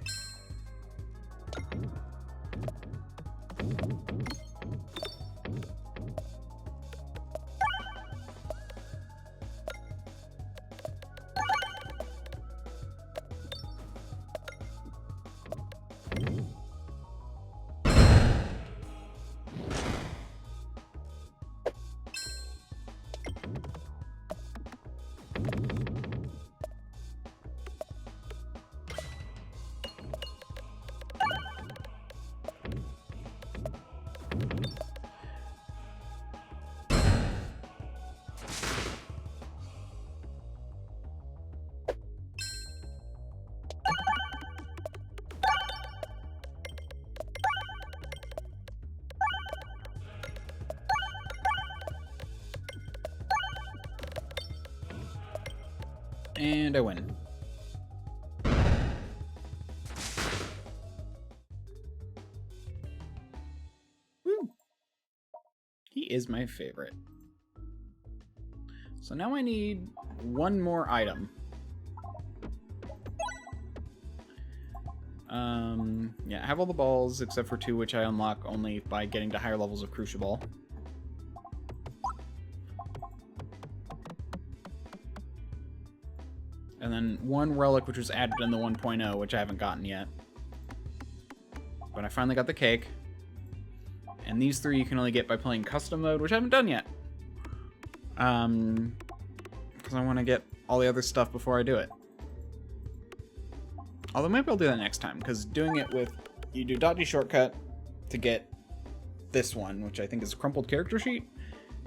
And I win. Woo! He is my favorite. So now I need one more item. Yeah, I have all the balls except for 2, which I unlock only by getting to higher levels of Crucible. And then 1 relic, which was added in the 1.0, which I haven't gotten yet. But I finally got the cake. And these 3 you can only get by playing custom mode, which I haven't done yet. Because I want to get all the other stuff before I do it. Although maybe I'll do that next time, because doing it with... You do dodgy shortcut to get this one, which I think is crumpled character sheet.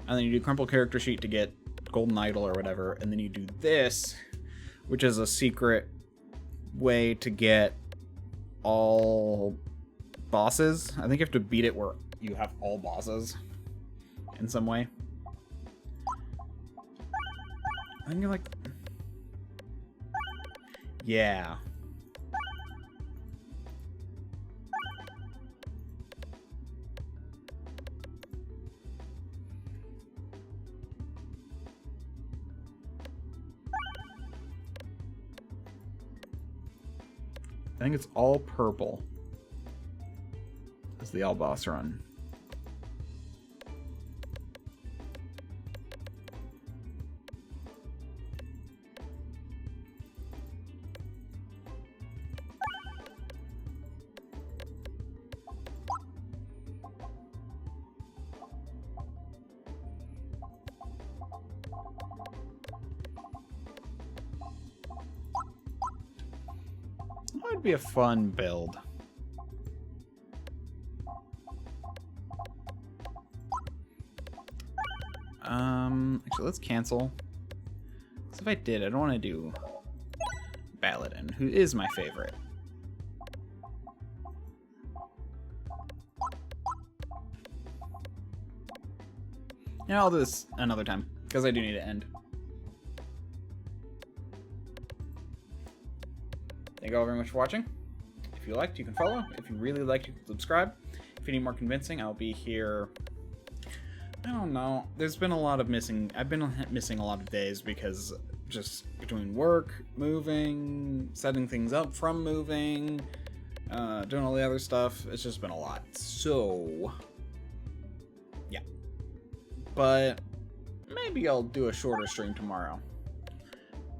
And then you do crumpled character sheet to get golden idol or whatever. And then you do this, which is a secret way to get all bosses. I think you have to beat it where you have all bosses in some way. I think you're like... Yeah. I think it's all purple. It's the all boss run. That would be a fun build. Actually, let's cancel. Because if I did, I don't want to do Baladin, who is my favorite. Yeah, I'll do this another time, because I do need to end. Thank you all very much for watching. If you liked, you can follow. If you really liked, you can subscribe. If you need more convincing, I'll be here. I don't know. There's been a lot of missing. I've been missing a lot of days because just between work, moving, setting things up from moving, doing all the other stuff, it's just been a lot. So, yeah. But maybe I'll do a shorter stream tomorrow.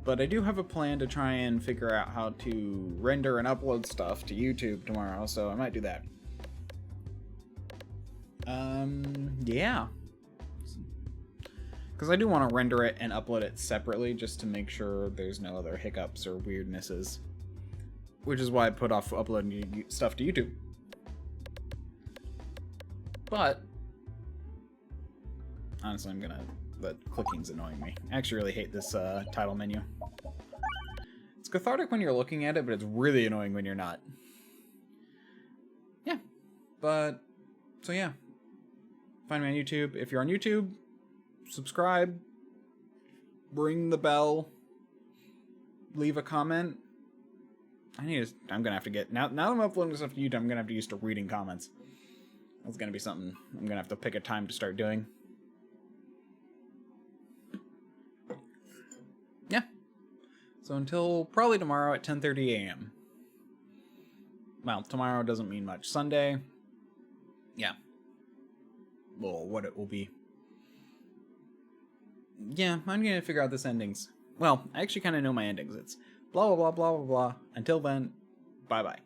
But I do have a plan to try and figure out how to render and upload stuff to YouTube tomorrow, so I might do that. Yeah. Because I do want to render it and upload it separately just to make sure there's no other hiccups or weirdnesses. Which is why I put off uploading stuff to YouTube. But honestly, I'm gonna... The clicking's annoying me. I actually really hate this title menu. It's cathartic when you're looking at it, but it's really annoying when you're not. Yeah. But, so yeah. Find me on YouTube. If you're on YouTube, subscribe. Ring the bell. Leave a comment. I'm gonna have to get... Now that I'm uploading stuff to YouTube, I'm gonna have to get used to reading comments. That's gonna be something I'm gonna have to pick a time to start doing. Yeah. So until probably tomorrow at 10:30 a.m. Well, tomorrow doesn't mean much. Sunday. Yeah. Well, what it will be. Yeah, I'm gonna figure out this endings. Well, I actually kind of know my endings. It's blah, blah, blah, blah, blah, blah. Until then, bye-bye.